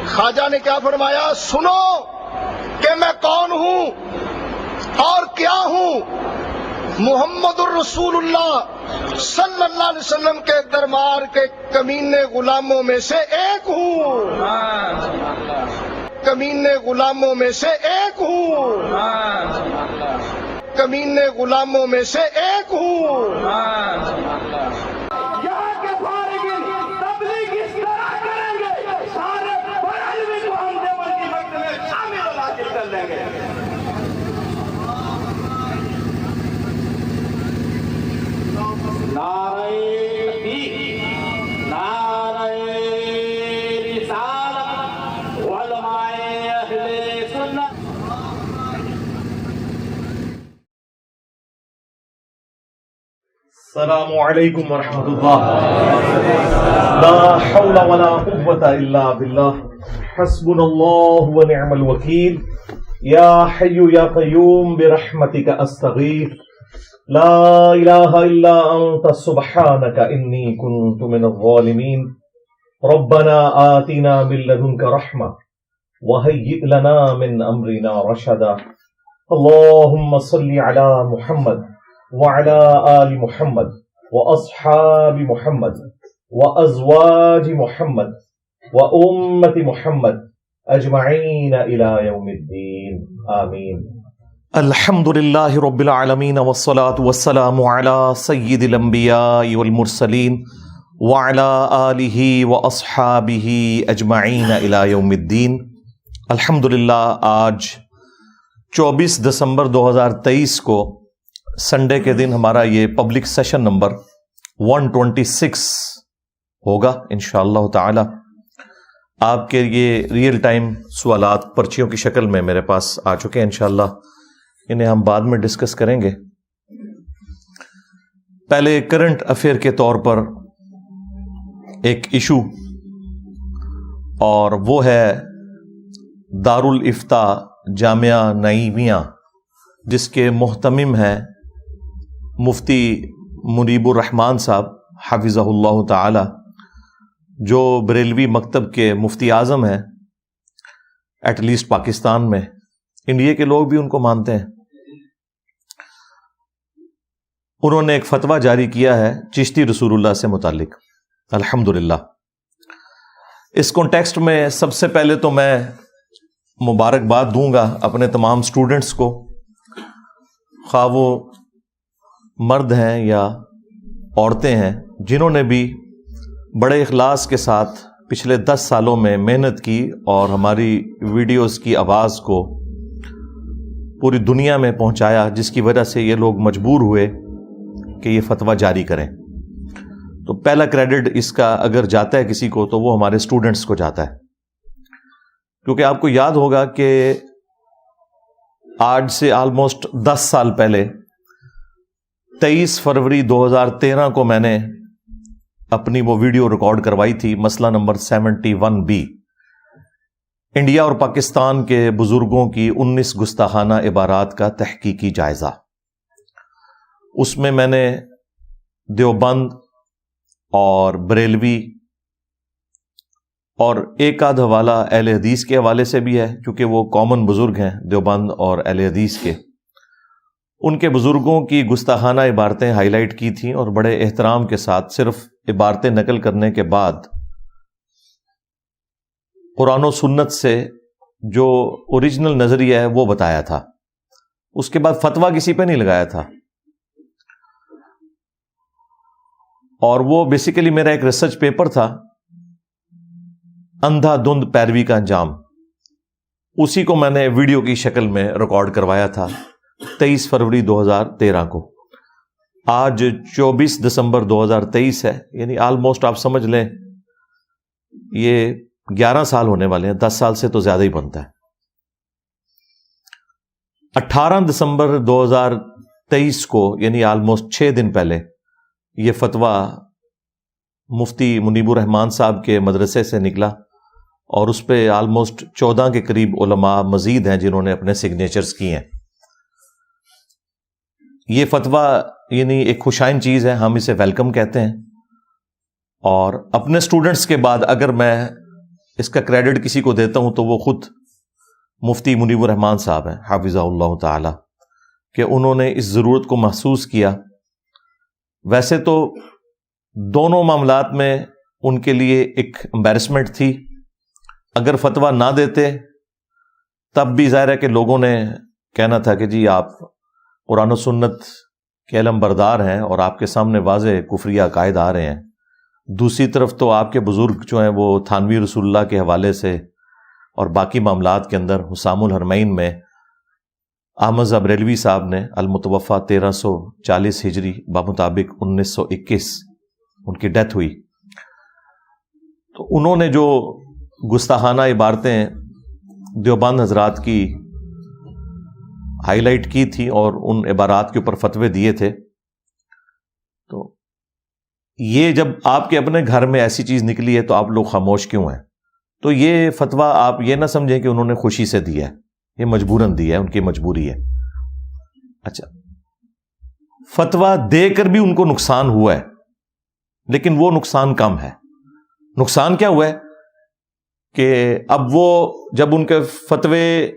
خواجہ نے کیا فرمایا؟ سنو کہ میں کون ہوں اور کیا ہوں، محمد الرسول اللہ صلی اللہ علیہ وسلم کے دربار کے کمینے غلاموں میں سے ایک ہوں، کمینے غلاموں میں سے ایک ہوں، کمینے غلاموں میں سے ایک ہوں۔ یہاں کے فارغین تبلیغ اس طرح کریں گے، سارے علمی کو ہم دیوبند کی مکتب میں شامل اور حاصل کر لیں گے۔ نعرہ تکبیر، نعرہ رسالت، علماء اہل سنت۔ السلام علیکم ورحمۃ اللہ۔ لا حول ولا قوة الا باللہ، حسبنا اللہ ونعم الوکیل، یا حی یا قیوم برحمتک استغیث، لا الہ الا انت سبحانک انی کنت من الظالمین، ربنا آتنا من لدنک رحمہ وہیئ لنا من امرنا رشدا، اللہم صل علی محمد وعلى آل محمد وأصحاب محمد وأزواج محمد وأمة محمد أجمعين إلى يوم الدين آمين۔ الحمد لله رب العالمين والصلاة والسلام على سيد الأنبياء والمرسلين وعلى آله وأصحابه أجمعين إلى يوم الدين۔ الحمد للہ آج 24 دسمبر 2023 کو سنڈے کے دن ہمارا یہ پبلک سیشن نمبر 126 ہوگا انشاءاللہ تعالی۔ آپ کے یہ ریئل ٹائم سوالات پرچیوں کی شکل میں میرے پاس آ چکے ہیں، انشاءاللہ انہیں ہم بعد میں ڈسکس کریں گے۔ پہلے کرنٹ افیئر کے طور پر ایک ایشو، اور وہ ہے دارالافتاء جامعہ نعیمیہ، جس کے محتمم ہیں مفتی منیب الرحمان صاحب حفظہ اللہ تعالی، جو بریلوی مکتب کے مفتی اعظم ہیں ایٹ لیسٹ پاکستان میں، انڈیا کے لوگ بھی ان کو مانتے ہیں۔ انہوں نے ایک فتویٰ جاری کیا ہے چشتی رسول اللہ سے متعلق، الحمدللہ۔ اس کانٹیکسٹ میں سب سے پہلے تو میں مبارکباد دوں گا اپنے تمام سٹوڈنٹس کو، خواہ وہ مرد ہیں یا عورتیں ہیں، جنہوں نے بھی بڑے اخلاص کے ساتھ پچھلے 10 سالوں میں محنت کی اور ہماری ویڈیوز کی آواز کو پوری دنیا میں پہنچایا، جس کی وجہ سے یہ لوگ مجبور ہوئے کہ یہ فتویٰ جاری کریں۔ تو پہلا کریڈٹ اس کا اگر جاتا ہے کسی کو تو وہ ہمارے سٹوڈنٹس کو جاتا ہے، کیونکہ آپ کو یاد ہوگا کہ آج سے آلموسٹ 10 سال پہلے 23 فروری 2013 کو میں نے اپنی وہ ویڈیو ریکارڈ کروائی تھی، مسئلہ نمبر 71B، انڈیا اور پاکستان کے بزرگوں کی 19 گستاخانہ عبارات کا تحقیقی جائزہ۔ اس میں میں نے دیوبند اور بریلوی اور ایک آدھ حوالہ اہل حدیث کے حوالے سے بھی ہے، کیونکہ وہ کامن بزرگ ہیں دیوبند اور اہل حدیث کے، ان کے بزرگوں کی گستاخانہ عبارتیں ہائی لائٹ کی تھیں، اور بڑے احترام کے ساتھ صرف عبارتیں نقل کرنے کے بعد قرآن و سنت سے جو اوریجنل نظریہ ہے وہ بتایا تھا۔ اس کے بعد فتویٰ کسی پہ نہیں لگایا تھا، اور وہ بیسیکلی میرا ایک ریسرچ پیپر تھا، اندھا دھند پیروی کا انجام۔ اسی کو میں نے ویڈیو کی شکل میں ریکارڈ کروایا تھا 23 فروری 2013 کو۔ آج 24 دسمبر 2023 ہے، یعنی آلموسٹ آپ سمجھ لیں یہ 11 سال ہونے والے ہیں، 10 سال سے تو زیادہ ہی بنتا ہے۔ 18 دسمبر 2023 کو، یعنی آلموسٹ 6 دن پہلے، یہ فتویٰ مفتی منیب الرحمان صاحب کے مدرسے سے نکلا، اور اس پہ آلموسٹ 14 کے قریب علماء مزید ہیں جنہوں نے اپنے سگنیچرز کی ہیں۔ یہ فتویٰ یعنی ایک خوشائن چیز ہے، ہم اسے ویلکم کہتے ہیں، اور اپنے سٹوڈنٹس کے بعد اگر میں اس کا کریڈٹ کسی کو دیتا ہوں تو وہ خود مفتی منیب الرحمان صاحب ہیں حافظہ اللہ تعالی، کہ انہوں نے اس ضرورت کو محسوس کیا. ویسے تو دونوں معاملات میں ان کے لیے ایک امبیرسمنٹ تھی. اگر فتویٰ نہ دیتے تب بھی ظاہر ہے کہ لوگوں نے کہنا تھا کہ جی آپ قرآن و سنت کے علم بردار ہیں اور آپ کے سامنے واضح کفریہ عقائد آ رہے ہیں. دوسری طرف تو آپ کے بزرگ جو ہیں وہ تھانوی رسول اللہ کے حوالے سے اور باقی معاملات کے اندر حسام الحرمین میں احمد بریلوی صاحب نے المتوفہ 1340 ہجری بمطابق 1921 ان کی ڈیتھ ہوئی. تو انہوں نے جو گستاخانہ عبارتیں دیوبند حضرات کی ہائی لائٹ کی تھی اور ان عبارات کے اوپر فتوے دیے تھے، تو یہ جب آپ کے اپنے گھر میں ایسی چیز نکلی ہے تو آپ لوگ خاموش کیوں ہیں؟ تو یہ فتویٰ آپ یہ نہ سمجھیں کہ انہوں نے خوشی سے دیا ہے، یہ مجبوراً دیا ہے، ان کی مجبوری ہے. اچھا، فتویٰ دے کر بھی ان کو نقصان ہوا ہے، لیکن وہ نقصان کم ہے. نقصان کیا ہوا ہے کہ اب وہ جب ان کے فتوے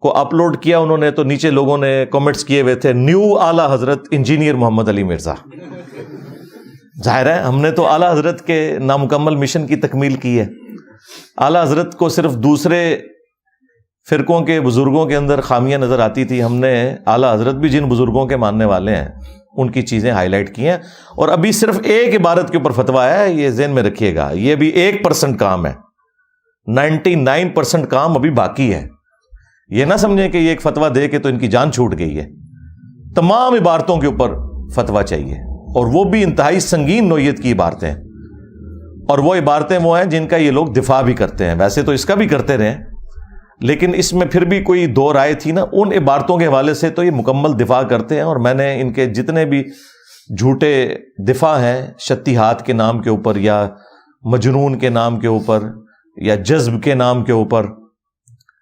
کو اپلوڈ کیا انہوں نے تو نیچے لوگوں نے کمنٹس کیے ہوئے تھے نیو اعلی حضرت انجینئر محمد علی مرزا. ظاہر ہے ہم نے تو اعلی حضرت کے نامکمل مشن کی تکمیل کی ہے. اعلی حضرت کو صرف دوسرے فرقوں کے بزرگوں کے اندر خامیاں نظر آتی تھی، ہم نے اعلی حضرت بھی جن بزرگوں کے ماننے والے ہیں ان کی چیزیں ہائی لائٹ کی ہیں. اور ابھی صرف ایک عبارت کے اوپر فتویٰ ہے، یہ ذہن میں رکھیے گا، یہ بھی 1% کام ہے، 99% کام ابھی باقی ہے. یہ نہ سمجھیں کہ یہ ایک فتویٰ دے کے تو ان کی جان چھوٹ گئی ہے. تمام عبارتوں کے اوپر فتویٰ چاہیے، اور وہ بھی انتہائی سنگین نوعیت کی عبارتیں، اور وہ عبارتیں وہ ہیں جن کا یہ لوگ دفاع بھی کرتے ہیں. ویسے تو اس کا بھی کرتے رہے، لیکن اس میں پھر بھی کوئی دو رائے تھی نا، ان عبارتوں کے حوالے سے تو یہ مکمل دفاع کرتے ہیں. اور میں نے ان کے جتنے بھی جھوٹے دفاع ہیں شتیہات کے نام کے اوپر، یا مجنون کے نام کے اوپر، یا جذب کے نام کے اوپر،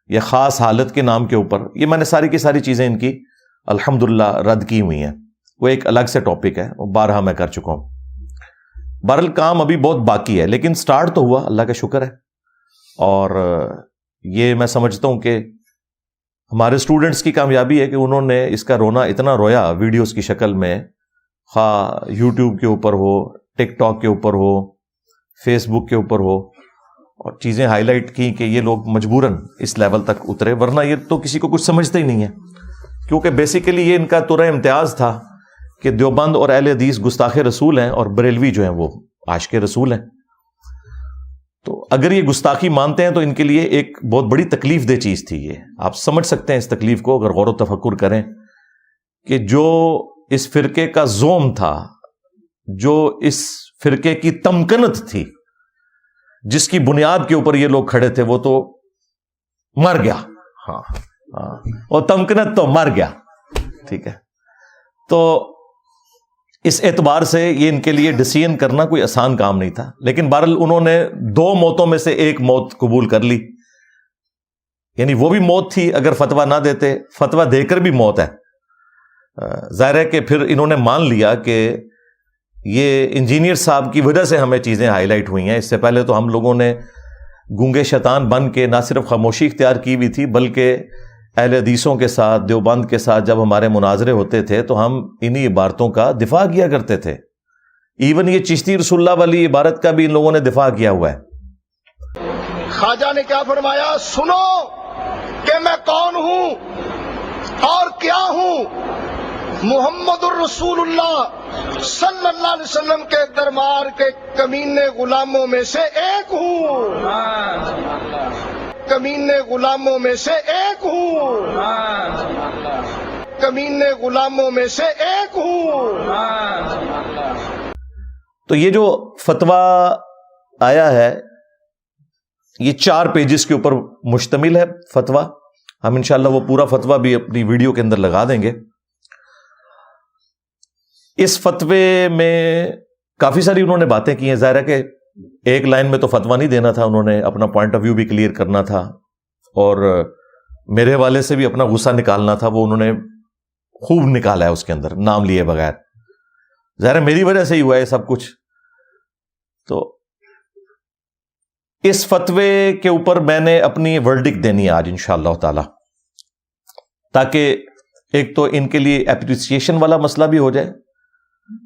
یا خاص حالت کے نام کے اوپر، یہ میں نے ساری کی ساری چیزیں ان کی الحمدللہ رد کی ہوئی ہیں. وہ ایک الگ سے ٹاپک ہے، وہ بارہا میں کر چکا ہوں. بہرحال کام ابھی بہت باقی ہے، لیکن سٹارٹ تو ہوا، اللہ کا شکر ہے. اور یہ میں سمجھتا ہوں کہ ہمارے اسٹوڈنٹس کی کامیابی ہے کہ انہوں نے اس کا رونا اتنا رویا ویڈیوز کی شکل میں، خواہ یوٹیوب کے اوپر ہو، ٹک ٹاک کے اوپر ہو، فیس بک کے اوپر ہو، اور چیزیں ہائی لائٹ کی کہ یہ لوگ مجبوراً اس لیول تک اترے، ورنہ یہ تو کسی کو کچھ سمجھتے ہی نہیں ہے. کیونکہ بیسیکلی یہ ان کا ترہ امتیاز تھا کہ دیوبند اور اہل حدیث گستاخ رسول ہیں اور بریلوی جو ہیں وہ عاشق رسول ہیں. تو اگر یہ گستاخی مانتے ہیں تو ان کے لیے ایک بہت بڑی تکلیف دہ چیز تھی. یہ آپ سمجھ سکتے ہیں اس تکلیف کو اگر غور و تفکر کریں، کہ جو اس فرقے کا زوم تھا، جو اس فرقے کی تمکنت تھی، جس کی بنیاد کے اوپر یہ لوگ کھڑے تھے، وہ تو مر گیا. ہاں اور تمکنت تو مر گیا. ٹھیک ہے، تو اس اعتبار سے یہ ان کے لیے ڈیسیژن کرنا کوئی آسان کام نہیں تھا. لیکن بہرحال انہوں نے 2 موتوں میں سے ایک موت قبول کر لی، یعنی وہ بھی موت تھی اگر فتویٰ نہ دیتے، فتویٰ دے کر بھی موت ہے. ظاہر ہے کہ پھر انہوں نے مان لیا کہ یہ انجینئر صاحب کی وجہ سے ہمیں چیزیں ہائی لائٹ ہوئی ہیں. اس سے پہلے تو ہم لوگوں نے گونگے شیطان بن کے نہ صرف خاموشی اختیار کی ہوئی تھی، بلکہ اہل حدیثوں کے ساتھ، دیوبند کے ساتھ جب ہمارے مناظرے ہوتے تھے تو ہم انہی عبارتوں کا دفاع کیا کرتے تھے. ایون یہ چشتی رسول اللہ والی عبارت کا بھی ان لوگوں نے دفاع کیا ہوا ہے. خواجہ نے کیا فرمایا؟ سنو کہ میں کون ہوں اور کیا ہوں. محمد الرسول اللہ صلی اللہ علیہ وسلم کے دربار کے کمینے غلاموں میں سے ایک ہوں. کمینے غلاموں میں سے ایک ہوں. کمینے غلاموں میں سے ایک ہوں. تو یہ جو فتویٰ آیا ہے یہ 4 پیجز کے اوپر مشتمل ہے فتویٰ. ہم انشاءاللہ وہ پورا فتویٰ بھی اپنی ویڈیو کے اندر لگا دیں گے. اس فتوے میں کافی ساری انہوں نے باتیں کی ہیں. ظاہر ہے کہ ایک لائن میں تو فتویٰ نہیں دینا تھا، انہوں نے اپنا پوائنٹ آف ویو بھی کلیئر کرنا تھا، اور میرے حوالے سے بھی اپنا غصہ نکالنا تھا. وہ انہوں نے خوب نکالا ہے اس کے اندر نام لیے بغیر. ظاہر ہے میری وجہ سے ہی ہوا ہے سب کچھ. تو اس فتوے کے اوپر میں نے اپنی ورڈکٹ دینی ہے آج انشاءاللہ تعالی، تاکہ ایک تو ان کے لیے اپریسیشن والا مسئلہ بھی ہو جائے.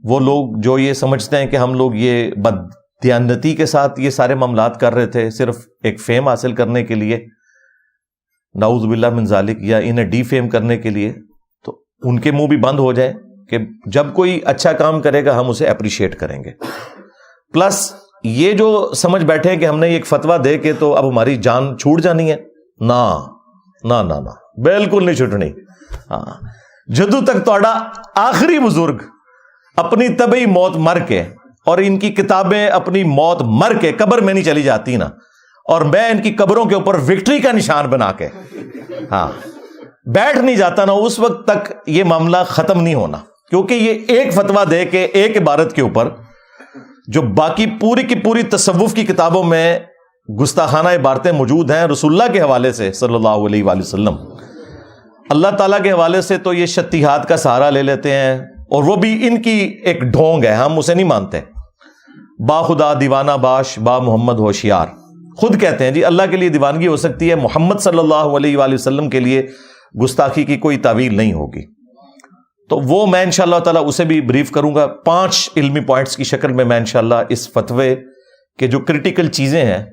وہ لوگ جو یہ سمجھتے ہیں کہ ہم لوگ یہ بددیانتی کے ساتھ یہ سارے معاملات کر رہے تھے صرف ایک فیم حاصل کرنے کے لیے، نعوذ باللہ من ذالک، یا انہیں ڈی فیم کرنے کے لیے، تو ان کے منہ بھی بند ہو جائے کہ جب کوئی اچھا کام کرے گا ہم اسے اپریشیٹ کریں گے. پلس یہ جو سمجھ بیٹھے ہیں کہ ہم نے ایک فتویٰ دے کے تو اب ہماری جان چھوٹ جانی ہے، نا نا نا نا، بالکل نہیں چھوٹنی. ہاں، جدو تک تہاڈا آخری بزرگ اپنی طبعی موت مر کے اور ان کی کتابیں اپنی موت مر کے قبر میں نہیں چلی جاتی نا، اور میں ان کی قبروں کے اوپر وکٹری کا نشان بنا کے ہاں بیٹھ نہیں جاتا نا، اس وقت تک یہ معاملہ ختم نہیں ہونا. کیونکہ یہ ایک فتویٰ دے کے ایک عبارت کے اوپر جو باقی پوری کی پوری تصوف کی کتابوں میں گستاخانہ عبارتیں موجود ہیں رسول اللہ کے حوالے سے صلی اللہ علیہ وآلہ وسلم، اللہ تعالیٰ کے حوالے سے تو یہ شتیہات کا سہارا لے لیتے ہیں، اور وہ بھی ان کی ایک ڈھونگ ہے، ہم اسے نہیں مانتے. با خدا دیوانہ باش با محمد ہوشیار، خود کہتے ہیں جی اللہ کے لیے دیوانگی ہو سکتی ہے، محمد صلی اللہ علیہ وآلہ وسلم کے لیے گستاخی کی کوئی تعویل نہیں ہوگی. تو وہ میں انشاءاللہ تعالیٰ اسے بھی بریف کروں گا 5 علمی پوائنٹس کی شکل میں انشاءاللہ اس فتوے کے جو کرٹیکل چیزیں ہیں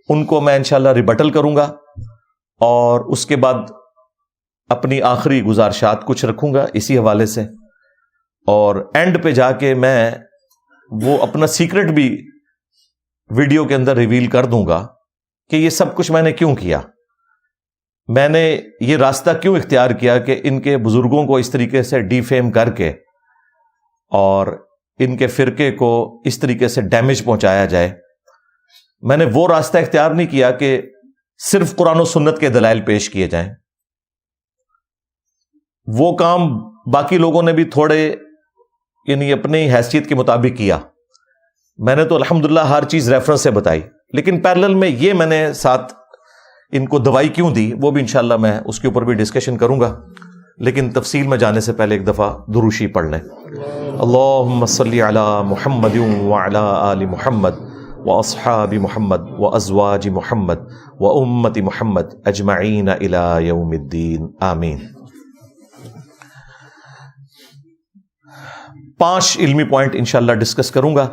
ان کو میں انشاءاللہ ریبٹل کروں گا، اور اس کے بعد اپنی آخری گزارشات کچھ رکھوں گا اسی حوالے سے، اور اینڈ پہ جا کے میں وہ اپنا سیکرٹ بھی ویڈیو کے اندر ریویل کر دوں گا کہ یہ سب کچھ میں نے کیوں کیا، میں نے یہ راستہ کیوں اختیار کیا کہ ان کے بزرگوں کو اس طریقے سے ڈی فیم کر کے اور ان کے فرقے کو اس طریقے سے ڈیمیج پہنچایا جائے. میں نے وہ راستہ اختیار نہیں کیا کہ صرف قرآن و سنت کے دلائل پیش کیے جائیں. وہ کام باقی لوگوں نے بھی تھوڑے یعنی اپنی حیثیت کے مطابق کیا. میں نے تو الحمدللہ ہر چیز ریفرنس سے بتائی، لیکن پیرلل میں یہ میں نے ساتھ ان کو دوائی کیوں دی وہ بھی انشاءاللہ میں اس کے اوپر بھی ڈسکشن کروں گا. لیکن تفصیل میں جانے سے پہلے ایک دفعہ دروشی پڑھ لیں. اللہم صلی علی محمد وعلی آل محمد واصحاب محمد وازواج محمد وامت محمد اجمعین الی یوم الدین آمین. 5 علمی پوائنٹ انشاءاللہ ڈسکس کروں گا.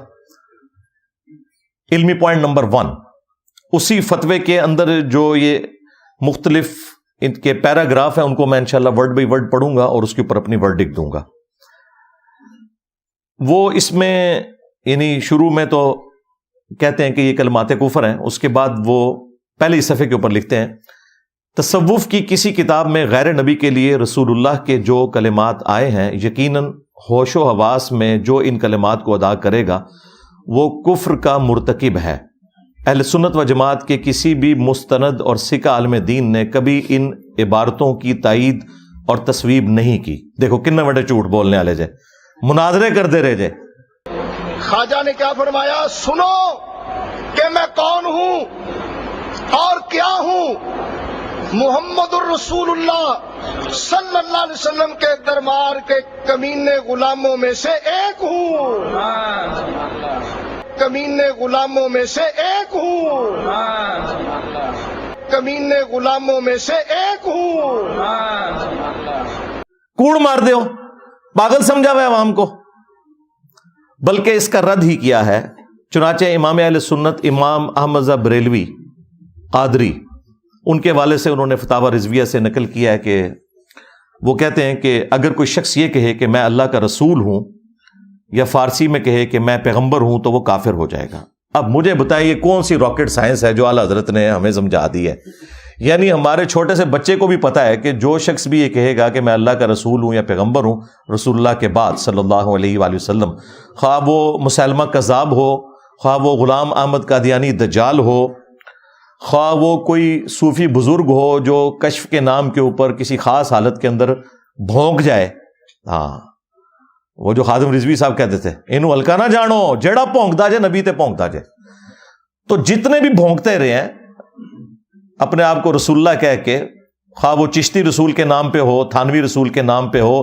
علمی پوائنٹ نمبر 1، اسی فتوے کے اندر جو یہ مختلف ان کے پیراگراف ہیں ان کو میں انشاءاللہ ورڈ بائی ورڈ پڑھوں گا اور اس کے اوپر اپنی ورڈکٹ دوں گا. وہ اس میں یعنی شروع میں تو کہتے ہیں کہ یہ کلمات کفر ہیں، اس کے بعد وہ پہلے ہی صفحے کے اوپر لکھتے ہیں تصوف کی کسی کتاب میں غیر نبی کے لیے رسول اللہ کے جو کلمات آئے ہیں یقیناً ہوش و حواس میں جو ان کلمات کو ادا کرے گا وہ کفر کا مرتکب ہے. اہل سنت و جماعت کے کسی بھی مستند اور سکہ عالم دین نے کبھی ان عبارتوں کی تائید اور تصویب نہیں کی. دیکھو کتنے بڑے جھوٹ بولنے والے جے، مناظرے کر دے رہے جے. خواجہ نے کیا فرمایا؟ سنو کہ میں کون ہوں اور کیا ہوں. محمد الرسول اللہ صلی اللہ علیہ وسلم کے دربار کے کمینے غلاموں میں سے ایک ہوں، کمینے غلاموں میں سے ایک ہوں، کمینے غلاموں میں سے ایک ہوں. کوڑ مار دے ہو، پاگل سمجھا ہوا ہے عوام کو. بلکہ اس کا رد ہی کیا ہے. چنانچہ امام اہل سنت امام احمد بریلوی قادری ان کے والد سے انہوں نے فتاوی رضویہ سے نقل کیا ہے کہ وہ کہتے ہیں کہ اگر کوئی شخص یہ کہے کہ میں اللہ کا رسول ہوں یا فارسی میں کہے کہ میں پیغمبر ہوں تو وہ کافر ہو جائے گا. اب مجھے بتائیے کون سی راکٹ سائنس ہے جو اعلیٰ حضرت نے ہمیں سمجھا دی ہے؟ یعنی ہمارے چھوٹے سے بچے کو بھی پتا ہے کہ جو شخص بھی یہ کہے گا کہ میں اللہ کا رسول ہوں یا پیغمبر ہوں رسول اللہ کے بعد صلی اللہ علیہ وآلہ وسلم، خواہ وہ مسلمہ کذاب ہو، خواہ وہ غلام احمد قادیانی دجال ہو، خواہ وہ کوئی صوفی بزرگ ہو جو کشف کے نام کے اوپر کسی خاص حالت کے اندر بھونک جائے. ہاں وہ جو خادم رضوی صاحب کہتے تھے انہوں ہلکا نہ جانو جیڑا بھونکتا جائے نبی تے بھونکتا جائے. تو جتنے بھی بھونکتے رہے ہیں اپنے آپ کو رسول اللہ کہہ کے، خواہ وہ چشتی رسول کے نام پہ ہو، تھانوی رسول کے نام پہ ہو،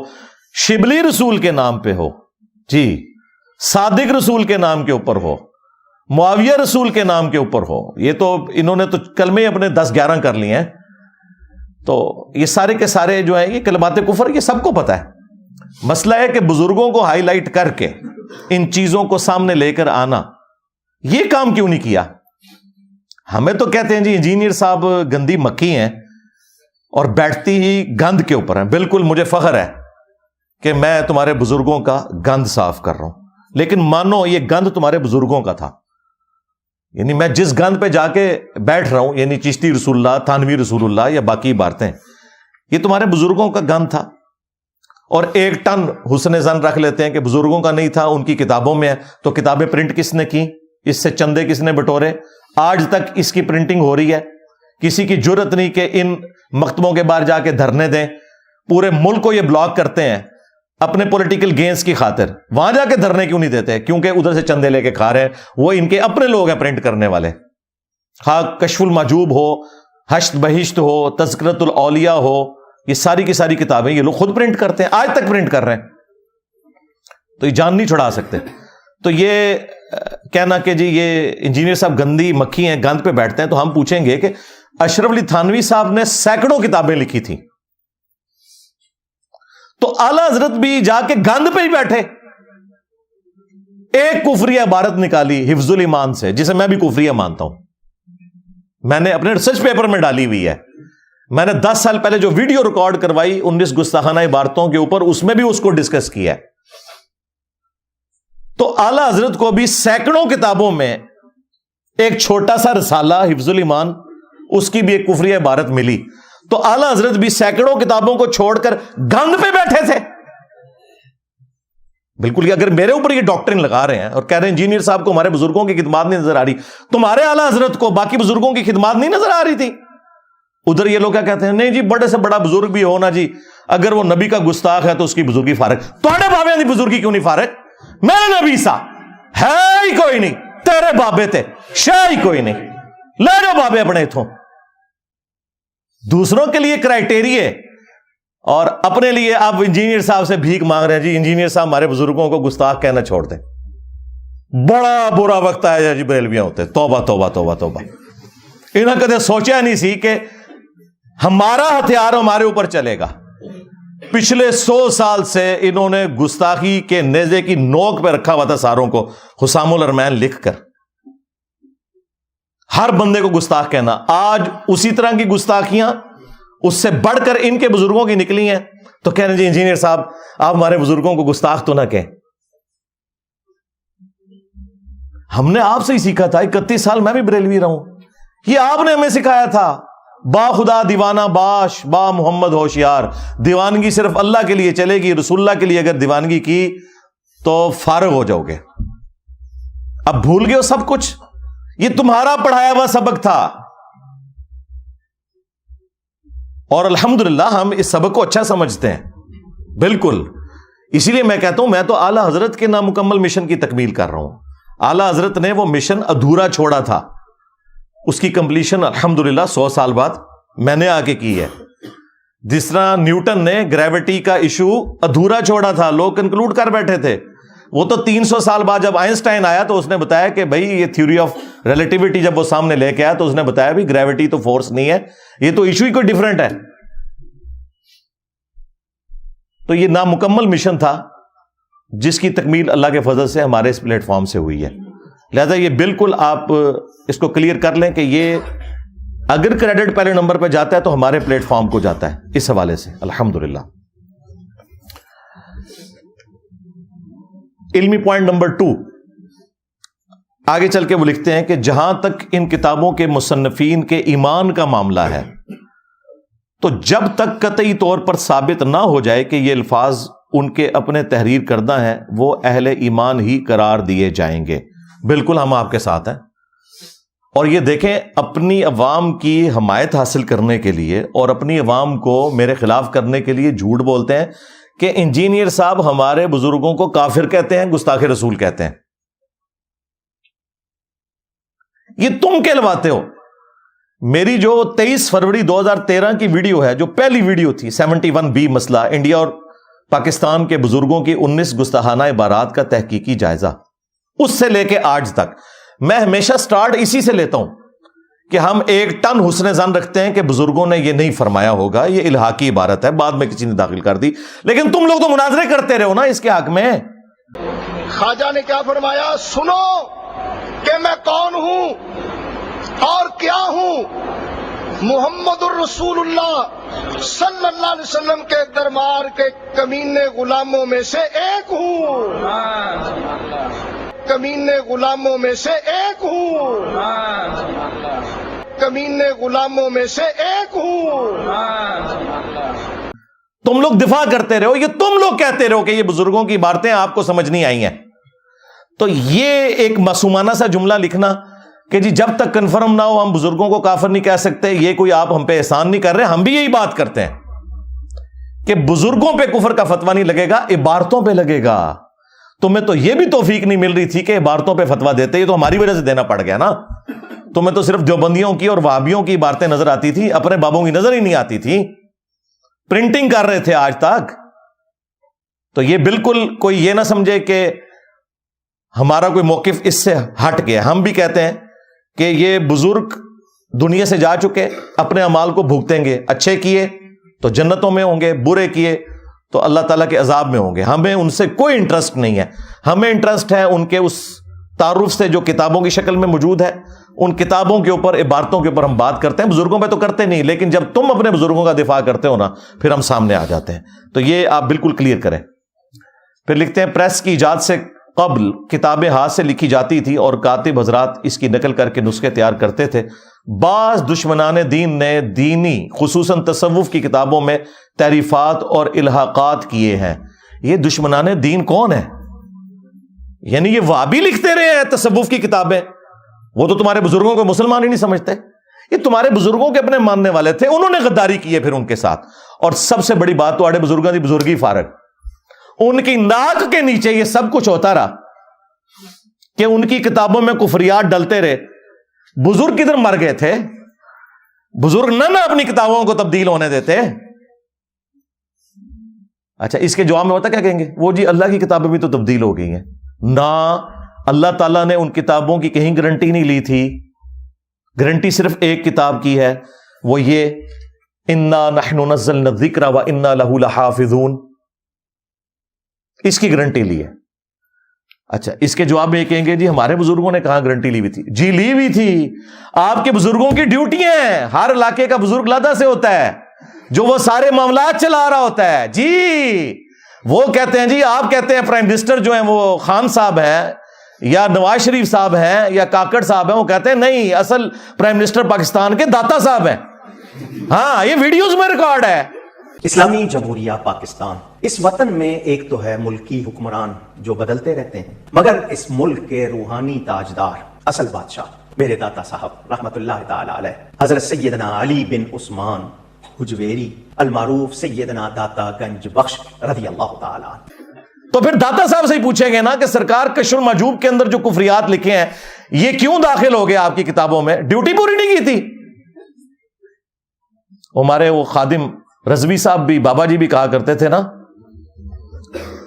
شبلی رسول کے نام پہ ہو، جی صادق رسول کے نام کے اوپر ہو، معاویہ رسول کے نام کے اوپر ہو. یہ تو انہوں نے تو کلمے اپنے 10-11 کر لیے ہیں. تو یہ سارے کے سارے جو ہیں یہ کلمات کفر، یہ سب کو پتا ہے. مسئلہ ہے کہ بزرگوں کو ہائی لائٹ کر کے ان چیزوں کو سامنے لے کر آنا، یہ کام کیوں نہیں کیا؟ ہمیں تو کہتے ہیں جی انجینئر صاحب گندی مکھی ہیں اور بیٹھتی ہی گند کے اوپر ہیں. بالکل مجھے فخر ہے کہ میں تمہارے بزرگوں کا گند صاف کر رہا ہوں، لیکن مانو یہ گند تمہارے بزرگوں کا تھا. یعنی میں جس گند پہ جا کے بیٹھ رہا ہوں، یعنی چشتی رسول اللہ، تھانوی رسول اللہ یا باقی عبارتیں، یہ تمہارے بزرگوں کا گند تھا. اور 1 ٹن حسن زن رکھ لیتے ہیں کہ بزرگوں کا نہیں تھا، ان کی کتابوں میں ہے. تو کتابیں پرنٹ کس نے کی؟ اس سے چندے کس نے بٹورے؟ آج تک اس کی پرنٹنگ ہو رہی ہے. کسی کی جرت نہیں کہ ان مکتبوں کے باہر جا کے دھرنے دیں. پورے ملک کو یہ بلاک کرتے ہیں اپنے پولیٹیکل گینز کی خاطر. وہاں جا کے دھرنے کیوں نہیں دیتے؟ کیونکہ ادھر سے چندے لے کے کھا رہے ہیں. وہ ان کے اپنے لوگ ہیں پرنٹ کرنے والے. ہاں، کشف المحجوب ہو، حشت بہشت ہو، تذکرۃ الاولیاء ہو، یہ ساری کی ساری کتابیں یہ لوگ خود پرنٹ کرتے ہیں، آج تک پرنٹ کر رہے ہیں. تو یہ جان نہیں چھڑا سکتے. تو یہ کہنا کہ جی یہ انجینئر صاحب گندی مکھی ہیں، گند پہ بیٹھتے ہیں، تو ہم پوچھیں گے کہ اشرف علی تھانوی صاحب نے سینکڑوں کتابیں لکھی تھیں، تو اعلی حضرت بھی جا کے گند پہ ہی بیٹھے. ایک کفریہ عبارت نکالی حفظ الایمان سے، جسے میں بھی کفریہ مانتا ہوں، میں نے اپنے ریسرچ پیپر میں ڈالی ہوئی ہے. میں نے 10 سال پہلے جو ویڈیو ریکارڈ کروائی 19 گستاخانہ عبارتوں کے اوپر، اس میں بھی اس کو ڈسکس کیا ہے. تو اعلی حضرت کو بھی سینکڑوں کتابوں میں ایک چھوٹا سا رسالہ حفظ الایمان، اس کی بھی ایک کفریہ عبارت ملی. تو اعلی حضرت بھی سینکڑوں کتابوں کو چھوڑ کر گند پہ بیٹھے تھے. بالکل. یہ اگر میرے اوپر یہ ڈاکٹرن لگا رہے ہیں اور کہہ رہے ہیں انجینئر صاحب کو ہمارے بزرگوں کی خدمات نہیں نظر آ رہی، تمہارے اعلی حضرت کو باقی بزرگوں کی خدمات نہیں نظر آ رہی تھی؟ ادھر یہ لوگ کیا کہتے ہیں، نہیں جی بڑے سے بڑا بزرگ بھی ہونا جی، اگر وہ نبی کا گستاخ ہے تو اس کی بزرگی فارغ. تھوڑے بابے دی بزرگی کیوں نہیں فارغ؟ میرے نبی سا ہے ہی کوئی نہیں، تیرے بابے تے شاہ ہی کوئی نہیں، لے جاؤ بابے اپنے اتھوں. دوسروں کے لیے کرائٹیریے اور اپنے لیے آپ انجینئر صاحب سے بھیک مانگ رہے ہیں جی انجینئر صاحب ہمارے بزرگوں کو گستاخ کہنا چھوڑ دیں. بڑا برا وقت آیا جی بریلویاں ہوتے. توبہ توبہ توبہ توبہ. انہوں نے کدے سوچا نہیں سی کہ ہمارا ہتھیار ہمارے اوپر چلے گا. پچھلے 100 سال سے انہوں نے گستاخی کے نیزے کی نوک پہ رکھا ہوا تھا ساروں کو، حسام الارمین لکھ کر ہر بندے کو گستاخ کہنا. آج اسی طرح کی گستاخیاں اس سے بڑھ کر ان کے بزرگوں کی نکلی ہیں. تو کہنے جی انجینئر صاحب آپ ہمارے بزرگوں کو گستاخ تو نہ کہیں. ہم نے آپ سے ہی سیکھا تھا. 31 سال میں بھی بریلوی رہا ہوں. یہ آپ نے ہمیں سکھایا تھا، با خدا دیوانہ باش، با محمد ہوشیار. دیوانگی صرف اللہ کے لیے چلے گی، رسول اللہ کے لیے اگر دیوانگی کی تو فارغ ہو جاؤ گے. اب بھول گئے ہو سب کچھ. یہ تمہارا پڑھایا ہوا سبق تھا، اور الحمدللہ ہم اس سبق کو اچھا سمجھتے ہیں. بالکل. اسی لیے میں کہتا ہوں میں تو اعلی حضرت کے نامکمل مشن کی تکمیل کر رہا ہوں. اعلی حضرت نے وہ مشن ادھورا چھوڑا تھا، اس کی کمپلیشن الحمدللہ 100 سال بعد میں نے آ کے کی ہے. جس طرح نیوٹن نے گریوٹی کا ایشو ادھورا چھوڑا تھا، لوگ کنکلوڈ کر بیٹھے تھے. وہ تو 300 سال بعد جب آئنسٹائن آیا تو اس نے بتایا کہ بھائی یہ تھیوری آف ریلیٹیوٹی جب وہ سامنے لے کے آیا تو اس نے بتایا بھی گریوٹی تو فورس نہیں ہے، یہ تو ایشو ہی کوئی ڈیفرنٹ ہے. تو یہ نامکمل مشن تھا جس کی تکمیل اللہ کے فضل سے ہمارے اس پلیٹ فارم سے ہوئی ہے. لہذا یہ بالکل آپ اس کو کلیئر کر لیں کہ یہ اگر کریڈٹ پہلے نمبر پہ جاتا ہے تو ہمارے پلیٹ فارم کو جاتا ہے اس حوالے سے الحمدللہ. علمی پوائنٹ نمبر 2 آگے چل کے وہ لکھتے ہیں کہ جہاں تک ان کتابوں کے مصنفین کے ایمان کا معاملہ ہے تو جب تک قطعی طور پر ثابت نہ ہو جائے کہ یہ الفاظ ان کے اپنے تحریر کردہ ہیں وہ اہل ایمان ہی قرار دیے جائیں گے. بالکل ہم آپ کے ساتھ ہیں. اور یہ دیکھیں اپنی عوام کی حمایت حاصل کرنے کے لیے اور اپنی عوام کو میرے خلاف کرنے کے لیے جھوٹ بولتے ہیں کہ انجینئر صاحب ہمارے بزرگوں کو کافر کہتے ہیں، گستاخ رسول کہتے ہیں. یہ تم کہلواتے ہو. میری جو 23 فروری 2013 کی ویڈیو ہے، جو پہلی ویڈیو تھی 71B مسئلہ انڈیا اور پاکستان کے بزرگوں کی 19 گستاخانہ عبارات کا تحقیقی جائزہ، اس سے لے کے آج تک میں ہمیشہ سٹارٹ اسی سے لیتا ہوں کہ ہم 1 ٹن حسن ظن رکھتے ہیں کہ بزرگوں نے یہ نہیں فرمایا ہوگا، یہ الہاقی عبارت ہے، بعد میں کسی نے داخل کر دی، لیکن تم لوگ تو مناظرے کرتے رہو نا اس کے حق میں۔ خواجہ نے کیا فرمایا؟ سنو کہ میں کون ہوں اور کیا ہوں، محمد الرسول اللہ صلی اللہ علیہ وسلم کے دربار کے کمینے غلاموں میں سے ایک ہوں، کمینے غلاموں میں سے ایک ہوں، کمینے غلاموں میں سے ایک ہوں۔ تم لوگ دفاع کرتے رہو، یہ تم لوگ کہتے رہو کہ یہ بزرگوں کی عبارتیں آپ کو سمجھ نہیں آئی ہیں۔ تو یہ ایک معصومانہ سا جملہ لکھنا کہ جی جب تک کنفرم نہ ہو ہم بزرگوں کو کافر نہیں کہہ سکتے، یہ کوئی آپ ہم پہ احسان نہیں کر رہے۔ ہم بھی یہی بات کرتے ہیں کہ بزرگوں پہ کفر کا فتویٰ نہیں لگے گا، عبارتوں پہ لگے گا۔ تمہیں تو یہ بھی توفیق نہیں مل رہی تھی کہ عبارتوں پہ فتویٰ دیتے، یہ تو ہماری وجہ سے دینا پڑ گیا نا۔ تمہیں تو صرف دیوبندیوں کی اور وہابیوں کی عبارتیں نظر آتی تھی، اپنے بابوں کی نظر ہی نہیں آتی تھی، پرنٹنگ کر رہے تھے آج تک۔ تو یہ بالکل کوئی یہ نہ سمجھے کہ ہمارا کوئی موقف اس سے ہٹ گیا۔ ہم بھی کہتے ہیں کہ یہ بزرگ دنیا سے جا چکے، اپنے اعمال کو بھگتیں گے، اچھے کیے تو جنتوں میں ہوں گے، برے کیے تو اللہ تعالیٰ کے عذاب میں ہوں گے۔ ہمیں ان سے کوئی انٹرسٹ نہیں ہے، ہمیں انٹرسٹ ہے ان کے اس تعارف سے جو کتابوں کی شکل میں موجود ہے، ان کتابوں کے اوپر، عبارتوں کے اوپر ہم بات کرتے ہیں۔ بزرگوں پہ تو کرتے نہیں، لیکن جب تم اپنے بزرگوں کا دفاع کرتے ہو نا، پھر ہم سامنے آ جاتے ہیں۔ تو یہ آپ بالکل کلیئر کریں۔ پھر لکھتے ہیں پریس کی ایجاد سے قبل کتابیں ہاتھ سے لکھی جاتی تھی اور کاتب حضرات اس کی نقل کر کے نسخے تیار کرتے تھے۔ بعض دشمنان دین نے دینی خصوصاً تصوف کی کتابوں میں تحریفات اور الحاقات کیے ہیں۔ یہ دشمنان دین کون ہیں؟ یعنی یہ وہابی لکھتے رہے ہیں تصوف کی کتابیں، وہ تو تمہارے بزرگوں کو مسلمان ہی نہیں سمجھتے۔ یہ تمہارے بزرگوں کے اپنے ماننے والے تھے، انہوں نے غداری کی ہے پھر ان کے ساتھ۔ اور سب سے بڑی بات تو آڑے بزرگوں کی بزرگی فارغ، ان کی ناک کے نیچے یہ سب کچھ ہوتا رہا کہ ان کی کتابوں میں کفریات ڈلتے رہے۔ بزرگ کدھر مر گئے تھے؟ بزرگ نہ اپنی کتابوں کو تبدیل ہونے دیتے۔ اچھا، اس کے جواب میں ہوتا کیا کہیں گے؟ وہ جی اللہ کی کتابیں بھی تو تبدیل ہو گئی ہیں۔ نہ، اللہ تعالیٰ نے ان کتابوں کی کہیں گارنٹی نہیں لی تھی۔ گارنٹی صرف ایک کتاب کی ہے، وہ یہ انا نحن نزلنا الذکر وانا لہ لحافظون، اس کی گارنٹی لی ہے۔ اچھا، اس کے جواب میں یہ کہیں گے جی ہمارے بزرگوں نے کہاں گارنٹی لی ہوئی تھی؟ جی لی ہوئی تھی۔ آپ کے بزرگوں کی ڈیوٹیاں ہیں، ہر علاقے کا بزرگ لادہ سے ہوتا ہے جو وہ سارے معاملات چلا رہا ہوتا ہے۔ جی وہ کہتے ہیں، جی آپ کہتے ہیں پرائم منسٹر جو ہیں وہ خان صاحب ہیں یا نواز شریف صاحب ہیں یا کاکڑ صاحب ہیں، وہ کہتے ہیں نہیں، اصل پرائم منسٹر پاکستان کے داتا صاحب ہیں۔ ہاں، یہ ویڈیوز میں ریکارڈ ہے۔ اسلامی جمہوریہ پاکستان، اس وطن میں ایک تو ہے ملکی حکمران جو بدلتے رہتے ہیں، مگر اس ملک کے روحانی تاجدار، اصل بادشاہ میرے داتا صاحب رحمت اللہ تعالی علیہ حضرت سیدنا علی بن عثمان حجویری المعروف سیدنا داتا گنج بخش رضی اللہ تعالی عنہ۔ تو پھر داتا صاحب سے ہی پوچھیں گے نا کہ سرکار کشف المحجوب کے اندر جو کفریات لکھے ہیں یہ کیوں داخل ہو گئے آپ کی کتابوں میں؟ ڈیوٹی پوری نہیں کی تھی؟ ہمارے وہ خادم رضوی صاحب بھی، بابا جی بھی کہا کرتے تھے نا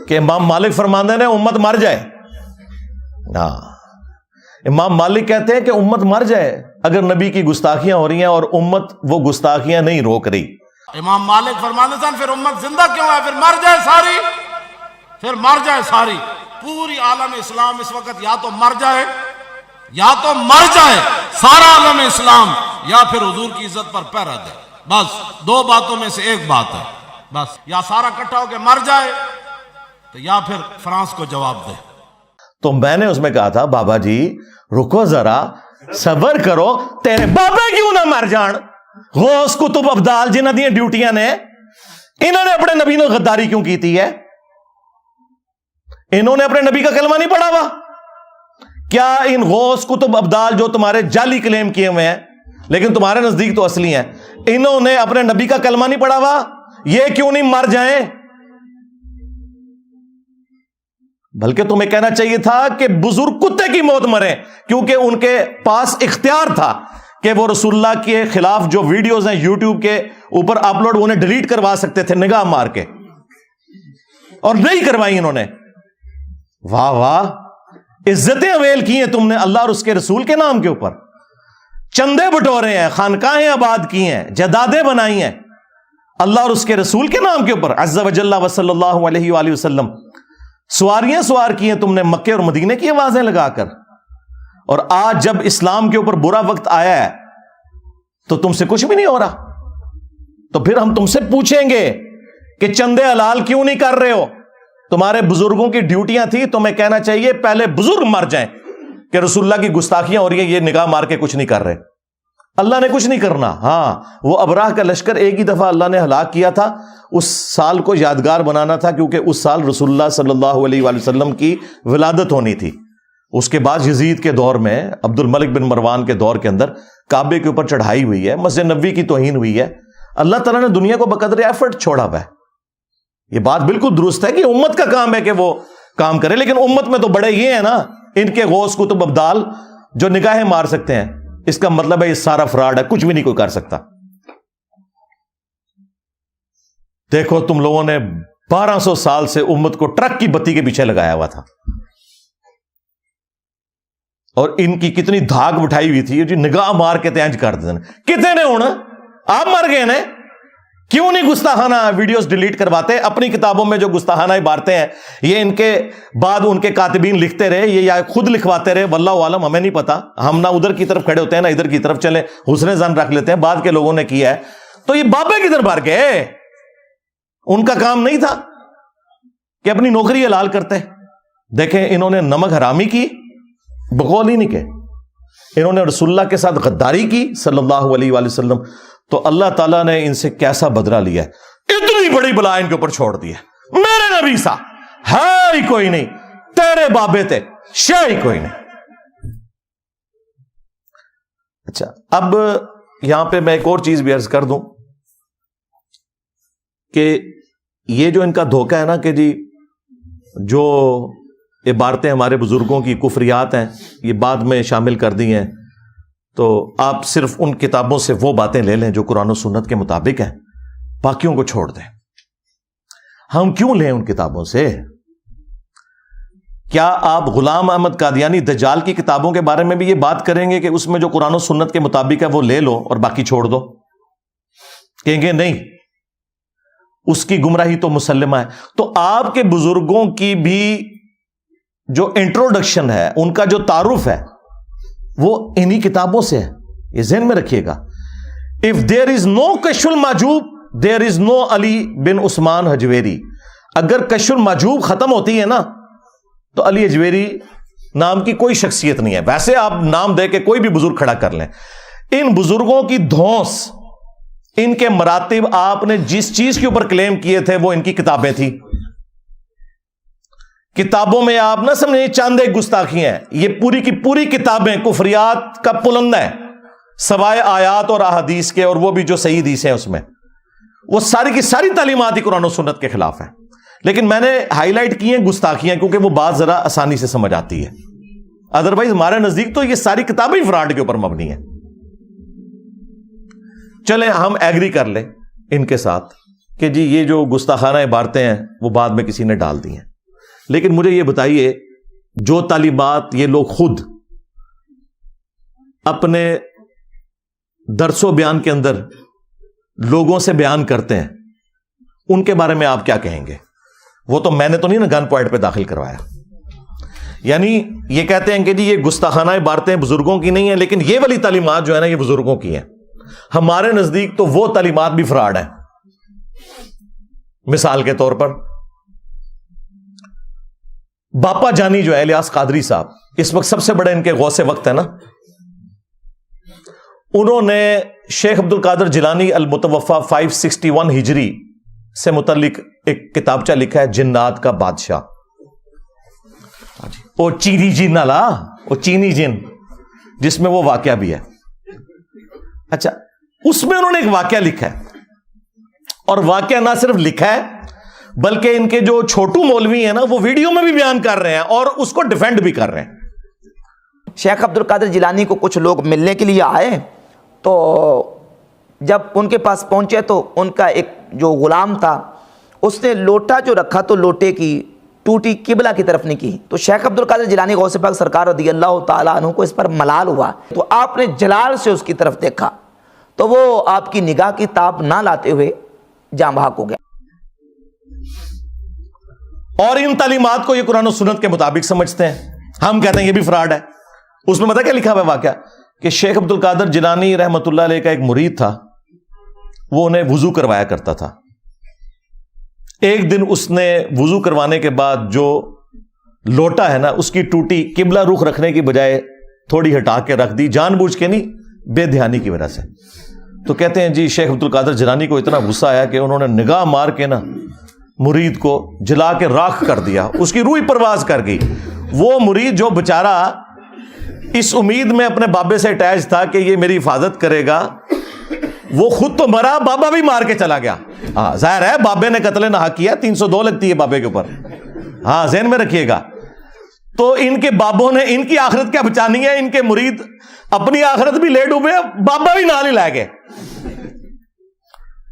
کہ امام مالک فرماندے نے امت مر جائے۔ ہاں، امام مالک کہتے ہیں کہ امت مر جائے اگر نبی کی گستاخیاں ہو رہی ہیں اور امت وہ گستاخیاں نہیں روک رہی۔ امام مالک فرماتے تھے پھر امت زندہ کیوں ہے؟ پھر مر جائے ساری، پھر مر جائے ساری۔ پوری عالم اسلام اس وقت یا تو مر جائے، یا تو مر جائے سارا عالم اسلام، یا پھر حضور کی عزت پر پیرا دے۔ بس دو باتوں میں سے ایک بات ہے، بس یا سارا اکٹھا ہو کے مر جائے تو یا پھر فرانس کو جواب دے۔ تو میں نے اس میں کہا تھا بابا جی رکو ذرا، صبر کرو، تیرے بابا کیوں نہ مر جان؟ غوث کتب ابدال جنہاں دی ڈیوٹیاں نے، انہوں نے اپنے نبی نے غداری کیوں کی تھی ہے؟ انہوں نے اپنے نبی کا کلمہ نہیں پڑھا ہوا؟ کیا ان غوث کتب ابدال جو تمہارے جعلی کلیم کیے ہوئے ہیں لیکن تمہارے نزدیک تو اصلی ہیں، انہوں نے اپنے نبی کا کلمہ نہیں پڑھا ہوا؟ یہ کیوں نہیں مر جائیں؟ بلکہ تمہیں کہنا چاہیے تھا کہ بزرگ کتے کی موت مریں، کیونکہ ان کے پاس اختیار تھا کہ وہ رسول اللہ کے خلاف جو ویڈیوز ہیں یوٹیوب کے اوپر اپلوڈ، انہیں ڈیلیٹ کروا سکتے تھے نگاہ مار کے، اور نہیں کروائی انہوں نے۔ واہ واہ، عزتیں اویل کی ہیں تم نے اللہ اور اس کے رسول کے نام کے اوپر، چندے بٹورے ہیں، خانقاہیں آباد کی ہیں، جدادیں بنائی ہیں اللہ اور اس کے رسول کے نام کے اوپر عز وجل و صلی اللہ علیہ وآلہ وسلم، سواریاں سوار کی ہیں تم نے مکے اور مدینے کی آوازیں لگا کر، اور آج جب اسلام کے اوپر برا وقت آیا ہے تو تم سے کچھ بھی نہیں ہو رہا. تو پھر ہم تم سے پوچھیں گے کہ چندے حلال کیوں نہیں کر رہے ہو؟ تمہارے بزرگوں کی ڈیوٹیاں تھی، تمہیں کہنا چاہیے پہلے بزرگ مر جائیں کہ رسول اللہ کی گستاخیاں ہو رہی ہیں، یہ نگاہ مار کے کچھ نہیں کر رہے. اللہ نے کچھ نہیں کرنا. ہاں، وہ ابراہ کا لشکر ایک ہی دفعہ اللہ نے ہلاک کیا تھا، اس سال کو یادگار بنانا تھا کیونکہ اس سال رسول اللہ صلی اللہ علیہ وآلہ وسلم کی ولادت ہونی تھی. اس کے بعد یزید کے دور میں، عبد الملک بن مروان کے دور کے اندر کعبے کے اوپر چڑھائی ہوئی ہے، مسجد نبوی کی توہین ہوئی ہے. اللہ تعالیٰ نے دنیا کو بقدر ایفرٹ چھوڑا ہوا ہے. یہ بات بالکل درست ہے کہ امت کا کام ہے کہ وہ کام کرے، لیکن امت میں تو بڑے یہ ہیں نا، ان کے غوث کتب ابدال جو نگاہیں مار سکتے ہیں. اس کا مطلب ہے یہ سارا فراڈ ہے، کچھ بھی نہیں کوئی کر سکتا. دیکھو تم لوگوں نے 1200 سال سے امت کو ٹرک کی بتی کے پیچھے لگایا ہوا تھا، اور ان کی کتنی دھاگ بٹھائی ہوئی تھی، جو نگاہ مار کے تینج کر دیتے ہیں. کتنے ہونا آپ مر گئے نا، کیوں نہیں گستاخانہ ویڈیوز ڈیلیٹ کرواتے؟ اپنی کتابوں میں جو گستاخانہ عبارتیں ہیں یہ ان کے بعد ان کے کاتبین لکھتے رہے، یہ یا خود لکھواتے رہے، واللہ عالم، ہمیں نہیں پتا. ہم نہ ادھر کی طرف کھڑے ہوتے ہیں نہ ادھر کی طرف، چلے حسن ظن رکھ لیتے ہیں بعد کے لوگوں نے کیا ہے. تو یہ بابے کدھر بھر گئے؟ ان کا کام نہیں تھا کہ اپنی نوکری حلال کرتے؟ دیکھیں انہوں نے نمک حرامی کی، بقول ہی نہیں کہ انہوں نے رسول اللہ کے ساتھ غداری کی صلی اللہ علیہ وآلہ وسلم، تو اللہ تعالیٰ نے ان سے کیسا بدلہ لیا ہے. اتنی بڑی بلا ان کے اوپر چھوڑ دی ہے. میرے نبی سا ہے ہی کوئی نہیں، تیرے بابے تھے شے ہی کوئی نہیں. اچھا، اب یہاں پہ میں ایک اور چیز بھی عرض کر دوں کہ یہ جو ان کا دھوکہ ہے نا کہ جی جو عبارتیں ہمارے بزرگوں کی کفریات ہیں یہ بعد میں شامل کر دی ہیں، تو آپ صرف ان کتابوں سے وہ باتیں لے لیں جو قرآن و سنت کے مطابق ہیں، باقیوں کو چھوڑ دیں. ہم کیوں لیں ان کتابوں سے؟ کیا آپ غلام احمد قادیانی دجال کی کتابوں کے بارے میں بھی یہ بات کریں گے کہ اس میں جو قرآن و سنت کے مطابق ہے وہ لے لو اور باقی چھوڑ دو؟ کہیں گے نہیں، اس کی گمراہی تو مسلمہ ہے. تو آپ کے بزرگوں کی بھی جو انٹروڈکشن ہے، ان کا جو تعارف ہے، وہ انہی کتابوں سے ہے. یہ ذہن میں رکھیے گا. If there is no کشف المحجوب there is no علی بن عثمان حجویری. اگر کشف المحجوب ختم ہوتی ہے نا تو علی حجویری نام کی کوئی شخصیت نہیں ہے. ویسے آپ نام دے کے کوئی بھی بزرگ کھڑا کر لیں، ان بزرگوں کی دھونس، ان کے مراتب، آپ نے جس چیز کے اوپر کلیم کیے تھے وہ ان کی کتابیں تھیں. کتابوں میں آپ نہ سمجھیں چاند ایک گستاخی ہیں، یہ پوری کی پوری کتابیں کفریات کا پلندہ ہے، سوائے آیات اور احادیث کے، اور وہ بھی جو صحیح حدیث ہیں اس میں وہ ساری کی ساری تعلیمات ہی قرآن و سنت کے خلاف ہیں. لیکن میں نے ہائی لائٹ کی ہیں گستاخیاں کیونکہ وہ بات ذرا آسانی سے سمجھ آتی ہے. ادروائز ہمارے نزدیک تو یہ ساری کتابیں فراڈ کے اوپر مبنی ہیں. چلیں ہم ایگری کر لیں ان کے ساتھ کہ جی یہ جو گستاخانہ عبارتیں ہیں وہ بعد میں کسی نے ڈال دی ہیں، لیکن مجھے یہ بتائیے جو تعلیمات یہ لوگ خود اپنے درس و بیان کے اندر لوگوں سے بیان کرتے ہیں ان کے بارے میں آپ کیا کہیں گے؟ وہ تو میں نے تو نہیں نا گن پوائنٹ پہ داخل کروایا. یعنی یہ کہتے ہیں کہ جی یہ گستاخانہ عبارتیں بزرگوں کی نہیں ہیں، لیکن یہ والی تعلیمات جو ہے نا یہ بزرگوں کی ہیں. ہمارے نزدیک تو وہ تعلیمات بھی فراڈ ہیں. مثال کے طور پر باپا جانی جو ہے الیاس قادری صاحب، اس وقت سب سے بڑے ان کے غوث وقت ہے نا، انہوں نے شیخ عبد القادر جیلانی المتوفا 561 ہجری سے متعلق ایک کتابچہ لکھا ہے جنات کا بادشاہ. وہ چینی جن والا، وہ چینی جن جس میں وہ واقعہ بھی ہے. اچھا، اس میں انہوں نے ایک واقعہ لکھا ہے، اور واقعہ نہ صرف لکھا ہے بلکہ ان کے جو چھوٹو مولوی ہیں نا وہ ویڈیو میں بھی بیان کر رہے ہیں اور اس کو ڈیفینڈ بھی کر رہے ہیں. شیخ عبد القادر جیلانی کو کچھ لوگ ملنے کے لیے آئے، تو جب ان کے پاس پہنچے تو ان کا ایک جو غلام تھا اس نے لوٹا جو رکھا تو لوٹے کی ٹوٹی قبلہ کی طرف نہیں کی. تو شیخ عبد القادر جیلانی غوث پاک سرکار رضی اللہ تعالیٰ عنہ کو اس پر ملال ہوا, تو آپ نے جلال سے اس کی طرف دیکھا تو وہ آپ کی نگاہ کی تاب نہ لاتے ہوئے جاں بحق ہو گیا. اور ان تعلیمات کو یہ قرآن و سنت کے مطابق سمجھتے ہیں. ہم کہتے ہیں یہ بھی فراڈ ہے. اس میں پتہ کیا لکھا ہوا ہے واقعہ, کہ شیخ عبد القادر جیلانی رحمۃ اللہ علیہ کا ایک مرید تھا, وہ انہیں وضو کروایا کرتا تھا. ایک دن اس نے وضو کروانے کے بعد جو لوٹا ہے نا, اس کی ٹوٹی قبلہ رخ رکھنے کی بجائے تھوڑی ہٹا کے رکھ دی, جان بوجھ کے نہیں, بے دھیانی کی وجہ سے. تو کہتے ہیں جی شیخ عبد القادر جیلانی کو اتنا غصہ آیا کہ انہوں نے نگاہ مار کے نا مرید کو جلا کے راکھ کر دیا, اس کی روح پرواز کر گئی. وہ مرید جو بیچارہ اس امید میں اپنے بابے سے اٹیچ تھا کہ یہ میری حفاظت کرے گا, وہ خود تو مرا, بابا بھی مار کے چلا گیا. ہاں ظاہر ہے بابے نے قتل ناحق کیا, 302 لگتی ہے بابے کے اوپر, ہاں ذہن میں رکھیے گا. تو ان کے بابوں نے ان کی آخرت کیا بچانی ہے, ان کے مرید اپنی آخرت بھی لے ڈوبے, بابا بھی نال ہی لائے گئے.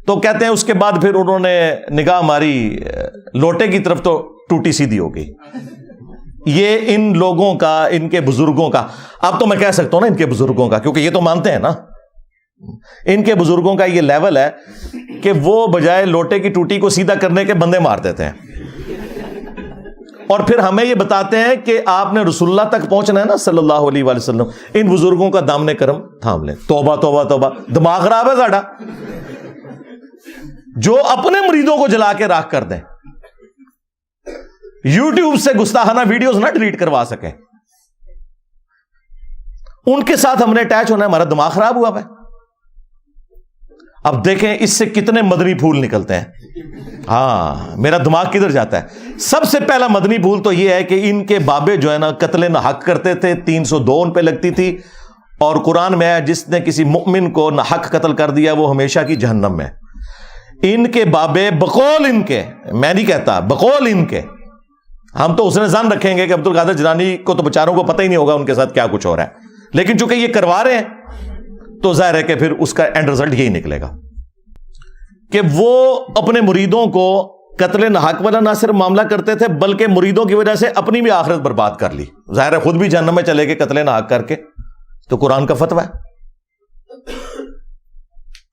تو کہتے ہیں اس کے بعد پھر انہوں نے نگاہ ماری لوٹے کی طرف تو ٹوٹی سیدھی ہو گئی. یہ ان لوگوں کا, ان کے بزرگوں کا, اب تو میں کہہ سکتا ہوں نا ان کے بزرگوں کا, کیونکہ یہ تو مانتے ہیں نا, ان کے بزرگوں کا یہ لیول ہے کہ وہ بجائے لوٹے کی ٹوٹی کو سیدھا کرنے کے بندے مار دیتے ہیں, اور پھر ہمیں یہ بتاتے ہیں کہ آپ نے رسول اللہ تک پہنچنا ہے نا صلی اللہ علیہ وآلہ وسلم, ان بزرگوں کا دامن کرم تھام لیں. توبہ توبہ توبہ, دماغ خراب ہے ساڈا, جو اپنے مریدوں کو جلا کے راکھ کر دیں, یوٹیوب سے گستاخانہ ویڈیوز نہ ڈیلیٹ کروا سکیں, ان کے ساتھ ہم نے اٹیچ ہونا ہے, ہمارا دماغ خراب ہوا ہے. اب دیکھیں اس سے کتنے مدنی پھول نکلتے ہیں. ہاں میرا دماغ کدھر جاتا ہے. سب سے پہلا مدنی پھول تو یہ ہے کہ ان کے بابے جو ہے نا قتل ناحق کرتے تھے, 302 ان پہ لگتی تھی, اور قرآن میں ہے جس نے کسی مؤمن کو ناحق قتل کر دیا وہ ہمیشہ کی جہنم میں. ان کے بابے بقول ان کے, میں نہیں کہتا, بقول ان کے, ہم تو اس نے ظن رکھیں گے کہ عبد القادر جیلانی کو تو بیچاروں کو پتہ ہی نہیں ہوگا ان کے ساتھ کیا کچھ ہو رہا ہے, لیکن چونکہ یہ کروا رہے ہیں تو ظاہر ہے کہ پھر اس کا اینڈ رزلٹ یہی نکلے گا کہ وہ اپنے مریدوں کو قتل ناحق والا نہ صرف معاملہ کرتے تھے بلکہ مریدوں کی وجہ سے اپنی بھی آخرت برباد کر لی. ظاہر ہے خود بھی جہنم میں چلے گئے قتل ناحق کر کے, تو قرآن کا فتویٰ ہے.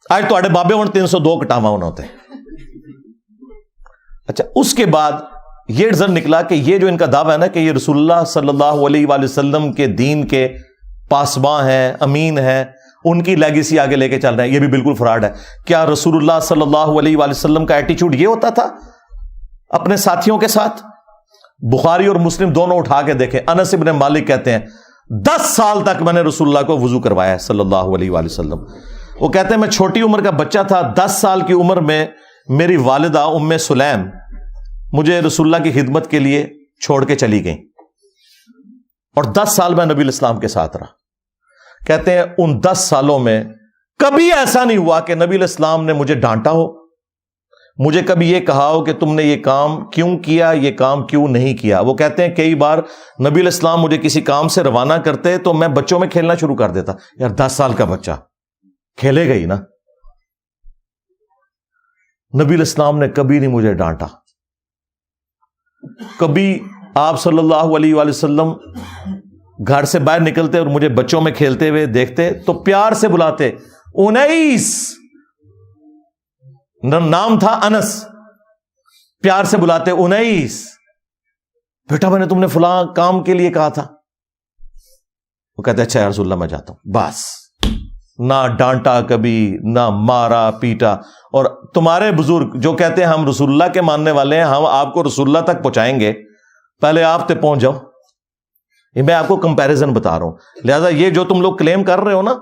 آج تو آڑے بابے ہوں 302 کٹاوا ہونا ہوتے ہیں. اچھا اس کے بعد یہ رزلٹ نکلا کہ یہ جو ان کا دعویٰ ہے نا کہ یہ رسول اللہ صلی اللہ علیہ وآلہ وسلم کے دین کے پاسباں ہیں, امین ہیں, ان کی لیگیسی آگے لے کے چل رہے ہیں, یہ بھی بالکل فراڈ ہے. کیا رسول اللہ صلی اللہ علیہ وآلہ وسلم کا ایٹیچیوڈ یہ ہوتا تھا اپنے ساتھیوں کے ساتھ؟ بخاری اور مسلم دونوں اٹھا کے دیکھیں. انس ابن مالک کہتے ہیں 10 سال تک میں نے رسول اللہ کو وضو کروایا ہے صلی اللہ علیہ وآلہ وسلم. وہ کہتے ہیں میں چھوٹی عمر کا بچہ تھا, 10 سال کی عمر میں میری والدہ ام سلیم مجھے رسول اللہ کی خدمت کے لیے چھوڑ کے چلی گئیں, اور 10 سال میں نبی الاسلام کے ساتھ رہا. کہتے ہیں ان 10 سالوں میں کبھی ایسا نہیں ہوا کہ نبی الاسلام نے مجھے ڈانٹا ہو, مجھے کبھی یہ کہا ہو کہ تم نے یہ کام کیوں کیا, یہ کام کیوں نہیں کیا. وہ کہتے ہیں کئی بار نبی الاسلام مجھے کسی کام سے روانہ کرتے تو میں بچوں میں کھیلنا شروع کر دیتا. یار 10 سال کا بچہ کھیلے گا ہی نا. نبی الاسلام نے کبھی نہیں مجھے ڈانٹا. کبھی آپ صلی اللہ علیہ وآلہ وسلم گھر سے باہر نکلتے اور مجھے بچوں میں کھیلتے ہوئے دیکھتے تو پیار سے بلاتے, انیس, نام تھا انس, پیار سے بلاتے انیس, بیٹا میں نے تم نے فلاں کام کے لیے کہا تھا. وہ کہتے اچھا یا رسول اللہ میں جاتا ہوں. بس نہ ڈانٹا کبھی, نہ مارا پیٹا. اور تمہارے بزرگ جو کہتے ہیں ہم رسول اللہ کے ماننے والے ہیں, ہم آپ کو رسول اللہ تک پہنچائیں گے, پہلے آپ تک پہنچ جاؤ. یہ میں آپ کو کمپیریزن بتا رہا ہوں. لہذا یہ جو تم لوگ کلیم کر رہے ہو نا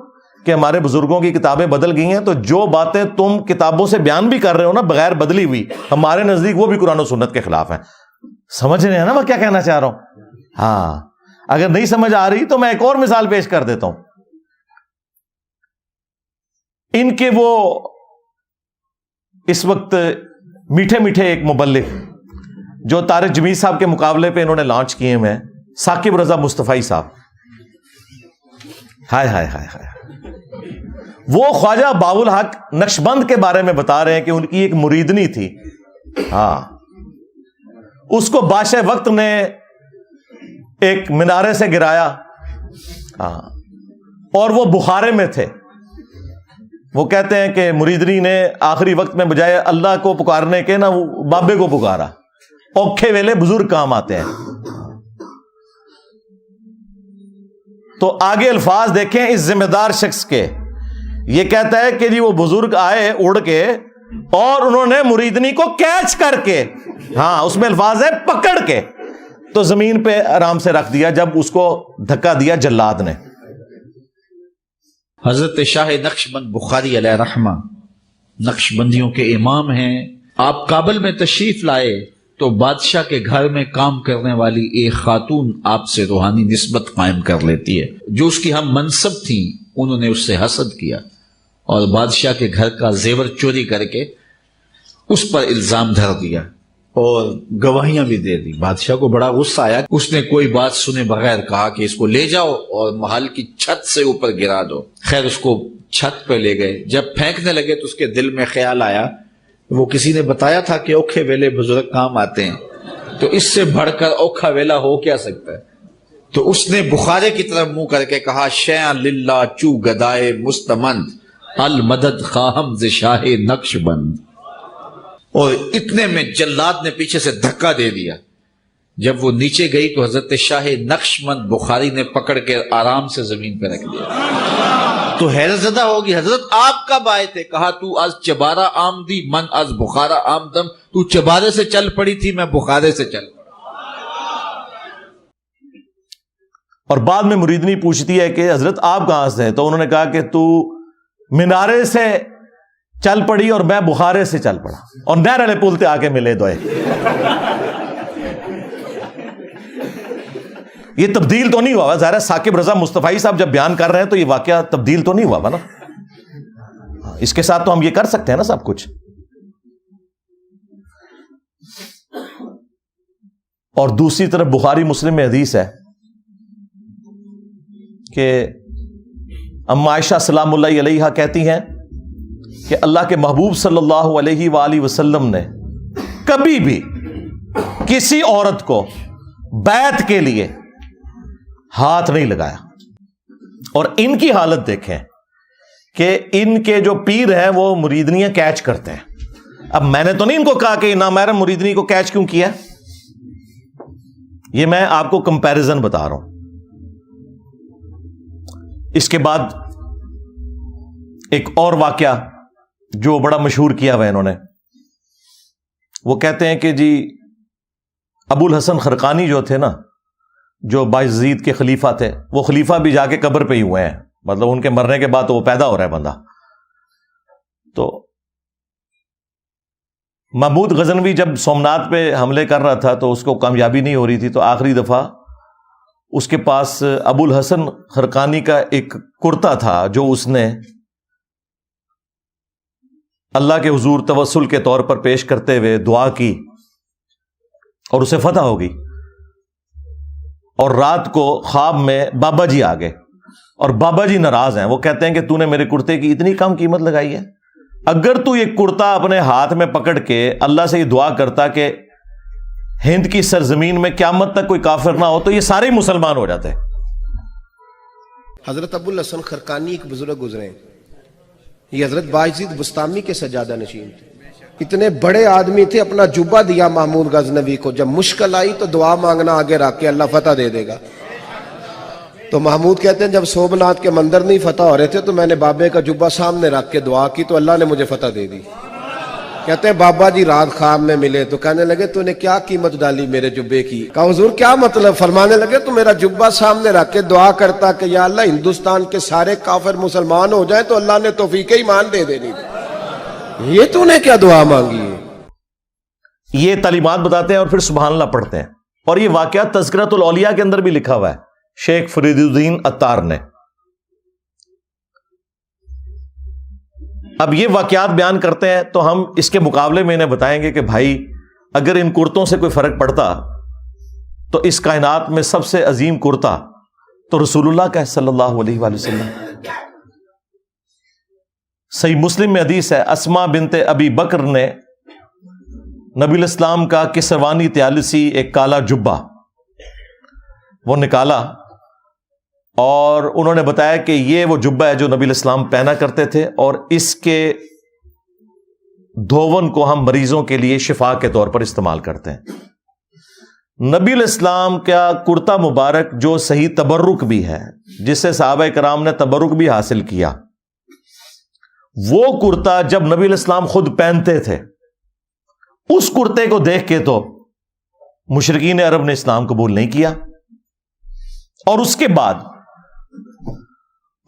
کہ ہمارے بزرگوں کی کتابیں بدل گئی ہیں, تو جو باتیں تم کتابوں سے بیان بھی کر رہے ہو نا بغیر بدلی ہوئی, ہمارے نزدیک وہ بھی قرآن و سنت کے خلاف ہیں. سمجھ رہے ہیں نا میں کیا کہنا چاہ رہا ہوں؟ ہاں اگر نہیں سمجھ آ رہی تو میں ایک اور مثال پیش کر دیتا ہوں. ان کے وہ اس وقت میٹھے میٹھے ایک مبلغ جو طارق جمیل صاحب کے مقابلے پہ انہوں نے لانچ کیے ہیں, ثاقب رضا مصطفی صاحب, ہائے ہائے ہائے ہائے, وہ خواجہ باب الحق نقشبند کے بارے میں بتا رہے ہیں کہ ان کی ایک مریدنی تھی. ہاں اس کو بادشاہ وقت نے ایک مینارے سے گرایا، اور وہ بخارے میں تھے. وہ کہتے ہیں کہ مریدنی نے آخری وقت میں بجائے اللہ کو پکارنے کے نا بابے کو پکارا. اوکھے ویلے بزرگ کام آتے ہیں. تو آگے الفاظ دیکھیں اس ذمہ دار شخص کے. یہ کہتا ہے کہ جی وہ بزرگ آئے اڑ کے اور انہوں نے مریدنی کو کیچ کر کے، ہاں اس میں الفاظ ہے پکڑ کے، تو زمین پہ آرام سے رکھ دیا جب اس کو دھکا دیا جلاد نے. حضرت شاہ نقشبند بخاری علیہ رحمہ نقش بندیوں کے امام ہیں. آپ کابل میں تشریف لائے تو بادشاہ کے گھر میں کام کرنے والی ایک خاتون آپ سے روحانی نسبت قائم کر لیتی ہے. جو اس کی ہم منصب تھیں انہوں نے اس سے حسد کیا اور بادشاہ کے گھر کا زیور چوری کر کے اس پر الزام دھر دیا اور گواہیاں بھی دے دی. بادشاہ کو بڑا غصہ آیا. اس نے کوئی بات سنے بغیر کہا کہ اس کو لے جاؤ اور محل کی چھت سے اوپر گرا دو. خیر اس کو چھت پہ لے گئے. جب پھینکنے لگے تو اس کے دل میں خیال آیا، وہ کسی نے بتایا تھا کہ اوکھے ویلے بزرگ کام آتے ہیں، تو اس سے بڑھ کر اوکھا ویلا ہو کیا سکتا ہے. تو اس نے بخارے کی طرف منہ کر کے کہا، شیئا للہ چو گدائے مستمند المدد خواہم ز شاہ نقش بند. اور اتنے میں جلاد نے پیچھے سے دھکا دے دیا. جب وہ نیچے گئی تو حضرت شاہ نقشبند بخاری نے پکڑ کے آرام سے زمین پہ رکھ دیا. تو حیرت زدہ ہوگی، حضرت آپ کب آئے تھے؟ کہا تو از چبارہ آمدی من از بخارا آمدم. تو چبارے سے چل پڑی تھی، میں بخارے سے چل پڑا. اور بعد میں مریدنی پوچھتی ہے کہ حضرت آپ کہاں سے ہیں؟ تو انہوں نے کہا کہ تو مینارے سے چل پڑی اور میں بخارے سے چل پڑا، اور نہر والے پل تے آ کے ملے دوئے. یہ تبدیل تو نہیں ہوا. ظاہر ہے ثاقب رضا مصطفی صاحب جب بیان کر رہے ہیں تو یہ واقعہ تبدیل تو نہیں ہوا نا. اس کے ساتھ تو ہم یہ کر سکتے ہیں نا سب کچھ. اور دوسری طرف بخاری مسلم میں حدیث ہے کہ ام عائشہ سلام اللہ علیہا کہتی ہیں کہ اللہ کے محبوب صلی اللہ علیہ وآلہ وسلم نے کبھی بھی کسی عورت کو بیعت کے لیے ہاتھ نہیں لگایا. اور ان کی حالت دیکھیں کہ ان کے جو پیر ہیں وہ مریدنیاں کیچ کرتے ہیں. اب میں نے تو نہیں ان کو کہا کہ نامحرم مریدنی کو کیچ کیوں کیا، یہ میں آپ کو کمپیریزن بتا رہا ہوں. اس کے بعد ایک اور واقعہ جو بڑا مشہور کیا ہوا انہوں نے، وہ کہتے ہیں کہ جی ابو الحسن خرقانی جو تھے نا، جو بایزید کے خلیفہ تھے، وہ خلیفہ بھی جا کے قبر پہ ہی ہوئے ہیں. مطلب ان کے مرنے کے بعد تو وہ پیدا ہو رہا ہے بندہ. تو محمود غزنوی جب سومنات پہ حملے کر رہا تھا تو اس کو کامیابی نہیں ہو رہی تھی، تو آخری دفعہ اس کے پاس ابو الحسن خرقانی کا ایک کرتا تھا جو اس نے اللہ کے حضور توسل کے طور پر پیش کرتے ہوئے دعا کی اور اسے فتح ہو گئی. اور رات کو خواب میں بابا جی آ گئے اور بابا جی ناراض ہیں. وہ کہتے ہیں کہ تو نے میرے کرتے کی اتنی کم قیمت لگائی ہے. اگر تو یہ کرتا اپنے ہاتھ میں پکڑ کے اللہ سے یہ دعا کرتا کہ ہند کی سرزمین میں قیامت تک کوئی کافر نہ ہو تو یہ سارے مسلمان ہو جاتے. حضرت ابو الحسن خرقانی ایک بزرگ گزرے، یہ حضرت بایزید بستامی کے سجادہ نشین تھے. اتنے بڑے آدمی تھے، اپنا جبہ دیا محمود غزنوی کو. جب مشکل آئی تو دعا مانگنا آگے رکھ کے، اللہ فتح دے دے گا. تو محمود کہتے ہیں جب سومنات کے مندر نہیں فتح ہو رہے تھے تو میں نے بابے کا جبہ سامنے رکھ کے دعا کی تو اللہ نے مجھے فتح دے دی. کہتے ہیں بابا جی رات خواب میں ملے تو کہنے لگے تو نے کیا قیمت ڈالی میرے جبے کی؟ کہا حضور کیا مطلب؟ فرمانے لگے تو میرا جبہ سامنے رکھ کے دعا کرتا کہ یا اللہ ہندوستان کے سارے کافر مسلمان ہو جائیں تو اللہ نے توفیق ایمان دے دینی. یہ تو نے کیا دعا مانگی ہے؟ یہ تعلیمات بتاتے ہیں اور پھر سبحان اللہ پڑھتے ہیں. اور یہ واقعہ تذکرۃ الاولیاء کے اندر بھی لکھا ہوا ہے شیخ فرید الدین عطار نے. اب یہ واقعات بیان کرتے ہیں تو ہم اس کے مقابلے میں انہیں بتائیں گے کہ بھائی اگر ان کرتوں سے کوئی فرق پڑتا تو اس کائنات میں سب سے عظیم کرتا تو رسول اللہ کا ہے صلی اللہ علیہ وآلہ وسلم. صحیح مسلم میں حدیث ہے، اسما بنت ابی بکر نے نبی الاسلام کا کسروانی طیالسی ایک کالا جبہ وہ نکالا اور انہوں نے بتایا کہ یہ وہ جبہ ہے جو نبی الاسلام پہنا کرتے تھے اور اس کے دھون کو ہم مریضوں کے لیے شفا کے طور پر استعمال کرتے ہیں. نبی الاسلام کا کرتا مبارک جو صحیح تبرک بھی ہے، جس سے صحابہ کرام نے تبرک بھی حاصل کیا، وہ کرتا جب نبی الاسلام خود پہنتے تھے، اس کرتے کو دیکھ کے تو مشرکین عرب نے اسلام قبول نہیں کیا. اور اس کے بعد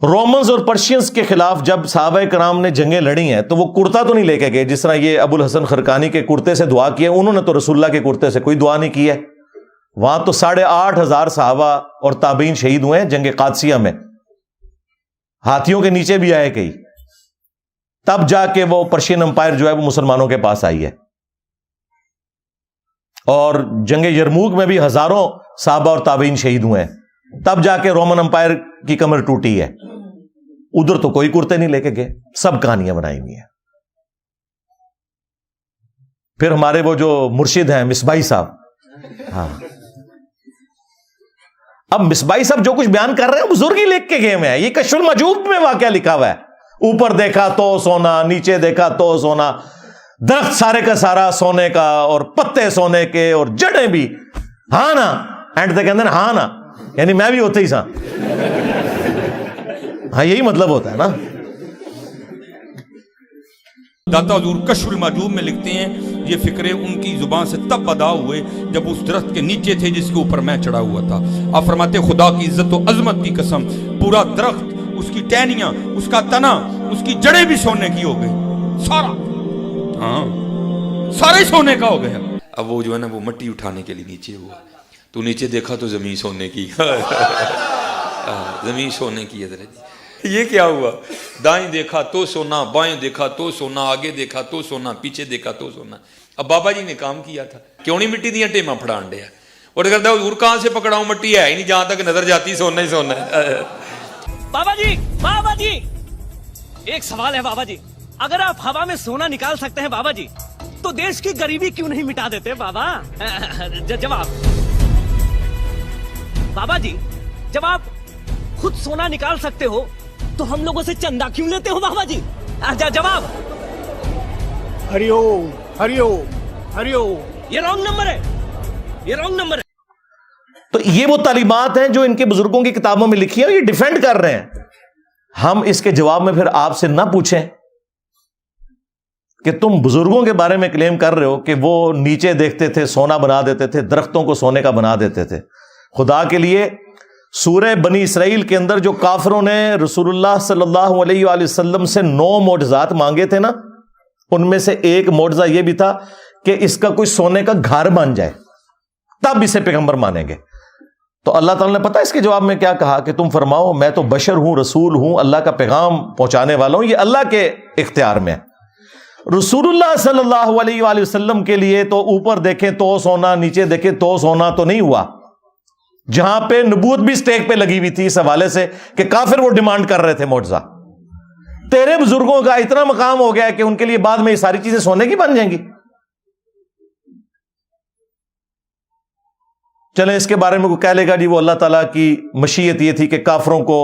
رومنز اور پرشینز کے خلاف جب صحابہ کرام نے جنگیں لڑی ہیں تو وہ کرتا تو نہیں لے کے گئے، جس طرح یہ ابو الحسن خرقانی کے کرتے سے دعا کی ہے، انہوں نے تو رسول اللہ کے کرتے سے کوئی دعا نہیں کی ہے. وہاں تو 8,500 صحابہ اور تابعین شہید ہوئے ہیں جنگ قادسیہ میں، ہاتھیوں کے نیچے بھی آئے کئی، تب جا کے وہ پرشین امپائر جو ہے وہ مسلمانوں کے پاس آئی ہے. اور جنگ یرموک میں بھی ہزاروں صحابہ اور تابعین شہید ہوئے ہیں، تب جا کے رومن امپائر کی کمر ٹوٹی ہے. ادھر تو کوئی کرتے نہیں لے کے گئے، سب کہانیاں بنائی ہوئی ہیں. پھر ہمارے وہ جو مرشد ہیں مصباحی صاحب، ہاں اب مصباحی صاحب جو کچھ بیان کر رہے ہیں بزرگ ہی لکھ کے گئے ہوئے ہیں. یہ کشف المجوب میں واقعہ لکھا ہوا ہے، اوپر دیکھا تو سونا، نیچے دیکھا تو سونا، درخت سارے کا سارا سونے کا اور پتے سونے کے اور جڑیں بھی. ہاں نا اینڈ تک کہتے ہیں ہاں نا، یعنی میں بھی ہوتا ہی سا. ہاں یہی مطلب ہوتا ہے نا. داتا حضور کشف المحجوب میں لکھتے ہیں یہ فکرے ان کی زبان سے تب ادا ہوئے جب اس درخت کے نیچے تھے جس کے اوپر میں چڑھا ہوا تھا. آپ فرماتے خدا کی عزت و عظمت کی قسم، پورا درخت، اس کی ٹہنیاں، اس کا تنا، اس کی جڑیں بھی سونے کی ہو گئی، سارا، ہاں سارے سونے کا ہو گیا. اب وہ جو ہے نا وہ مٹی اٹھانے کے لیے نیچے ہوا، تو نیچے دیکھا تو زمین سونے کی. زمین سونے کی ہے. یہ کیا ہوا؟ دائیں دیکھا تو سونا، بائیں دیکھا تو سونا، آگے دیکھا تو سونا، پیچھے دیکھا تو سونا. اب بابا جی نے کام کیا تھا، کیوں نہیں مٹی دیا ٹیماں پھڑان ڈیا، اور کہتا حضور کہاں سے پکڑاؤں، مٹی ہے ہی نہیں، جہاں تک نظر جاتی سونا ہی سونا ہے. بابا جی ایک سوال ہے بابا جی، اگر آپ ہوا میں سونا نکال سکتے ہیں بابا جی تو دیش کی غریبی کیوں نہیں مٹا دیتے بابا؟ جواب بابا جی، جب آپ خود سونا نکال سکتے ہو تو ہم لوگوں سے چندہ کیوں لیتے ہو بابا جی؟ جواب ہری اوم ہری اوم ہری اوم. یہ رانگ نمبر ہے، یہ رانگ نمبر ہے. تو یہ وہ تعلیمات ہیں جو ان کے بزرگوں کی کتابوں میں لکھی ہیں، یہ ڈیفینڈ کر رہے ہیں. ہم اس کے جواب میں پھر آپ سے نہ پوچھیں کہ تم بزرگوں کے بارے میں کلیم کر رہے ہو کہ وہ نیچے دیکھتے تھے سونا بنا دیتے تھے، درختوں کو سونے کا بنا دیتے تھے. خدا کے لیے سورہ بنی اسرائیل کے اندر جو کافروں نے رسول اللہ صلی اللہ علیہ وآلہ وسلم سے 9 معجزات مانگے تھے نا، ان میں سے ایک معجزہ یہ بھی تھا کہ اس کا کوئی سونے کا گھر بن جائے، تب اسے پیغمبر مانیں گے. تو اللہ تعالیٰ نے پتہ اس کے جواب میں کیا کہا کہ تم فرماؤ میں تو بشر ہوں، رسول ہوں، اللہ کا پیغام پہنچانے والا ہوں، یہ اللہ کے اختیار میں ہے. رسول اللہ صلی اللہ علیہ وآلہ وسلم کے لیے تو اوپر دیکھیں تو سونا، نیچے دیکھیں تو سونا تو نہیں ہوا، جہاں پہ نبوت بھی سٹیک پہ لگی ہوئی تھی اس حوالے سے کہ کافر وہ ڈیمانڈ کر رہے تھے معجزہ. تیرے بزرگوں کا اتنا مقام ہو گیا کہ ان کے لیے بعد میں یہ ساری چیزیں سونے کی بن جائیں گی. چلیں اس کے بارے میں کوئی کہہ لے گا جی وہ اللہ تعالیٰ کی مشیت یہ تھی کہ کافروں کو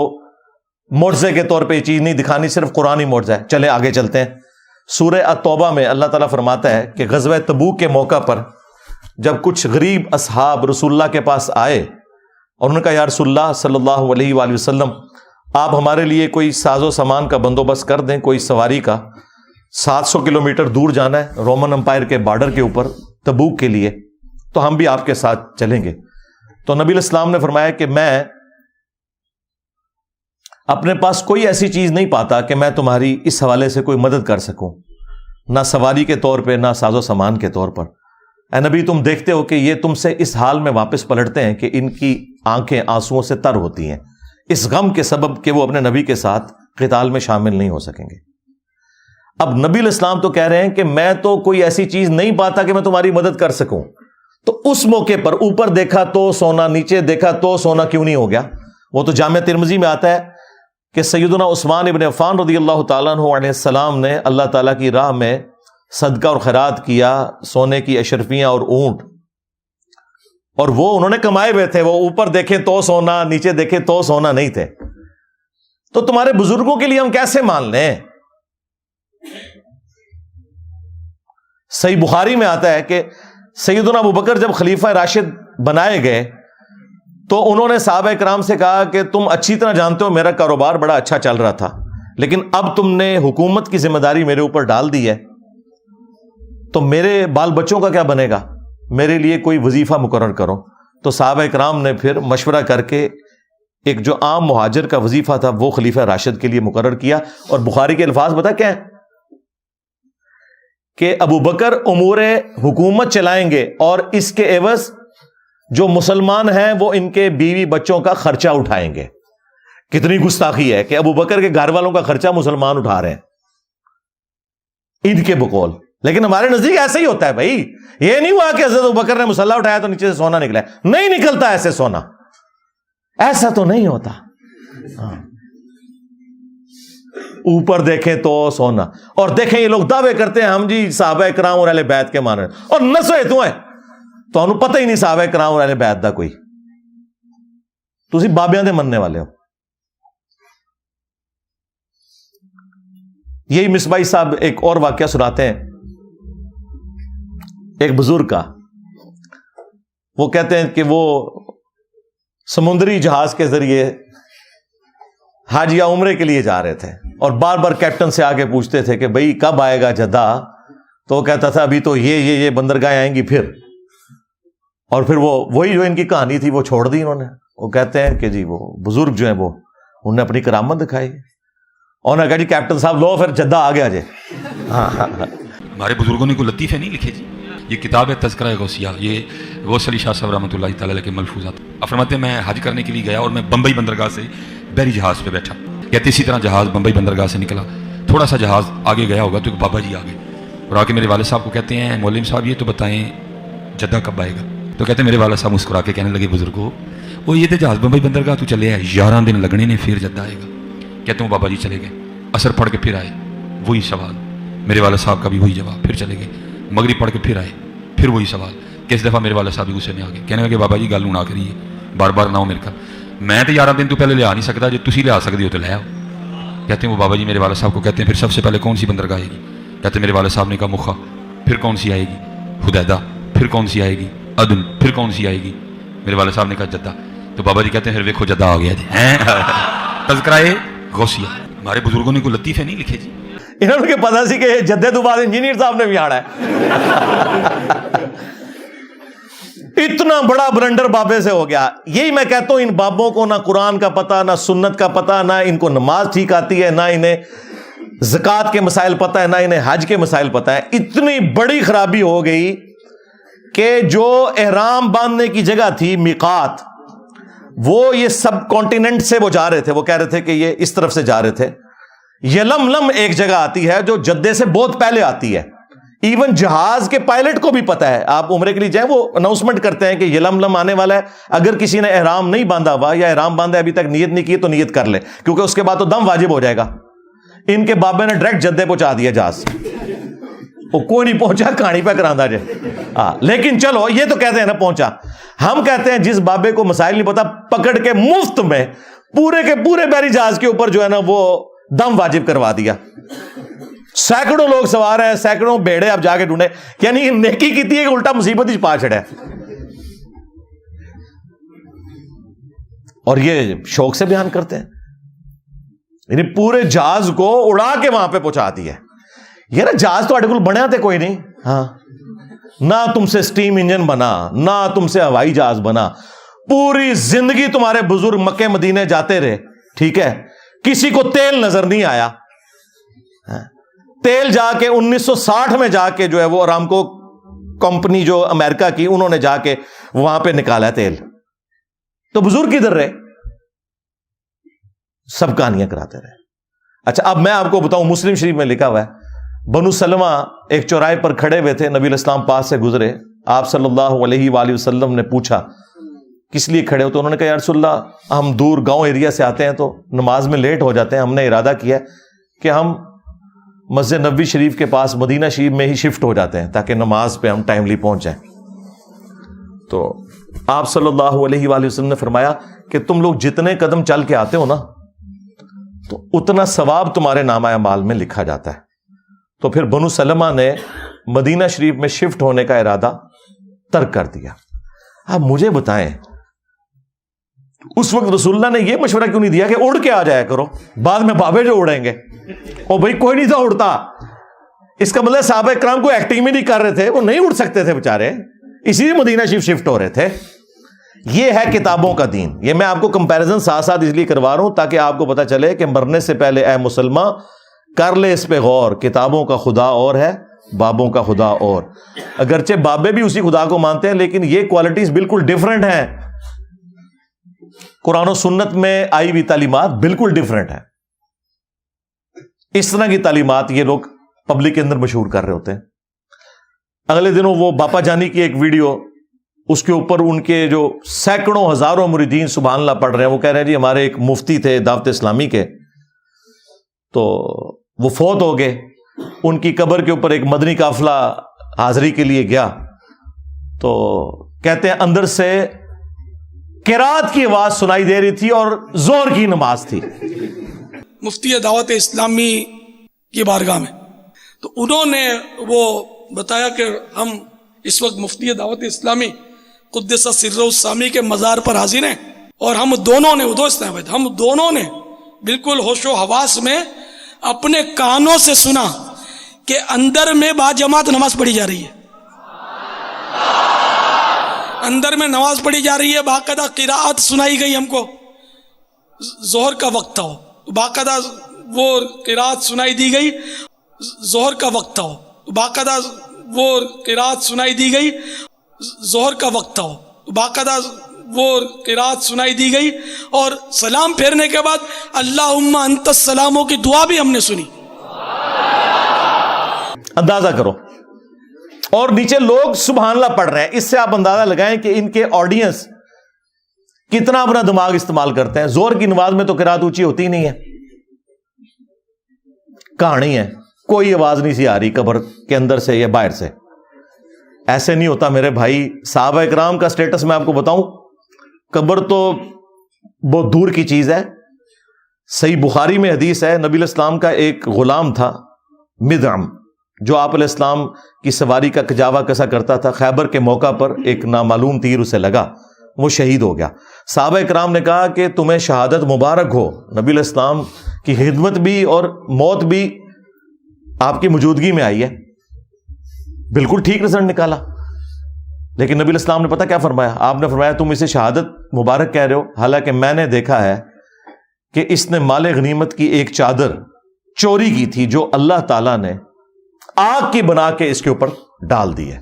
معجزے کے طور پہ یہ چیز نہیں دکھانی، صرف قرآنی معجزہ ہے. چلیں آگے چلتے ہیں. سورہ التوبہ میں اللہ تعالیٰ فرماتا ہے کہ غزوہ تبوک کے موقع پر جب کچھ غریب اصحاب رسول اللہ کے پاس آئے اور انہوں نے کہا یا رسول اللہ صلی اللہ علیہ وآلہ وسلم آپ ہمارے لیے کوئی ساز و سامان کا بندوبست کر دیں، کوئی سواری کا، 700 کلومیٹر دور جانا ہے رومن امپائر کے بارڈر کے اوپر تبوک کے لیے، تو ہم بھی آپ کے ساتھ چلیں گے. تو نبی الاسلام نے فرمایا کہ میں اپنے پاس کوئی ایسی چیز نہیں پاتا کہ میں تمہاری اس حوالے سے کوئی مدد کر سکوں، نہ سواری کے طور پہ نہ ساز و سامان کے طور پر. اے نبی تم دیکھتے ہو کہ یہ تم سے اس حال میں واپس پلٹتے ہیں کہ ان کی آنکھیں آنسوؤں سے تر ہوتی ہیں، اس غم کے سبب کہ وہ اپنے نبی کے ساتھ قتال میں شامل نہیں ہو سکیں گے. اب نبی الاسلام تو کہہ رہے ہیں کہ میں تو کوئی ایسی چیز نہیں پاتا کہ میں تمہاری مدد کر سکوں. تو اس موقع پر اوپر دیکھا تو سونا، نیچے دیکھا تو سونا کیوں نہیں ہو گیا؟ وہ تو جامع ترمذی میں آتا ہے کہ سیدنا عثمان ابن عفان رضی اللہ تعالیٰ عنہ علیہ السلام نے اللہ تعالیٰ کی راہ میں صدقہ اور خیرات کیا، سونے کی اشرفیاں اور اونٹ، اور وہ انہوں نے کمائے ہوئے تھے، وہ اوپر دیکھیں تو سونا، نیچے دیکھیں تو سونا نہیں تھے، تو تمہارے بزرگوں کے لیے ہم کیسے مان لیں؟ صحیح بخاری میں آتا ہے کہ سیدنا ابوبکر جب خلیفہ راشد بنائے گئے تو انہوں نے صحابہ کرام سے کہا کہ تم اچھی طرح جانتے ہو میرا کاروبار بڑا اچھا چل رہا تھا، لیکن اب تم نے حکومت کی ذمہ داری میرے اوپر ڈال دی ہے، تو میرے بال بچوں کا کیا بنے گا؟ میرے لیے کوئی وظیفہ مقرر کرو۔ تو صحابہ کرام نے پھر مشورہ کر کے ایک جو عام مہاجر کا وظیفہ تھا وہ خلیفہ راشد کے لیے مقرر کیا، اور بخاری کے الفاظ بتا کیا ہے کہ ابوبکر امور حکومت چلائیں گے اور اس کے عوض جو مسلمان ہیں وہ ان کے بیوی بچوں کا خرچہ اٹھائیں گے۔ کتنی گستاخی ہے کہ ابوبکر کے گھر والوں کا خرچہ مسلمان اٹھا رہے ہیں ان کے بقول، لیکن ہمارے نزدیک ایسا ہی ہوتا ہے بھائی، یہ نہیں ہوا کہ حضرت ابوبکر نے مسلح اٹھایا تو نیچے سے سونا نکلا ہے، نہیں نکلتا ایسے سونا، ایسا تو نہیں ہوتا۔ اوپر دیکھیں تو سونا، اور دیکھیں یہ لوگ دعوے کرتے ہیں ہم جی صحابہ کرام اور اہل بیت کے ماننے، اور نسوے تو ہیں تو انہوں پتہ ہی نہیں صحابہ کرام اور اہل بیت دا کوئی، تسی بابیاں دے مننے والے ہو۔ یہی مصباحی صاحب ایک اور واقعہ سناتے ہیں ایک بزرگ کا، وہ کہتے ہیں کہ وہ سمندری جہاز کے ذریعے حج یا عمرے کے لیے جا رہے تھے، اور بار بار کیپٹن سے آگے پوچھتے تھے کہ بھئی کب آئے گا جدہ، تو وہ کہتا تھا ابھی تو یہ بندرگاہیں آئیں گی پھر، اور پھر وہی جو ان کی کہانی تھی وہ چھوڑ دی انہوں نے۔ وہ کہتے ہیں کہ جی وہ بزرگ جو ہیں وہ انہوں نے اپنی کرامت دکھائی، اور نے کہا جی کیپٹن صاحب لو پھر جدہ آ گیا جی۔ ہمارے بزرگوں نے کوئی لطیفے نہیں لکھے جی، یہ کتاب ہے تذکرہ غوثیہ، یہ غوث علی شاہ صاحب رحمۃ اللہ تعالی علیہ کے ملفوظات۔ فرماتے ہیں میں حج کرنے کے لیے گیا اور میں بمبئی بندرگاہ سے بحری جہاز پہ بیٹھا، کہتے اسی طرح جہاز بمبئی بندرگاہ سے نکلا، تھوڑا سا جہاز آگے گیا ہوگا تو ایک بابا جی آ گئے اور آ کے میرے والد صاحب کو کہتے ہیں مولوی صاحب یہ تو بتائیں جدہ کب آئے گا؟ تو کہتے ہیں میرے والد صاحب مسکرا کے کہنے لگے بزرگو وہ یہ تو جہاز بمبئی بندرگاہ تو چلے ہے 11 دن لگنے نے پھر جدہ آئے گا۔ کہتے ہیں بابا جی چلے گئے، عصر پڑھ کے پھر آئے، وہی سوال، میرے والد صاحب کا بھی وہی جواب، پھر چلے گئے، مغرب پڑھ کے پھر آئے، پھر وہی سوال۔ کس دفعہ میرے والد صاحب بھی غصے میں آ گئے، کہنے لگے بابا جی گل نہ کریے، بار بار نہ ہو میرے کا، میں تو 11 دن تو پہلے لیا نہیں سکتا، جو تسی لیا سکتے ہو تو لے آؤ۔ کہتے ہیں وہ بابا جی میرے والد صاحب کو کہتے ہیں پھر سب سے پہلے کون سی بندرگاہ آئے گی؟ کہتے ہیں میرے والد صاحب نے کہا مخا، پھر کون سی آئے گی؟ حدیدہ، پھر کون سی آئے گی؟ عدن، پھر کون سی آئے گی؟ میرے والد صاحب نے کہا جدہ۔ تو بابا جی کہتے ہیں پھر ویکھو جدہ آ گیا جی۔ تذکرہ غوثیہ، ہمارے بزرگوں نے کوئی لطیفے نہیں لکھے جی، انہوں نے پتا سی کہ جدے تو بعد انجینئر صاحب نے بھی آنا ہے۔ اتنا بڑا بلنڈر بابے سے ہو گیا۔ یہی میں کہتا ہوں ان بابوں کو نہ قرآن کا پتہ، نہ سنت کا پتہ، نہ ان کو نماز ٹھیک آتی ہے، نہ انہیں زکوٰۃ کے مسائل پتہ ہے، نہ انہیں حج کے مسائل پتہ ہے۔ اتنی بڑی خرابی ہو گئی کہ جو احرام باندھنے کی جگہ تھی میقات، وہ یہ سب کانٹیننٹ سے وہ جا رہے تھے، وہ کہہ رہے تھے کہ یہ اس طرف سے جا رہے تھے۔ یلملم ایک جگہ آتی ہے جو جدے سے بہت پہلے آتی ہے، ایون جہاز کے پائلٹ کو بھی پتا ہے، آپ عمرے کے لیے جائیں وہ اناؤنسمنٹ کرتے ہیں کہ یلملم آنے والا ہے، اگر کسی نے احرام نہیں باندھا ہوا یا احرام باندھا ابھی تک نیت نہیں کی تو نیت کر لے، کیونکہ اس کے بعد تو دم واجب ہو جائے گا۔ ان کے بابے نے ڈائریکٹ جدے پہنچا دیا جہاز، وہ کوئی نہیں پہنچا، کہانی پہ کراندہ جائے۔ لیکن چلو یہ تو کہتے ہیں نا پہنچا، ہم کہتے ہیں جس بابے کو مسائل نہیں پتا پکڑ کے مفت میں پورے کے پورے بحری جہاز کے اوپر جو ہے نا وہ دم واجب کروا دیا۔ سینکڑوں لوگ سوار ہیں، سینکڑوں بیڑے آپ جا کے ڈھونڈے، یعنی نیکی کی تھی کہ الٹا مصیبت ہی پا چھڑے، اور یہ شوق سے بیان کرتے ہیں، یعنی پورے جہاز کو اڑا کے وہاں پہ پہنچا دیا۔ یہ نا جہاز تو اڈگل بنیا تھے کوئی نہیں، ہاں نہ تم سے سٹیم انجن بنا، نہ تم سے ہوائی جہاز بنا، پوری زندگی تمہارے بزرگ مکے مدینے جاتے رہے، ٹھیک ہے، کسی کو تیل نظر نہیں آیا۔ تیل جا کے 1960 میں جا کے جو ہے وہ ارامکو کمپنی جو امریکہ کی، انہوں نے جا کے وہاں پہ نکالا تیل، تو بزرگ کدھر رہے؟ سب کہانیاں کراتے رہے۔ اچھا اب میں آپ کو بتاؤں، مسلم شریف میں لکھا ہوا ہے، بنو سلمہ ایک چوراہے پر کھڑے ہوئے تھے، نبی الاسلام پاس سے گزرے، آپ صلی اللہ علیہ وآلہ وسلم نے پوچھا کس لیے کھڑے ہو؟ تو انہوں نے کہا یا رسول اللہ ہم دور گاؤں ایریا سے آتے ہیں تو نماز میں لیٹ ہو جاتے ہیں، ہم نے ارادہ کیا کہ ہم مسجد نبوی شریف کے پاس مدینہ شریف میں ہی شفٹ ہو جاتے ہیں تاکہ نماز پہ ہم ٹائملی پہنچ جائیں. تو آپ صلی اللہ علیہ وآلہ وسلم نے فرمایا کہ تم لوگ جتنے قدم چل کے آتے ہو نا تو اتنا ثواب تمہارے نامہ اعمال میں لکھا جاتا ہے. تو پھر بنو سلمہ نے مدینہ شریف میں شفٹ ہونے کا ارادہ ترک کر دیا. آپ مجھے بتائیں اس وقت رسول اللہ نے یہ مشورہ کیوں نہیں دیا کہ اڑ کے آ جایا کرو, بعد میں بابے جو اڑیں گے. او بھائی کوئی نہیں تھا اڑتا, اس کا مطلب صحابہ کرام کو ایکٹنگ میں نہیں کر رہے تھے, وہ نہیں اڑ سکتے تھے بےچارے, اسی لیے مدینہ شریف شفٹ ہو رہے تھے. یہ ہے کتابوں کا دین. یہ میں آپ کو کمپیریزن ساتھ ساتھ اس لیے کروا رہا ہوں تاکہ آپ کو پتہ چلے کہ مرنے سے پہلے اے مسلمان کر لے اس پہ غور. کتابوں کا خدا اور ہے, بابوں کا خدا اور. اگرچہ بابے بھی اسی خدا کو مانتے ہیں لیکن یہ کوالٹیز بالکل ڈیفرنٹ ہیں. قرآن و سنت میں آئی ہوئی تعلیمات بالکل ڈیفرنٹ ہیں. اس طرح کی تعلیمات یہ لوگ پبلک کے اندر مشہور کر رہے ہوتے ہیں. اگلے دنوں وہ باپا جانی کی ایک ویڈیو, اس کے اوپر ان کے جو سینکڑوں ہزاروں مریدین سبحان اللہ پڑھ رہے ہیں. وہ کہہ رہے ہیں جی ہمارے ایک مفتی تھے دعوت اسلامی کے, تو وہ فوت ہو گئے. ان کی قبر کے اوپر ایک مدنی قافلہ حاضری کے لیے گیا تو کہتے ہیں اندر سے قرات کی آواز سنائی دے رہی تھی اور زور کی نماز تھی. مفتی دعوت اسلامی کی بارگاہ میں تو انہوں نے وہ بتایا کہ ہم اس وقت مفتی دعوت اسلامی قدس سر السامی کے مزار پر حاضر ہیں, اور ہم دونوں نے ہم دونوں نے بالکل ہوش و حواس میں اپنے کانوں سے سنا کہ اندر میں با جماعت نماز پڑھی جا رہی ہے, اندر میں نماز پڑھی جا رہی ہے. باقاعدہ قراءت سنائی گئی ہم کو. ظہر کا وقت تھا, باقاعدہ وہ قراءت سنائی دی گئی. ظہر کا وقت تھا, باقاعدہ وہ قراءت سنائی دی گئی. ظہر کا وقت تھا, باقاعدہ وہ قراءت سنائی دی گئی, اور سلام پھیرنے کے بعد اللہم انت السلاموں کی دعا بھی ہم نے سنی. اندازہ کرو, اور نیچے لوگ سبحان اللہ پڑھ رہے ہیں. اس سے آپ اندازہ لگائیں کہ ان کے آڈینس کتنا اپنا دماغ استعمال کرتے ہیں. زور کی نماز میں تو قرات اونچی ہوتی ہی نہیں ہے, کہانی ہے, کوئی آواز نہیں سی آ رہی قبر کے اندر سے یا باہر سے. ایسے نہیں ہوتا میرے بھائی. صحابہ اکرام کا سٹیٹس میں آپ کو بتاؤں, قبر تو بہت دور کی چیز ہے. صحیح بخاری میں حدیث ہے, نبی علیہ السلام کا ایک غلام تھا مدعم, جو آپ علیہ السلام کی سواری کا کجاوا کسا کرتا تھا. خیبر کے موقع پر ایک نامعلوم تیر اسے لگا, وہ شہید ہو گیا. صحابہ اکرام نے کہا کہ تمہیں شہادت مبارک ہو. نبی علیہ السلام کی خدمت بھی اور موت بھی آپ کی موجودگی میں آئی ہے. بالکل ٹھیک رزلٹ نکالا. لیکن نبی علیہ السلام نے پتہ کیا فرمایا؟ آپ نے فرمایا تم اسے شہادت مبارک کہہ رہے ہو, حالانکہ میں نے دیکھا ہے کہ اس نے مال غنیمت کی ایک چادر چوری کی تھی جو اللہ تعالیٰ نے آگ کی بنا کے اس کے اوپر ڈال دی ہے.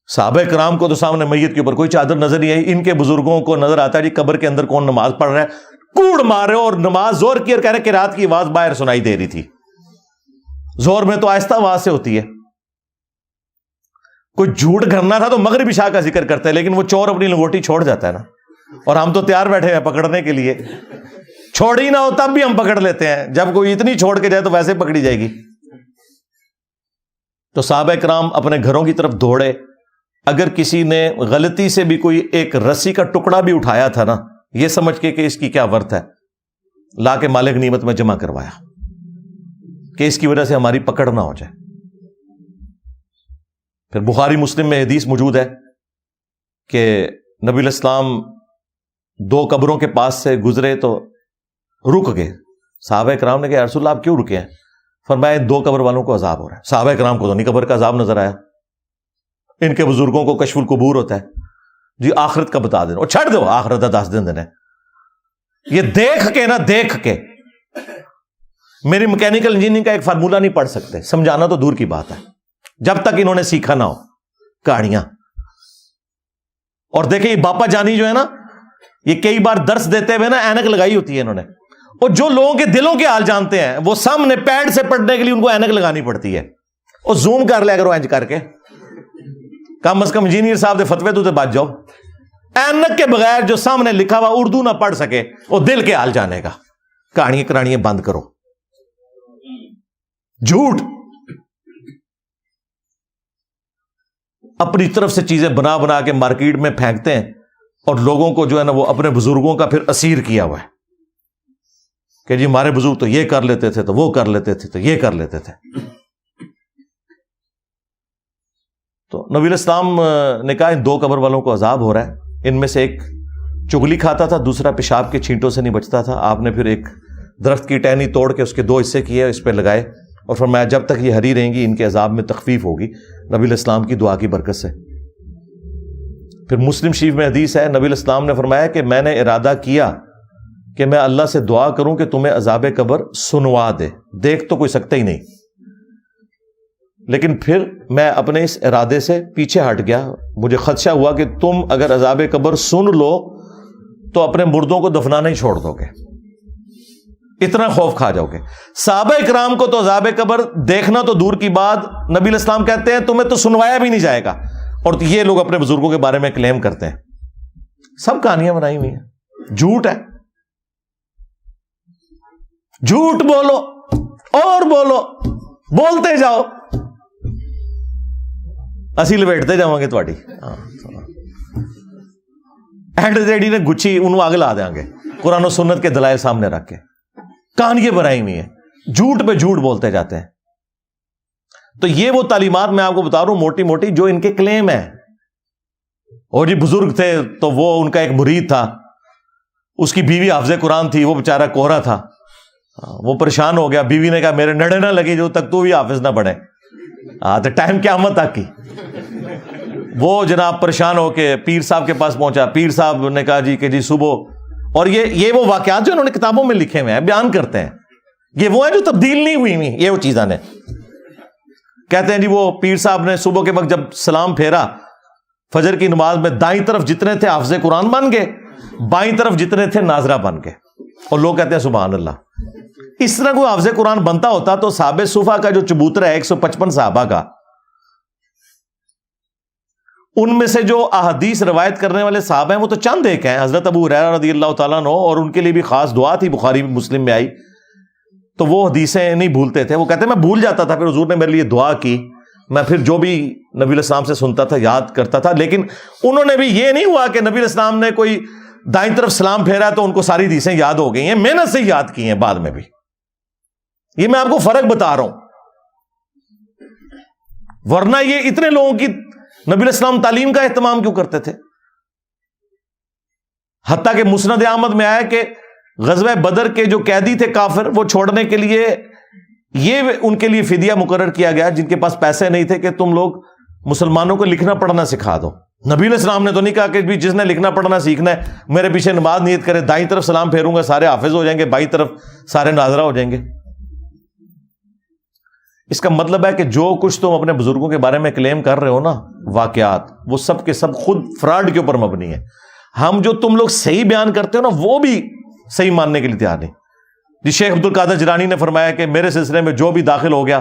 صحابہ کرام کو تو سامنے میت کے اوپر کوئی چادر نظر نہیں آئی. ان کے بزرگوں کو نظر آتا ہے جی قبر کے اندر کون نماز پڑھ رہا ہے, کوڑ مارے اور نماز زور کی, اور کہہ رہے کہ رات کی آواز باہر سنائی دے رہی تھی. زور میں تو آہستہ آواز سے ہوتی ہے. کوئی جھوٹ کرنا تھا تو مغرب عشاء کا ذکر کرتا ہے, لیکن وہ چور اپنی لنگوٹی چھوڑ جاتا ہے نا, اور ہم تو تیار بیٹھے ہیں پکڑنے کے لیے. چھوڑ ہی نہ ہو تب بھی ہم پکڑ لیتے ہیں, جب کوئی اتنی چھوڑ کے جائے تو ویسے پکڑی جائے گی. تو صحابہ کرام اپنے گھروں کی طرف دوڑے. اگر کسی نے غلطی سے بھی کوئی ایک رسی کا ٹکڑا بھی اٹھایا تھا نا, یہ سمجھ کے کہ اس کی کیا ورت ہے, لا کے مال غنیمت میں جمع کروایا کہ اس کی وجہ سے ہماری پکڑ نہ ہو جائے. پھر بخاری مسلم میں حدیث موجود ہے کہ نبی علیہ السلام دو قبروں کے پاس سے گزرے تو رک گئے. صحابہ کرام نے کہا یا رسول اللہ آپ کیوں رکے ہیں؟ فرمایا دو قبر والوں کو عذاب ہو رہا ہے. صحابہ کرام کو تو نہیں قبر کا عذاب نظر آیا. ان کے بزرگوں کو کشف القبور ہوتا ہے, جی آخرت کا بتا دینا, اور چھڑ دو آخرت کا 10 دن دینا. یہ دیکھ کے نا, دیکھ کے میری میکینیکل انجینئرنگ کا ایک فارمولہ نہیں پڑھ سکتے, سمجھانا تو دور کی بات ہے, جب تک انہوں نے سیکھا نہ ہو کہانیاں. اور دیکھیں یہ باپا جانی جو ہے نا, یہ کئی بار درس دیتے ہوئے نا اینک لگائی ہوتی ہے انہوں نے, اور جو لوگوں کے دلوں کے حال جانتے ہیں وہ سامنے پیڈ سے پڑھنے کے لیے ان کو اینک لگانی پڑتی ہے. اور زوم کر لیا کرو اینج کر کے, کم از کم انجینئر صاحب دے فتوے تو بچ جاؤ. اینک کے بغیر جو سامنے لکھا ہوا اردو نہ پڑھ سکے وہ دل کے حال جانے گا. کہانیاں کرانیاں بند کرو. جھوٹ. اپنی طرف سے چیزیں بنا بنا کے مارکیٹ میں پھینکتے ہیں اور لوگوں کو جو ہے نا وہ اپنے بزرگوں کا پھر اسیر کیا ہوا ہے کہ جی ہمارے بزرگ تو یہ کر لیتے تھے، تو وہ کر لیتے تھے، تو یہ کر لیتے تھے. تو نبی الاسلام نے کہا ان 2 قبر والوں کو عذاب ہو رہا ہے. ان میں سے ایک چگلی کھاتا تھا، دوسرا پیشاب کے چھینٹوں سے نہیں بچتا تھا. آپ نے پھر ایک درخت کی ٹہنی توڑ کے اس کے 2 حصے کیے، اس پہ لگائے اور فرمایا جب تک یہ ہری رہیں گی ان کے عذاب میں تخفیف ہوگی نبی الاسلام کی دعا کی برکت سے. پھر مسلم شریف میں حدیث ہے، نبی الاسلام نے فرمایا کہ میں نے ارادہ کیا کہ میں اللہ سے دعا کروں کہ تمہیں عذاب قبر سنوا دے. دیکھ تو کوئی سکتا ہی نہیں، لیکن پھر میں اپنے اس ارادے سے پیچھے ہٹ گیا. مجھے خدشہ ہوا کہ تم اگر عذاب قبر سن لو تو اپنے مردوں کو دفنانا ہی چھوڑ دو گے، اتنا خوف کھا جاؤ گے. صحابہ اکرام کو تو عذاب قبر دیکھنا تو دور کی بات، نبی الاسلام کہتے ہیں تمہیں تو سنوایا بھی نہیں جائے گا. اور یہ لوگ اپنے بزرگوں کے بارے میں کلیم کرتے ہیں. سب کہانیاں بنائی ہوئی ہیں، جھوٹ ہے. جھوٹ بولو اور بولو، بولتے جاؤ، اسی لپیٹتے جاؤں گے تھوڑی. اینڈ ریڈی نے گچھی انہوں آگ لا دیں گے قرآن و سنت کے دلائل سامنے رکھ کے. کہانیاں بنائی ہوئی ہیں، جھوٹ پہ جھوٹ بولتے جاتے ہیں. تو یہ وہ تعلیمات میں آپ کو بتا رہا ہوں موٹی موٹی جو ان کے کلیم ہیں. اور جی بزرگ تھے تو وہ ان کا ایک مرید تھا، اس کی بیوی حافظ قرآن تھی، وہ بیچارہ کوہرا تھا، وہ پریشان ہو گیا. بیوی نے کہا میرے نڑے نہ لگی جو تک تو بھی حافظ نہ بنے. تو ٹائم قیامت تک کی. وہ جناب پریشان ہو کے پیر صاحب کے پاس پہنچا. پیر صاحب نے کہا جی کہ جی صبح، اور یہ وہ واقعات جو انہوں نے کتابوں میں لکھے ہوئے ہیں، بیان کرتے ہیں. یہ وہ ہیں جو تبدیل نہیں ہوئی ہوئی، یہ وہ چیزاں نے. کہتے ہیں جی وہ پیر صاحب نے صبح کے وقت جب سلام پھیرا فجر کی نماز میں، دائیں طرف جتنے تھے حافظ قرآن بن گئے، بائیں طرف جتنے تھے ناظرہ بن گئے. اور لوگ کہتے ہیں سبحان اللہ. اس طرح کوئی حافظ قرآن بنتا ہوتا تو صحابہ صفا کا جو چبوترا ہے 155 صحابہ کا، ان میں سے جو احادیث روایت کرنے والے صحابہ ہیں وہ تو چند ایک ہیں. حضرت ابو ہریرہ رضی اللہ تعالیٰ عنہ، اور ان کے لیے بھی خاص دعا تھی، بخاری مسلم میں آئی. تو وہ حدیثیں نہیں بھولتے تھے. وہ کہتے ہیں میں بھول جاتا تھا، پھر حضور نے میرے لیے دعا کی، میں پھر جو بھی نبی علیہ السلام سے سنتا تھا یاد کرتا تھا. لیکن انہوں نے بھی یہ نہیں ہوا کہ نبی علیہ السلام نے کوئی دائیں طرف سلام پھیرا تو ان کو ساری حدیثیں یاد ہو گئی ہیں، محنت سے یاد کی ہیں بعد میں بھی. یہ میں آپ کو فرق بتا رہا ہوں. ورنہ یہ اتنے لوگوں کی نبی علیہ السلام تعلیم کا اہتمام کیوں کرتے تھے؟ حتیٰ کہ مسند احمد میں آیا کہ غزوہ بدر کے جو قیدی تھے کافر، وہ چھوڑنے کے لیے یہ ان کے لیے فدیہ مقرر کیا گیا جن کے پاس پیسے نہیں تھے کہ تم لوگ مسلمانوں کو لکھنا پڑھنا سکھا دو. نبی علیہ السلام نے تو نہیں کہا کہ جس نے لکھنا پڑھنا سیکھنا ہے میرے پیچھے نماز نیت کرے، دائیں طرف سلام پھیروں گا سارے حافظ ہو جائیں گے، بائیں طرف سارے ناظرہ ہو جائیں گے. اس کا مطلب ہے کہ جو کچھ تم اپنے بزرگوں کے بارے میں کلیم کر رہے ہو نا، واقعات، وہ سب کے سب خود فراڈ کے اوپر مبنی ہے. ہم جو تم لوگ صحیح بیان کرتے ہو نا وہ بھی صحیح ماننے کے لیے تیار نہیں. جی شیخ عبد القادر جیلانی نے فرمایا کہ میرے سلسلے میں جو بھی داخل ہو گیا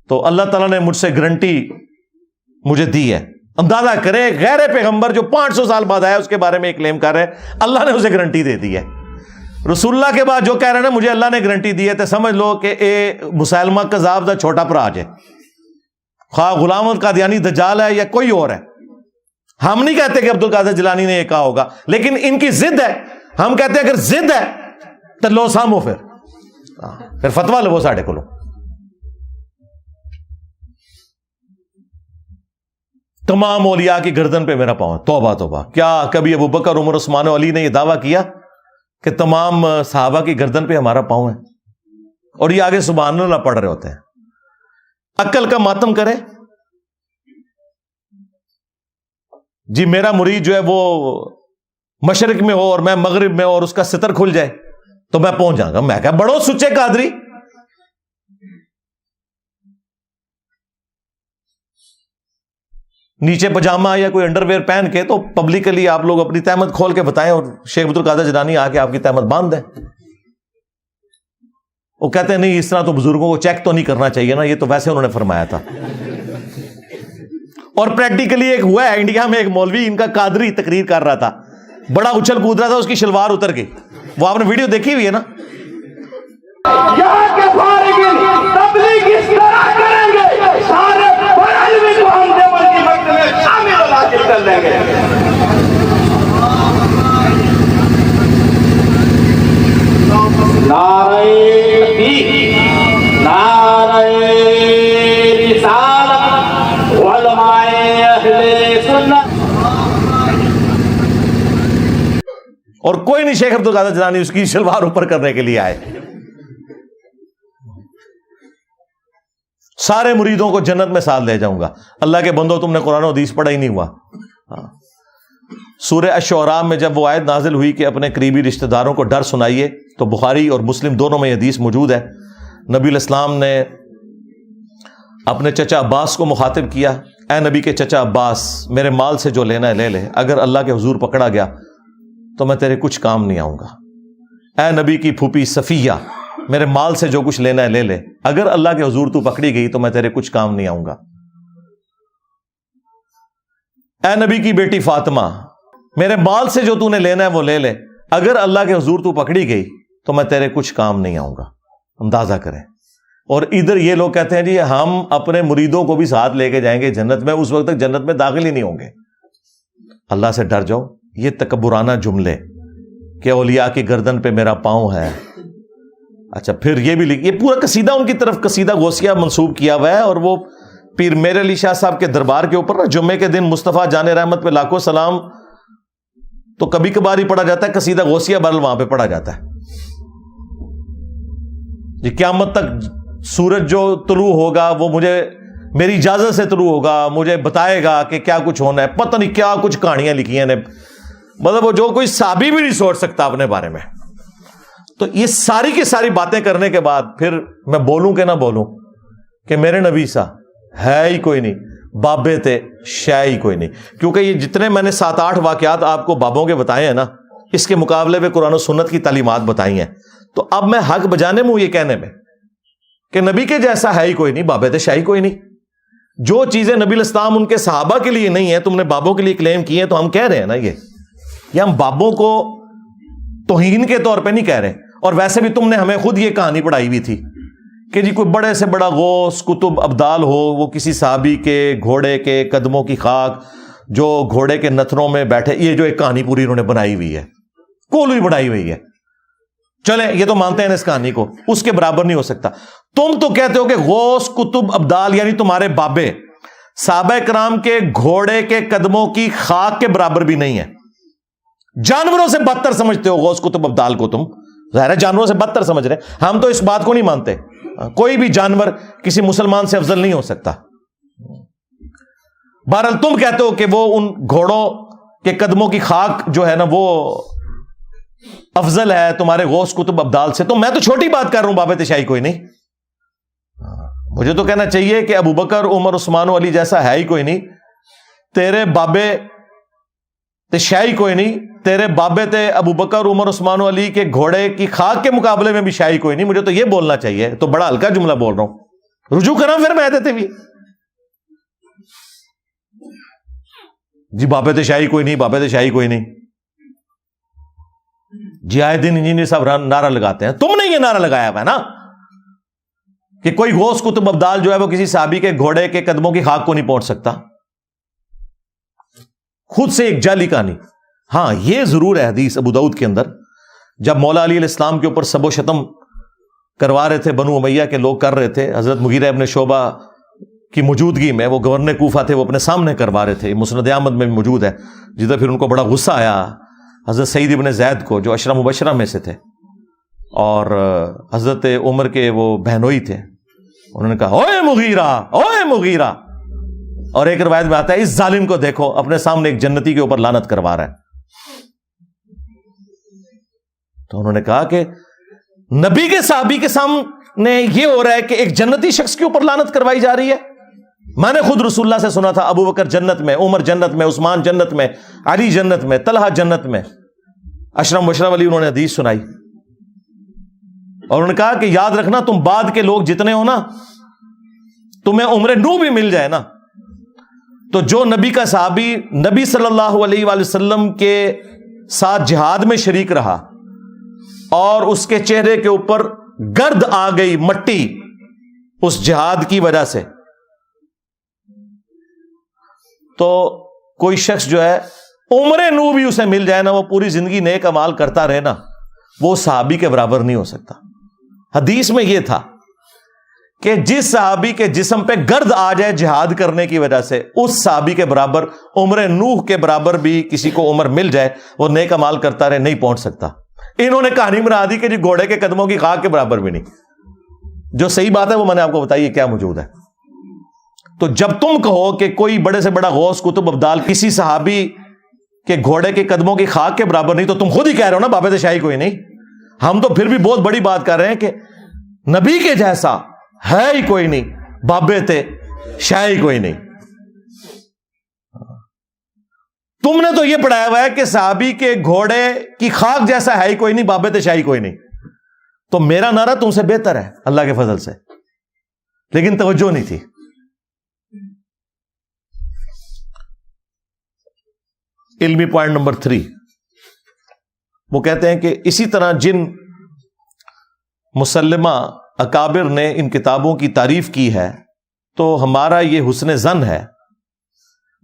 تو اللہ تعالیٰ نے مجھ سے گارنٹی مجھے دی ہے. اندازہ کرے غیر پیغمبر جو 500 سال بعد آیا اس کے بارے میں ایک کلیم کر رہے ہیں، اللہ نے اسے گارنٹی دے دی ہے. رسول اللہ کے بعد جو کہہ رہے ہیں مجھے اللہ نے گارنٹی دی ہے، تو سمجھ لو کہ اے مسلمہ کذاب دا چھوٹا پراج ہے، خواہ غلام قادیانی دجال ہے یا کوئی اور ہے. ہم نہیں کہتے کہ عبد القادر جیلانی نے یہ کہا ہوگا، لیکن ان کی ضد ہے. ہم کہتے ہیں اگر ضد ہے تو لو سامو، پھر فتوا لو ساڈے کو. تمام اولیاء کی گردن پہ میرا پاؤں. توبہ توبہ، کیا کبھی ابو بکر عمر عثمان و علی نے یہ دعویٰ کیا کہ تمام صحابہ کی گردن پہ ہمارا پاؤں ہے؟ اور یہ آگے سبحان اللہ پڑھ رہے ہوتے ہیں. عقل کا ماتم کرے جی. میرا مرید جو ہے وہ مشرق میں ہو اور میں مغرب میں ہو اور اس کا ستر کھل جائے تو میں پہنچ جاؤں گا. میں کہا بڑو سچے قادری. نیچے پجامہ یا کوئی انڈر ویئر پہن کے تو پبلکلی آپ لوگ اپنی تہمت کھول کے بتائیں اور شیخ عبد القادر جیلانی آ کے آپ کی تہمت باندھ دیں. وہ کہتے ہیں نہیں اس طرح تو بزرگوں کو چیک تو نہیں کرنا چاہیے نا، یہ تو ویسے انہوں نے فرمایا تھا. اور پریکٹیکلی ایک ہوا ہے انڈیا میں، ایک مولوی ان کا قادری تقریر کر رہا تھا، بڑا اچھل کود رہا تھا، اس کی شلوار اتر گئی. وہ آپ نے ویڈیو دیکھی ہوئی ہے نا. یہاں کے فارغین لیں گے. نعرہ تکبیر، نعرہ رسالت، علماء اہل سنت. اور کوئی نہیں شیخ عبد القادر جیلانی اس کی شلوار اوپر کرنے کے لیے آئے. سارے مریدوں کو جنت میں ساتھ لے جاؤں گا. اللہ کے بندو تم نے قرآن و حدیث پڑھا ہی نہیں ہوا. سورہ الشعراء میں جب وہ آیت نازل ہوئی کہ اپنے قریبی رشتہ داروں کو ڈر سنائیے، تو بخاری اور مسلم دونوں میں یہ حدیث موجود ہے. نبی علیہ السلام نے اپنے چچا عباس کو مخاطب کیا، اے نبی کے چچا عباس، میرے مال سے جو لینا ہے لے لے، اگر اللہ کے حضور پکڑا گیا تو میں تیرے کچھ کام نہیں آؤں گا. اے نبی کی پھوپھی صفیہ، میرے مال سے جو کچھ لینا ہے لے لے، اگر اللہ کے حضور تو پکڑی گئی تو میں تیرے کچھ کام نہیں آؤں گا. اے نبی کی بیٹی فاطمہ، میرے مال سے جو تو نے لینا ہے وہ لے لے، اگر اللہ کے حضور تو پکڑی گئی تو میں تیرے کچھ کام نہیں آؤں گا. اندازہ کریں. اور ادھر یہ لوگ کہتے ہیں جی ہم اپنے مریدوں کو بھی ساتھ لے کے جائیں گے جنت میں، اس وقت تک جنت میں داخل ہی نہیں ہوں گے. اللہ سے ڈر جاؤ. یہ تکبرانہ جملے کہ اولیاء کی گردن پہ میرا پاؤں ہے. اچھا پھر یہ بھی یہ پورا قصیدہ ان کی طرف قصیدہ غوثیہ منسوب کیا ہوا ہے. اور وہ پیر میر علی شاہ صاحب کے دربار کے اوپر نا جمعے کے دن مصطفیٰ جان رحمت پہ لاکھوں سلام تو کبھی کبھار ہی پڑھا جاتا ہے، قصیدہ غوثیہ برل وہاں پہ پڑھا جاتا ہے. یہ قیامت تک سورج جو طلوع ہوگا وہ مجھے میری اجازت سے طلوع ہوگا، مجھے بتائے گا کہ کیا کچھ ہونا ہے. پتہ نہیں کیا کچھ کہانیاں لکھی ہیں نے، مطلب وہ جو کوئی صحابی بھی نہیں سوچ سکتا اپنے بارے میں. تو یہ ساری کی ساری باتیں کرنے کے بعد پھر میں بولوں کہ نہ بولوں کہ میرے نبی سا ہے ہی کوئی نہیں، بابے تھے شے ہی کوئی نہیں. کیونکہ یہ جتنے میں نے 7-8 واقعات آپ کو بابوں کے بتائے ہیں نا، اس کے مقابلے میں قرآن و سنت کی تعلیمات بتائی ہیں. تو اب میں حق بجانے میں ہوں یہ کہنے میں کہ نبی کے جیسا ہے ہی کوئی نہیں، بابے تھے شے ہی کوئی نہیں. جو چیزیں نبی علیہ السلام ان کے صحابہ کے لیے نہیں ہے، تم نے بابوں کے لیے کلیم کی ہیں. تو ہم کہہ رہے ہیں نا یہ ہم بابوں کو توہین کے طور پہ نہیں کہہ رہے. اور ویسے بھی تم نے ہمیں خود یہ کہانی پڑھائی ہوئی تھی کہ جی کوئی بڑے سے بڑا غوث کتب ابدال ہو، وہ کسی صحابی کے گھوڑے کے قدموں کی خاک جو گھوڑے کے نتھنوں میں بیٹھے، یہ جو ایک کہانی پوری انہوں نے بنائی ہوئی ہے، کولوئی بنائی ہوئی ہے. چلیں یہ تو مانتے ہیں اس کہانی کو، اس کے برابر نہیں ہو سکتا. تم تو کہتے ہو کہ غوث کتب ابدال یعنی تمہارے بابے صحابہ کرام کے گھوڑے کے قدموں کی خاک کے برابر بھی نہیں ہے. جانوروں سے بدتر سمجھتے ہو غوث کتب ابدال کو. تم ظاہر ہے جانوروں سے بدتر سمجھ رہے. ہم تو اس بات کو نہیں مانتے. کوئی بھی جانور کسی مسلمان سے افضل نہیں ہو سکتا. بہرحال تم کہتے ہو کہ وہ ان گھوڑوں کے قدموں کی خاک جو ہے نا وہ افضل ہے تمہارے غوث کتب ابدال سے. تو میں تو چھوٹی بات کر رہا ہوں، بابے تشائی کوئی نہیں. مجھے تو کہنا چاہیے کہ ابو بکر عمر عثمان و علی جیسا ہے ہی کوئی نہیں. تیرے بابے تشائی کوئی نہیں، تیرے بابے تھے ابو بکر عمر عثمان و علی کے گھوڑے کی خاک کے مقابلے میں بھی شاہی کوئی نہیں. مجھے تو یہ بولنا چاہیے. تو بڑا ہلکا جملہ بول رہا ہوں، رجوع کرا پھر میں دیتے بھی جی بابے تھے شاہی کوئی نہیں، بابے تھے شاہی کوئی نہیں. جی آئے دن انجینئر صاحب نعرہ لگاتے ہیں. تم نے یہ نعرہ لگایا ہوا ہے نا کہ کوئی غوث کتب ابدال جو ہے وہ کسی صحابی کے گھوڑے کے قدموں کی خاک کو نہیں پہنچ سکتا. خود سے ایک جعلی کہانی. ہاں یہ ضرور ہے حدیث ابو داؤد کے اندر، جب مولا علی علیہ السلام کے اوپر سب و شتم کروا رہے تھے بنو امیہ کے لوگ کر رہے تھے، حضرت مغیرہ ابن شعبہ کی موجودگی میں، وہ گورنر کوفہ تھے، وہ اپنے سامنے کروا رہے تھے. مسند احمد میں بھی موجود ہے. جدھر پھر ان کو بڑا غصہ آیا حضرت سعید ابن زید کو جو عشرہ مبشرہ میں سے تھے اور حضرت عمر کے وہ بہنوئی تھے. انہوں نے کہا اوے مغیرہ، اوے مغیرہ. اور ایک روایت میں آتا ہے اس ظالم کو دیکھو اپنے سامنے ایک جنتی کے اوپر لعنت کروا رہا ہے. تو انہوں نے کہا کہ نبی کے صحابی کے سامنے یہ ہو رہا ہے کہ ایک جنتی شخص کے اوپر لعنت کروائی جا رہی ہے. میں نے خود رسول اللہ سے سنا تھا ابو بکر جنت میں، عمر جنت میں، عثمان جنت میں، علی جنت میں، طلحہ جنت میں. عشرہ مبشرہ والی انہوں نے حدیث سنائی اور انہوں نے کہا کہ یاد رکھنا تم بعد کے لوگ جتنے ہو نا، تمہیں عمر نو بھی مل جائے نا، تو جو نبی کا صحابی نبی صلی اللہ علیہ وآلہ وسلم کے ساتھ جہاد میں شریک رہا اور اس کے چہرے کے اوپر گرد آ گئی، مٹی، اس جہاد کی وجہ سے، تو کوئی شخص جو ہے عمر نو بھی اسے مل جائے نا، وہ پوری زندگی نیک اعمال کرتا رہے نا، وہ صحابی کے برابر نہیں ہو سکتا۔ حدیث میں یہ تھا کہ جس صحابی کے جسم پہ گرد آ جائے جہاد کرنے کی وجہ سے، اس صحابی کے برابر، عمر نوح کے برابر بھی کسی کو عمر مل جائے، وہ نیک اعمال کرتا رہے، نہیں پہنچ سکتا۔ انہوں نے کہانی بنا دی کہ جی گھوڑے کے قدموں کی خاک کے برابر بھی نہیں۔ جو صحیح بات ہے وہ میں نے آپ کو بتائی ہے کیا موجود ہے۔ تو جب تم کہو کہ کوئی بڑے سے بڑا غوث قطب ابدال کسی صحابی کے گھوڑے کے قدموں کی خاک کے برابر نہیں، تو تم خود ہی کہہ رہے ہو نا بابے شاہی کوئی نہیں۔ ہم تو پھر بھی بہت بڑی بات کر رہے ہیں کہ نبی کے جیسا ہے ہی کوئی نہیں، بابے تھے شاہی کوئی نہیں۔ تم نے تو یہ پڑھایا ہوا ہے کہ صحابی کے گھوڑے کی خاک جیسا ہے ہی کوئی نہیں، بابے تھے شاہی کوئی نہیں۔ تو میرا نعرہ تم سے بہتر ہے اللہ کے فضل سے، لیکن توجہ نہیں تھی۔ علمی پوائنٹ نمبر 3، وہ کہتے ہیں کہ اسی طرح جن مسلمہ اکابر نے ان کتابوں کی تعریف کی ہے تو ہمارا یہ حسن ظن ہے،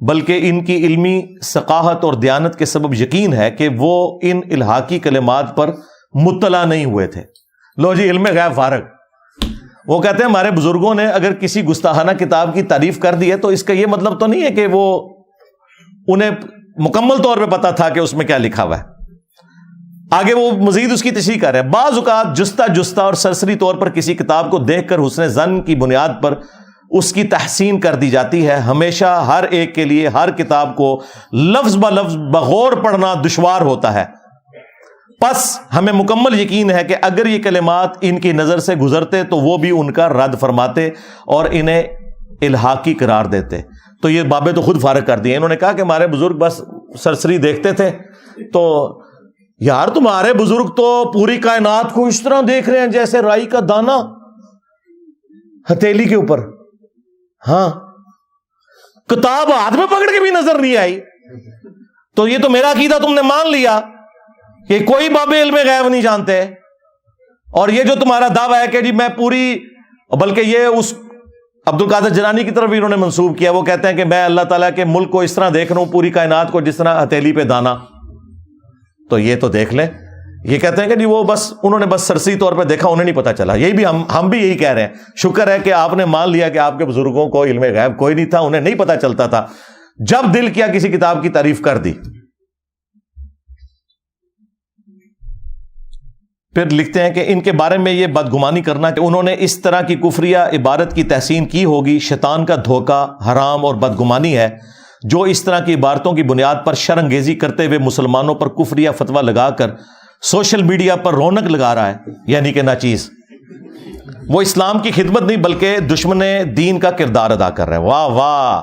بلکہ ان کی علمی ثقافت اور دیانت کے سبب یقین ہے کہ وہ ان الحاقی کلمات پر مطلع نہیں ہوئے تھے۔ لو جی علم غیب فارغ۔ وہ کہتے ہیں ہمارے بزرگوں نے اگر کسی گستاخانہ کتاب کی تعریف کر دی ہے تو اس کا یہ مطلب تو نہیں ہے کہ وہ انہیں مکمل طور پہ پتا تھا کہ اس میں کیا لکھا ہوا ہے۔ آگے وہ مزید اس کی تشریح کر رہے ہیں، بعض اوقات جستہ اور سرسری طور پر کسی کتاب کو دیکھ کر حسن ظن کی بنیاد پر اس کی تحسین کر دی جاتی ہے۔ ہمیشہ ہر ایک کے لیے ہر کتاب کو لفظ بلفظ بغور پڑھنا دشوار ہوتا ہے، پس ہمیں مکمل یقین ہے کہ اگر یہ کلمات ان کی نظر سے گزرتے تو وہ بھی ان کا رد فرماتے اور انہیں الحاقی قرار دیتے۔ تو یہ بابے تو خود فارغ کر دیے۔ انہوں نے کہا کہ ہمارے بزرگ بس سرسری دیکھتے تھے۔ تو یار تمہارے بزرگ تو پوری کائنات کو اس طرح دیکھ رہے ہیں جیسے رائی کا دانا ہتھیلی کے اوپر۔ ہاں، کتاب ہاتھ میں پکڑ کے بھی نظر نہیں آئی۔ تو یہ تو میرا عقیدہ تم نے مان لیا کہ کوئی بابے علم غیب نہیں جانتے، اور یہ جو تمہارا دعویٰ ہے کہ جی میں پوری، بلکہ یہ اس عبد القادر جیلانی کی طرف بھی انہوں نے منسوب کیا، وہ کہتے ہیں کہ میں اللہ تعالیٰ کے ملک کو اس طرح دیکھ رہا ہوں، پوری کائنات کو جس طرح ہتھیلی پہ دانا۔ تو یہ تو دیکھ لیں، یہ کہتے ہیں کہ جی وہ بس انہوں نے بس سرسری طور پہ دیکھا، انہیں نہیں پتا چلا۔ یہی بھی ہم بھی یہی کہہ رہے ہیں، شکر ہے کہ آپ نے مان لیا کہ آپ کے بزرگوں کو علم غیب کوئی نہیں تھا، انہیں نہیں پتا چلتا تھا، جب دل کیا کسی کتاب کی تعریف کر دی۔ پھر لکھتے ہیں کہ ان کے بارے میں یہ بدگمانی کرنا کہ انہوں نے اس طرح کی کفریہ عبارت کی تحسین کی ہوگی، شیطان کا دھوکہ، حرام اور بدگمانی ہے۔ جو اس طرح کی عبارتوں کی بنیاد پر شرانگیزی کرتے ہوئے مسلمانوں پر کفریہ فتویٰ لگا کر سوشل میڈیا پر رونق لگا رہا ہے، یعنی کہ ناچیز، وہ اسلام کی خدمت نہیں بلکہ دشمن دین کا کردار ادا کر رہے ہیں۔ واہ واہ،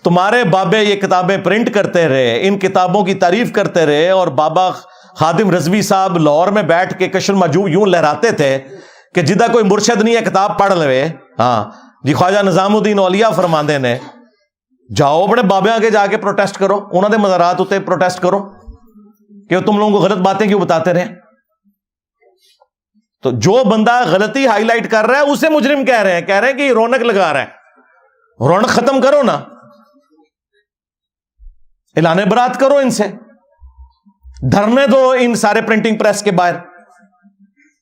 تمہارے بابے یہ کتابیں پرنٹ کرتے رہے، ان کتابوں کی تعریف کرتے رہے، اور بابا خادم رضوی صاحب لاہور میں بیٹھ کے کشف المحجوب یوں لہراتے تھے کہ جدہ کوئی مرشد نہیں ہے کتاب پڑھ لے۔ ہاں جی، خواجہ نظام الدین اولیاء فرماندے نے جاؤ اپنے بابے آگے جا کے پروٹیسٹ کرو، انہوں نے مزارات ہوتے پروٹیسٹ کرو کہ تم لوگوں کو غلط باتیں کیوں بتاتے رہے۔ تو جو بندہ غلطی ہائی لائٹ کر رہا ہے اسے مجرم کہہ رہے ہیں کہ یہ رونق لگا رہا ہے۔ رونق ختم کرو نا، اعلان برات کرو ان سے، دھرنے دو ان سارے پرنٹنگ پریس کے باہر۔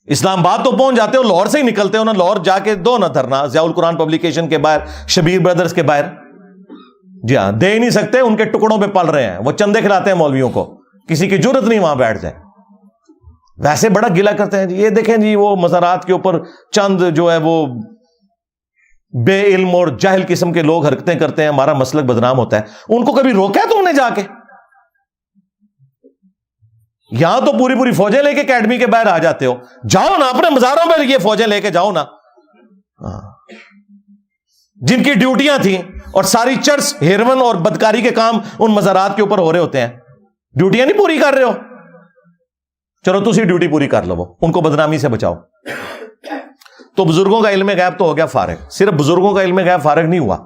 اسلام آباد تو پہنچ جاتے ہو، لاہور سے ہی نکلتے ہو نا، لاہور جا کے دو نا دھرنا، ضیاء القرآن پبلیکیشن کے باہر، شبیر بردرز کے باہر۔ جی ہاں، دے ہی نہیں سکتے، ان کے ٹکڑوں پہ پل رہے ہیں، وہ چندے کھلاتے ہیں مولویوں کو، کسی کی جرت نہیں وہاں بیٹھ جائے۔ ویسے بڑا گلا کرتے ہیں جی، یہ دیکھیں جی وہ مزارات کے اوپر چند جو ہے وہ بے علم اور جاہل قسم کے لوگ حرکتیں کرتے ہیں، ہمارا مسلک بدنام ہوتا ہے۔ ان کو کبھی روکا ہے تم نے جا کے؟ یہاں تو پوری پوری فوجیں لے کے اکیڈمی کے باہر آ جاتے ہو، جاؤ نا اپنے مزاروں پہ یہ فوجیں لے کے جاؤ نا، جن کی ڈیوٹیاں تھیں، اور ساری چرس، ہیروین اور بدکاری کے کام ان مزارات کے اوپر ہو رہے ہوتے ہیں، ڈیوٹیاں نہیں پوری کر رہے ہو؟ چلو تسی ڈیوٹی پوری کر لو، ان کو بدنامی سے بچاؤ۔ تو بزرگوں کا علم غیب تو ہو گیا فارغ، صرف بزرگوں کا علم غیب فارغ نہیں ہوا،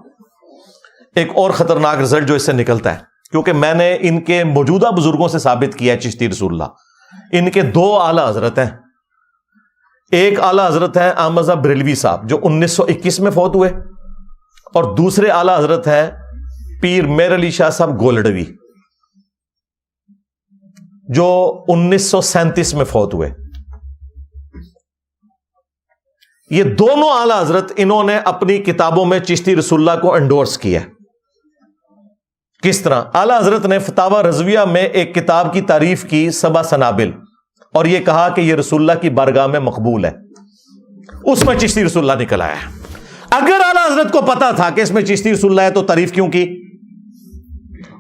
ایک اور خطرناک رزلٹ جو اس سے نکلتا ہے، کیونکہ میں نے ان کے موجودہ بزرگوں سے ثابت کیا ہے، چشتی رسول اللہ، ان کے دو اعلیٰ حضرت ہیں۔ ایک اعلیٰ حضرت ہیں احمد بریلوی صاحب جو 1921 میں فوت ہوئے، اور دوسرے اعلیٰ حضرت ہیں پیر میر علی شاہ صاحب گولڈوی جو 1937 میں فوت ہوئے. یہ دونوں اعلی حضرت انہوں نے اپنی کتابوں میں چشتی رسول اللہ کو انڈورس کیا. کس طرح؟ اعلی حضرت نے فتاوی رضویہ میں ایک کتاب کی تعریف کی 7 سنابل اور یہ کہا کہ یہ رسول اللہ کی بارگاہ میں مقبول ہے. اس میں چشتی رسول اللہ نکل آیا. اگر اعلی حضرت کو پتا تھا کہ اس میں چشتی رسول اللہ ہے تو تعریف کیوں کی؟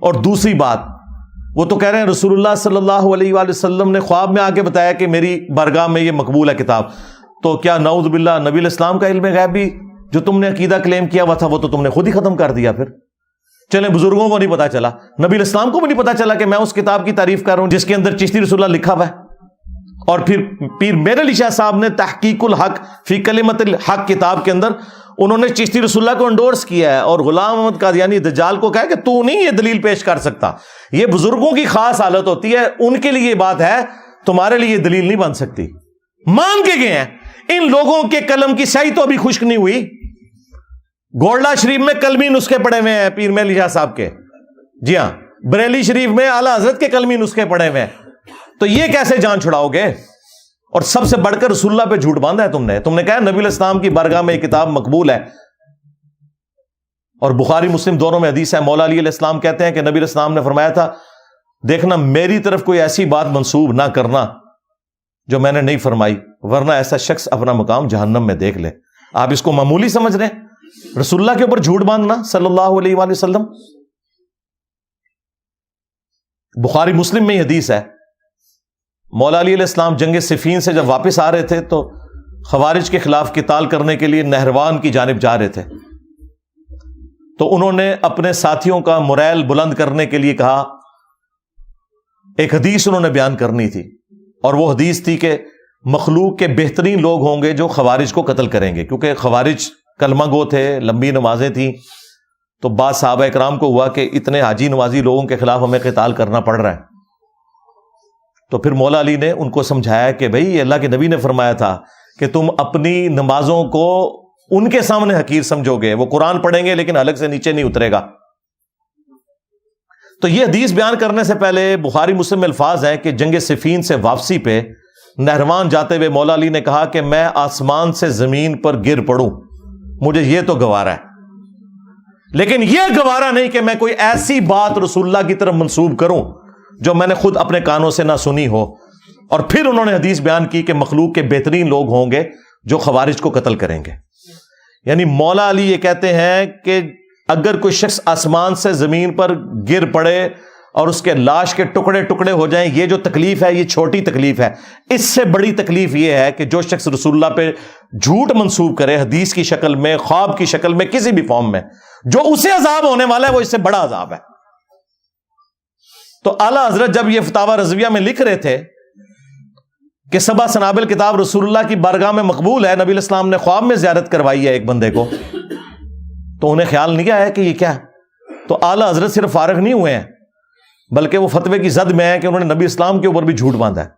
اور دوسری بات، وہ تو کہہ رہے ہیں رسول اللہ صلی اللہ علیہ وآلہ وسلم نے خواب میں آ کے بتایا کہ میری بارگاہ میں یہ مقبول ہے کتاب. تو کیا نعوذ باللہ نبی الاسلام کا علم غیب بھی جو تم نے عقیدہ کلیم کیا ہوا تھا وہ تو تم نے خود ہی ختم کر دیا؟ پھر چلیں بزرگوں کو نہیں پتا چلا، نبی الاسلام کو بھی نہیں پتا چلا کہ میں اس کتاب کی تعریف کر رہا ہوں جس کے اندر چشتی رسول اللہ لکھا ہوا ہے. اور پھر پیر میر علی شاہ صاحب نے تحقیق الحق فی کلمت الحق کتاب کے اندر انہوں نے چشتی رسول اللہ کو انڈورس کیا ہے اور غلام احمد قادیانی دجال کو کہا کہ تو نہیں یہ دلیل پیش کر سکتا. یہ بزرگوں کی خاص حالت ہوتی ہے، ان کے لیے یہ بات ہے، تمہارے لیے یہ دلیل نہیں بن سکتی. مان کے گئے ہیں. ان لوگوں کے قلم کی سیاہی تو ابھی خشک نہیں ہوئی. گولڈا شریف میں قلمی نسخے پڑے ہوئے ہیں پیر میر علی شاہ صاحب کے. جی ہاں، بریلی شریف میں اعلی حضرت کے قلمی نسخے پڑے ہوئے ہیں. تو یہ کیسے جان چھڑاؤ گے؟ اور سب سے بڑھ کر رسول اللہ پہ جھوٹ باندھا ہے تم نے کہا نبی الاسلام کی بارگاہ میں یہ کتاب مقبول ہے. اور بخاری مسلم دونوں میں حدیث ہے، مولا علی علیہ السلام کہتے ہیں کہ نبی الاسلام نے فرمایا تھا دیکھنا میری طرف کوئی ایسی بات منسوب نہ کرنا جو میں نے نہیں فرمائی، ورنہ ایسا شخص اپنا مقام جہنم میں دیکھ لے. آپ اس کو معمولی سمجھ رہے ہیں؟ رسول اللہ کے اوپر جھوٹ باندھنا صلی اللہ علیہ وآلہ وسلم. بخاری مسلم میں یہ حدیث ہے، مولا علی علیہ السلام جنگ صفین سے جب واپس آ رہے تھے تو خوارج کے خلاف قتال کرنے کے لیے نہروان کی جانب جا رہے تھے. تو انہوں نے اپنے ساتھیوں کا موریل بلند کرنے کے لیے کہا، ایک حدیث انہوں نے بیان کرنی تھی اور وہ حدیث تھی کہ مخلوق کے بہترین لوگ ہوں گے جو خوارج کو قتل کریں گے، کیونکہ خوارج کلمہ گو تھے، لمبی نمازیں تھیں. تو بعض صحابہ اکرام کو ہوا کہ اتنے حاجی نمازی لوگوں کے خلاف ہمیں قتال کرنا پڑ رہا ہے. تو پھر مولا علی نے ان کو سمجھایا کہ بھئی اللہ کے نبی نے فرمایا تھا کہ تم اپنی نمازوں کو ان کے سامنے حقیر سمجھو گے، وہ قرآن پڑھیں گے لیکن حلق سے نیچے نہیں اترے گا. تو یہ حدیث بیان کرنے سے پہلے بخاری مسلم میں الفاظ ہیں کہ جنگ صفین سے واپسی پہ نہروان جاتے ہوئے مولا علی نے کہا کہ میں آسمان سے زمین پر گر پڑوں، مجھے یہ تو گوارا ہے، لیکن یہ گوارا نہیں کہ میں کوئی ایسی بات رسول اللہ کی طرف منسوب کروں جو میں نے خود اپنے کانوں سے نہ سنی ہو. اور پھر انہوں نے حدیث بیان کی کہ مخلوق کے بہترین لوگ ہوں گے جو خوارج کو قتل کریں گے. یعنی مولا علی یہ کہتے ہیں کہ اگر کوئی شخص آسمان سے زمین پر گر پڑے اور اس کے لاش کے ٹکڑے ٹکڑے ہو جائیں، یہ جو تکلیف ہے یہ چھوٹی تکلیف ہے. اس سے بڑی تکلیف یہ ہے کہ جو شخص رسول اللہ پہ جھوٹ منسوب کرے حدیث کی شکل میں، خواب کی شکل میں، کسی بھی فارم میں، جو اسے عذاب ہونے والا ہے وہ اس سے بڑا عذاب ہے. تو اعلیٰ حضرت جب یہ فتاوی رضویہ میں لکھ رہے تھے کہ 7 سنابل کتاب رسول اللہ کی بارگاہ میں مقبول ہے، نبی الاسلام نے خواب میں زیارت کروائی ہے ایک بندے کو، تو انہیں خیال نہیں آیا کہ یہ کیا ہے. تو اعلیٰ حضرت صرف فارغ نہیں ہوئے ہیں بلکہ وہ فتوے کی زد میں ہیں کہ انہوں نے نبی اسلام کے اوپر بھی جھوٹ باندھا ہے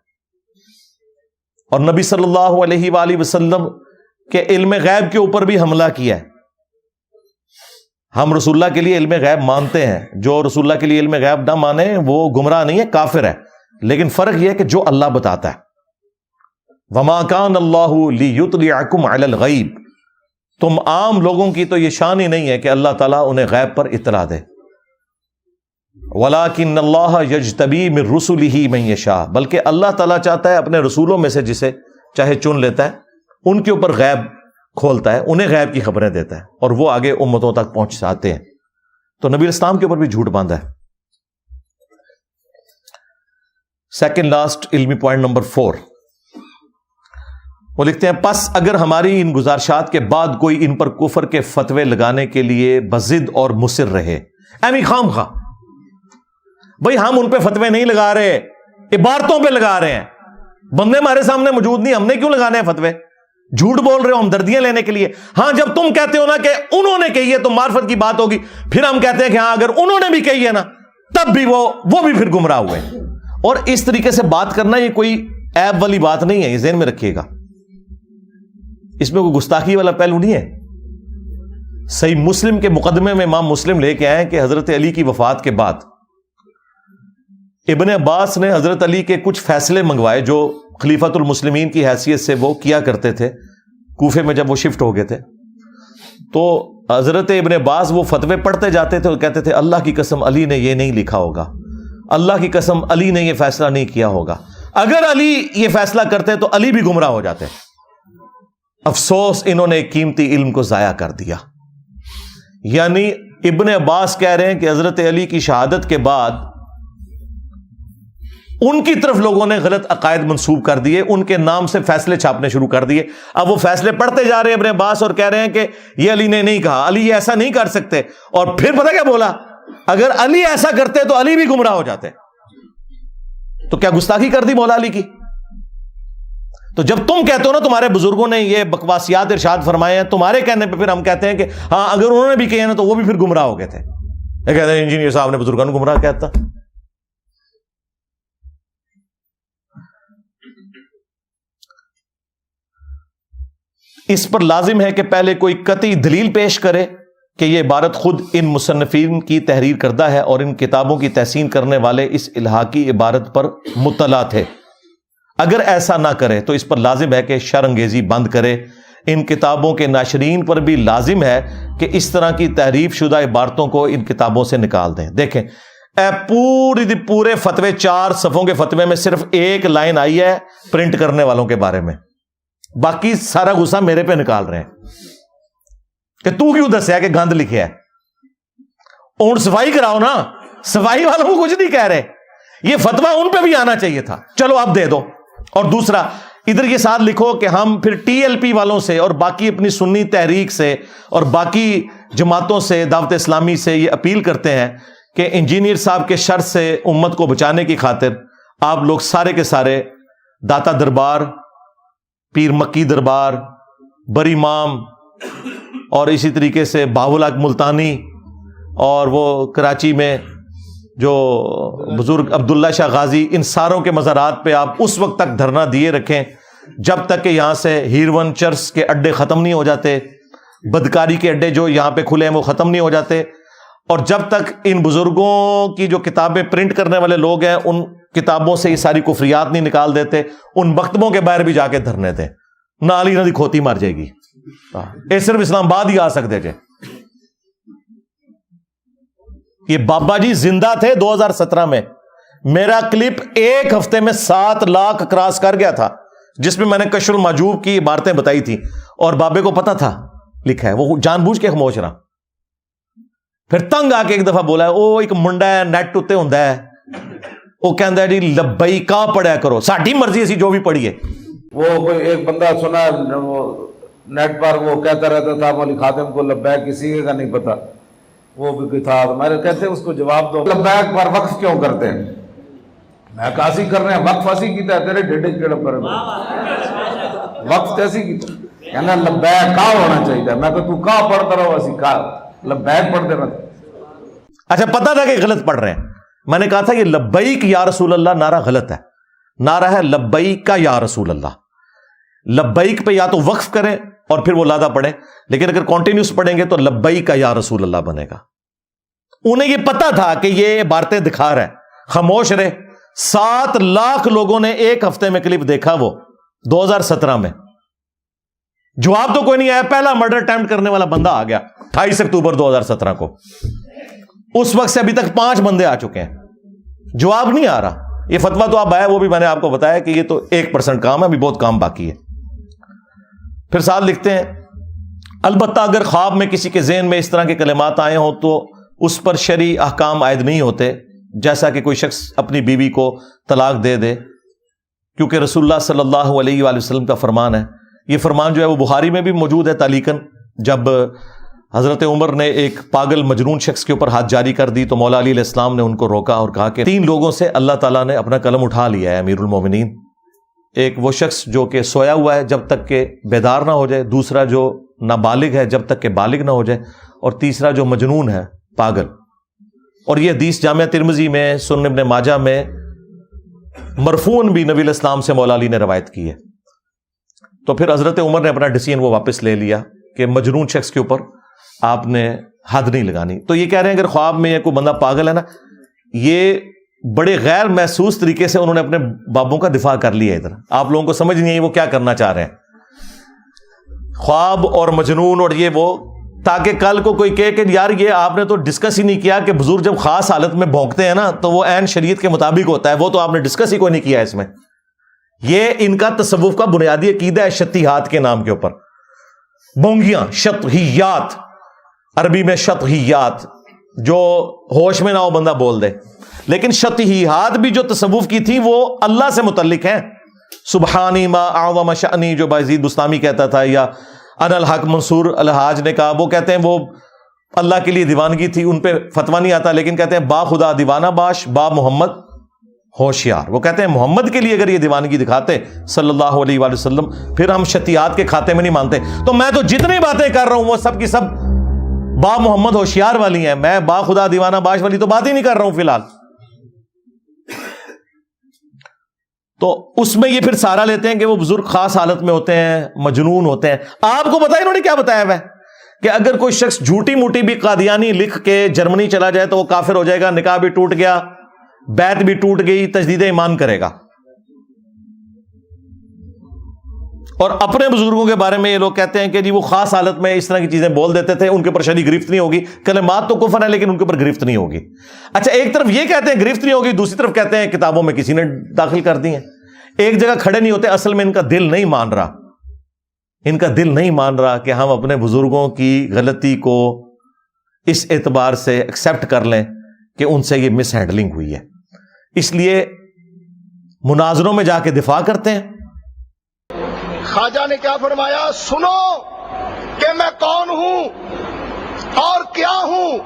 اور نبی صلی اللہ علیہ وآلہ وسلم کے علم غیب کے اوپر بھی حملہ کیا ہے. ہم رسول اللہ کے لیے علم غیب مانتے ہیں، جو رسول اللہ کے لیے علم غیب نہ مانے وہ گمراہ نہیں ہے، کافر ہے. لیکن فرق یہ ہے کہ جو اللہ بتاتا ہے، وما کان اللہ لیطلعکم علی الغیب، تم عام لوگوں کی تو یہ شان ہی نہیں ہے کہ اللہ تعالیٰ انہیں غیب پر اطلاع دے. ولیکن اللہ یجتبی من رسلہ من یشاء، بلکہ اللہ تعالیٰ چاہتا ہے اپنے رسولوں میں سے جسے چاہے چن لیتا ہے، ان کے اوپر غیب کھولتا ہے، انہیں غیب کی خبریں دیتا ہے اور وہ آگے امتوں تک پہنچاتے ہیں. تو نبی اسلام کے اوپر بھی جھوٹ باندھا ہے. سیکنڈ لاسٹ علمی پوائنٹ نمبر 4، وہ لکھتے ہیں پس اگر ہماری ان گزارشات کے بعد کوئی ان پر کفر کے فتوے لگانے کے لیے بضد اور مصر رہے، ایمی خام خواہ، بھئی ہم ان پہ فتوے نہیں لگا رہے، عبارتوں پہ لگا رہے ہیں، بندے ہمارے سامنے موجود نہیں، ہم نے کیوں لگانے ہیں فتوے؟ جھوٹ بول رہے ہو ہم دردیاں لینے کے لیے. ہاں جب تم کہتے ہو نا کہ انہوں نے کہی ہے تو معرفت کی بات ہوگی، پھر ہم کہتے ہیں کہ ہاں اگر انہوں نے بھی کہی ہے نا تب بھی وہ بھی پھر گمراہ ہوئے. اور اس طریقے سے بات کرنا یہ کوئی عیب والی بات نہیں ہے، یہ ذہن میں رکھیے گا، اس میں کوئی گستاخی والا پہلو نہیں ہے. صحیح مسلم کے مقدمے میں امام مسلم لے کے آئے کہ حضرت علی کی وفات کے بعد ابن عباس نے حضرت علی کے کچھ فیصلے منگوائے جو خلیفۃ المسلمین کی حیثیت سے وہ کیا کرتے تھے کوفے میں جب وہ شفٹ ہو گئے تھے. تو حضرت ابن عباس وہ فتوے پڑھتے جاتے تھے اور کہتے تھے اللہ کی قسم علی نے یہ نہیں لکھا ہوگا, اللہ کی قسم علی نے یہ فیصلہ نہیں کیا ہوگا, اگر علی یہ فیصلہ کرتے تو علی بھی گمراہ ہو جاتے. افسوس انہوں نے ایک قیمتی علم کو ضائع کر دیا. یعنی ابن عباس کہہ رہے ہیں کہ حضرت علی کی شہادت کے بعد ان کی طرف لوگوں نے غلط عقائد منسوب کر دیے, ان کے نام سے فیصلے چھاپنے شروع کر دیے. اب وہ فیصلے پڑھتے جا رہے ہیں ابن عباس اور کہہ رہے ہیں کہ یہ علی نے نہیں کہا, علی یہ ایسا نہیں کر سکتے. اور پھر پتہ کیا بولا, اگر علی ایسا کرتے تو علی بھی گمراہ ہو جاتے. تو کیا گستاخی کر دی مولا علی کی؟ تو جب تم کہتے ہو نا تمہارے بزرگوں نے یہ بکواسیات ارشاد فرمائے ہیں, تمہارے کہنے پہ پھر ہم کہتے ہیں کہ ہاں اگر انہوں نے بھی کہے نا تو وہ بھی پھر گمراہ ہو گئے تھے. یہ کہتے ہیں انجینئر صاحب نے بزرگوں کو گمراہ کہتا. اس پر لازم ہے کہ پہلے کوئی قطعی دلیل پیش کرے کہ یہ عبارت خود ان مصنفین کی تحریر کردہ ہے اور ان کتابوں کی تحسین کرنے والے اس الحاقی عبارت پر مطلع تھے. اگر ایسا نہ کرے تو اس پر لازم ہے کہ شر انگیزی بند کرے. ان کتابوں کے ناشرین پر بھی لازم ہے کہ اس طرح کی تحریف شدہ عبارتوں کو ان کتابوں سے نکال دیں. دیکھیں پورے فتوے 4 صفحوں کے فتوے میں صرف ایک لائن آئی ہے پرنٹ کرنے والوں کے بارے میں, باقی سارا غصہ میرے پہ نکال رہے ہیں کہ تو کیوں دسیا کہ گند لکھے ہے. اونٹ صفائی کراؤ نا, صفائی والوں کو کچھ نہیں کہہ رہے. یہ فتویٰ ان پہ بھی آنا چاہیے تھا, چلو آپ دے دو. اور دوسرا ادھر یہ ساتھ لکھو کہ ہم پھر ٹی ایل پی والوں سے اور باقی اپنی سنی تحریک سے اور باقی جماعتوں سے, دعوت اسلامی سے یہ اپیل کرتے ہیں کہ انجینئر صاحب کے شر سے امت کو بچانے کی خاطر آپ لوگ سارے کے سارے داتا دربار, پیر مکی دربار, بری امام اور اسی طریقے سے باہولاک ملتانی اور وہ کراچی میں جو بزرگ عبداللہ شاہ غازی, ان ساروں کے مزارات پہ آپ اس وقت تک دھرنا دیے رکھیں جب تک کہ یہاں سے ہیروین چرس کے اڈے ختم نہیں ہو جاتے, بدکاری کے اڈے جو یہاں پہ کھلے ہیں وہ ختم نہیں ہو جاتے, اور جب تک ان بزرگوں کی جو کتابیں پرنٹ کرنے والے لوگ ہیں ان کتابوں سے یہ ساری کفریات نہیں نکال دیتے. ان مکتبوں کے باہر بھی جا کے دھرنے دیں, نہ علی نہ دی کھوتی مر جائے گی. یہ صرف اسلام آباد ہی آ سکتے تھے. یہ بابا جی زندہ تھے 2017 میں, میرا کلپ ایک ہفتے میں 7 لاکھ کراس کر گیا تھا, جس میں میں نے کشف المحجوب کی عبارتیں بتائی تھی اور بابے کو پتا تھا لکھا ہے, وہ جان بوجھ کے خاموش رہا. پھر تنگ آ کے ایک دفعہ بولا وہ ایک منڈا ہے نیٹ اتے ہوں ہے, وہ کہندا ہے جی لبئی کا پڑھیا کرو, ساڈی مرضی اسی جو بھی پڑھیے. وہ ایک بندہ سنا نیٹ پر وہ کہتا رہتا تھا مولوی خادم کو لبیک کسی کا نہیں پتا, وہ بھی تھا. میں نے کہتے اس کو جواب دو, لبیک پر وقف کیوں کرتے ہیں؟ میں کاسی کر رہے ہیں, وقف ایسی کیتا ہے تیرے ڈیڈے کیڑا پر وقف کیسی کیتا, کہنا لبیک کا ہونا چاہیے. میں کہ تو کا پڑھتا رہو ایسی کا لبیک پڑھ دینا. اچھا پتا تھا کہ غلط پڑھ رہے ہیں. میں نے کہا تھا یہ لبیک یا رسول اللہ نعرہ غلط ہے, نعرہ ہے لبیک کا یا رسول اللہ. لبیک پہ یا تو وقف کریں اور پھر وہ لادہ پڑھیں, لیکن اگر کنٹینیوس پڑھیں گے تو لبیک کا یا رسول اللہ بنے گا. انہیں یہ پتا تھا کہ یہ عبارتیں دکھا رہا ہے, خاموش رہے. 7 لاکھ لوگوں نے ایک ہفتے میں کلپ دیکھا, وہ 2017 میں. جواب تو کوئی نہیں آیا. پہلا مرڈر اٹیمپٹ کرنے والا بندہ آ گیا 28 اکتوبر 2017 کو. اس وقت سے ابھی تک 5 بندے آ چکے ہیں, جواب نہیں آ رہا. یہ فتویٰ تو اب آیا, وہ بھی میں نے آپ کو بتایا کہ یہ تو 1% کام ہے, ابھی بہت کام باقی ہے. پھر ساتھ لکھتے ہیں البتہ اگر خواب میں کسی کے ذہن میں اس طرح کے کلمات آئے ہوں تو اس پر شرعی احکام عائد نہیں ہوتے, جیسا کہ کوئی شخص اپنی بیوی کو طلاق دے دے, کیونکہ رسول اللہ صلی اللہ علیہ وآلہ وسلم کا فرمان ہے. یہ فرمان جو ہے وہ بخاری میں بھی موجود ہے تعلیقاً. جب حضرت عمر نے ایک پاگل مجنون شخص کے اوپر ہاتھ جاری کر دی تو مولا علی علیہ السلام نے ان کو روکا اور کہا کہ 3 لوگوں سے اللہ تعالیٰ نے اپنا قلم اٹھا لیا ہے امیر المومنین. ایک وہ شخص جو کہ سویا ہوا ہے جب تک کہ بیدار نہ ہو جائے, دوسرا جو نابالغ ہے جب تک کہ بالغ نہ ہو جائے, اور تیسرا جو مجنون ہے پاگل. اور یہ حدیث جامعہ ترمذی میں, سنن ابن ماجہ میں مرفوعاً بھی نبی علیہ السلام سے مولا علی نے روایت کی ہے. تو پھر حضرت عمر نے اپنا ڈیسیژن وہ واپس لے لیا کہ مجنون شخص کے اوپر آپ نے حد نہیں لگانی. تو یہ کہہ رہے ہیں اگر خواب میں یہ کوئی بندہ پاگل ہے نا, یہ بڑے غیر محسوس طریقے سے انہوں نے اپنے بابوں کا دفاع کر لیا. ادھر آپ لوگوں کو سمجھ نہیں ہے وہ کیا کرنا چاہ رہے ہیں. خواب اور مجنون اور یہ وہ, تاکہ کل کو کوئی کہے کہ یار یہ آپ نے تو ڈسکس ہی نہیں کیا کہ بزرگ جب خاص حالت میں بھونکتے ہیں نا تو وہ عین شریعت کے مطابق ہوتا ہے, وہ تو آپ نے ڈسکس ہی کوئی نہیں کیا اس میں. یہ ان کا تصوف کا بنیادی عقیدہ ہے شتیہات کے نام کے اوپر. بونگیاں, شطحیات, عربی میں شطحیات, جو ہوش میں نہ ہو بندہ بول دے. لیکن شطحیات بھی جو تصوف کی تھی وہ اللہ سے متعلق ہیں. سبحانی ما اعظم شأنی جو بایزید بستامی کہتا تھا, یا انا الحق منصور الحاج نے کہا, وہ کہتے ہیں وہ اللہ کے لیے دیوانگی تھی, ان پہ فتویٰ نہیں آتا, لیکن کہتے ہیں با خدا دیوانہ باش, با محمد ہوشیار. وہ کہتے ہیں محمد کے لیے اگر یہ دیوانگی دکھاتے صلی اللہ علیہ وآلہ وسلم, پھر ہم شتیات کے کھاتے میں نہیں مانتے. تو میں تو جتنی باتیں کر رہا ہوں وہ سب کی سب با محمد ہوشیار والی ہیں. میں با خدا دیوانہ باش والی تو بات ہی نہیں کر رہا ہوں فی الحال. تو اس میں یہ پھر سہارا لیتے ہیں کہ وہ بزرگ خاص حالت میں ہوتے ہیں, مجنون ہوتے ہیں. آپ کو بتایا انہوں نے کیا بتایا ہوا ہے کہ اگر کوئی شخص جھوٹی موٹی بھی قادیانی لکھ کے جرمنی چلا جائے تو وہ کافر ہو جائے گا, نکاح بھی ٹوٹ گیا, بیعت بھی ٹوٹ گئی, تجدید ایمان کرے گا. اور اپنے بزرگوں کے بارے میں یہ لوگ کہتے ہیں کہ جی وہ خاص حالت میں اس طرح کی چیزیں بول دیتے تھے, ان کے اوپر شرعی گرفت نہیں ہوگی. کلمات تو کفر ہے لیکن ان کے اوپر گرفت نہیں ہوگی. اچھا, ایک طرف یہ کہتے ہیں گرفت نہیں ہوگی, دوسری طرف کہتے ہیں کتابوں میں کسی نے داخل کر دی ہیں. ایک جگہ کھڑے نہیں ہوتے. اصل میں ان کا دل نہیں مان رہا, ان کا دل نہیں مان رہا کہ ہم اپنے بزرگوں کی غلطی کو اس اعتبار سے ایکسپٹ کر لیں کہ ان سے یہ مس ہینڈلنگ ہوئی ہے. اس لیے مناظروں میں جا کے دفاع کرتے ہیں. خواجہ نے کیا فرمایا, سنو کہ میں کون ہوں اور کیا ہوں.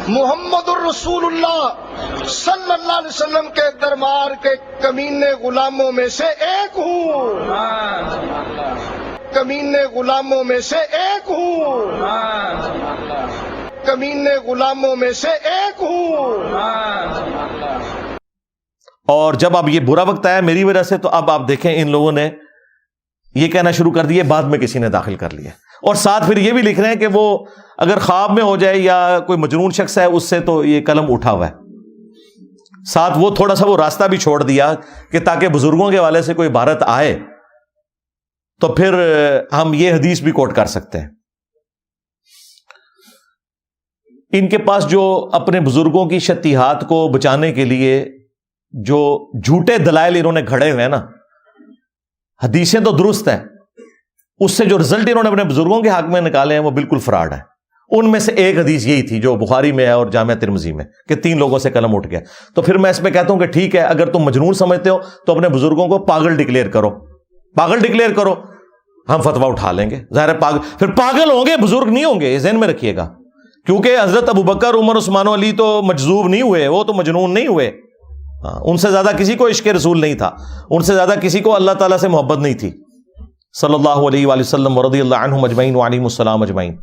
محمد الرسول اللہ صلی اللہ علیہ وسلم کے دربار کے کمینے غلاموں میں سے ایک ہوں, کمینے غلاموں میں سے ایک ہوں, کمینے غلاموں میں سے ایک ہوں. اور جب اب یہ برا وقت آیا میری وجہ سے, تو اب آپ دیکھیں ان لوگوں نے یہ کہنا شروع کر دیے, بعد میں کسی نے داخل کر لیا. اور ساتھ پھر یہ بھی لکھ رہے ہیں کہ وہ اگر خواب میں ہو جائے یا کوئی مجنون شخص ہے اس سے تو یہ قلم اٹھا ہوا ہے. ساتھ وہ تھوڑا سا وہ راستہ بھی چھوڑ دیا کہ تاکہ بزرگوں کے حوالے سے کوئی عبارت آئے تو پھر ہم یہ حدیث بھی کوٹ کر سکتے ہیں. ان کے پاس جو اپنے بزرگوں کی شتیہات کو بچانے کے لیے جو جھوٹے دلائل انہوں نے گھڑے ہوئے ہیں نا, حدیثیں تو درست ہیں, اس سے جو رزلٹ انہوں نے اپنے بزرگوں کے حق میں نکالے ہیں وہ بالکل فراڈ ہے. ان میں سے ایک حدیث یہی تھی جو بخاری میں ہے اور جامعہ ترمذی میں کہ 3 لوگوں سے قلم اٹھ گیا. تو پھر میں اس میں کہتا ہوں کہ ٹھیک ہے, اگر تم مجنون سمجھتے ہو تو اپنے بزرگوں کو پاگل ڈکلیئر کرو, پاگل ڈکلیئر کرو, ہم فتویٰ اٹھا لیں گے. ظاہر ہے پاگل پھر پاگل ہوں گے, بزرگ نہیں ہوں گے, یہ ذہن میں رکھیے گا. کیونکہ حضرت ابوبکر, عمر, عثمان و علی تو مجذوب نہیں ہوئے, وہ تو مجنون نہیں ہوئے. ان سے زیادہ کسی کو عشق رسول نہیں تھا, ان سے زیادہ کسی کو اللہ تعالیٰ سے محبت نہیں تھی صلی اللہ علیہ وآلہ وسلم ورضی اللہ عنہم اجمعین وعلیہم السلام اجمعین.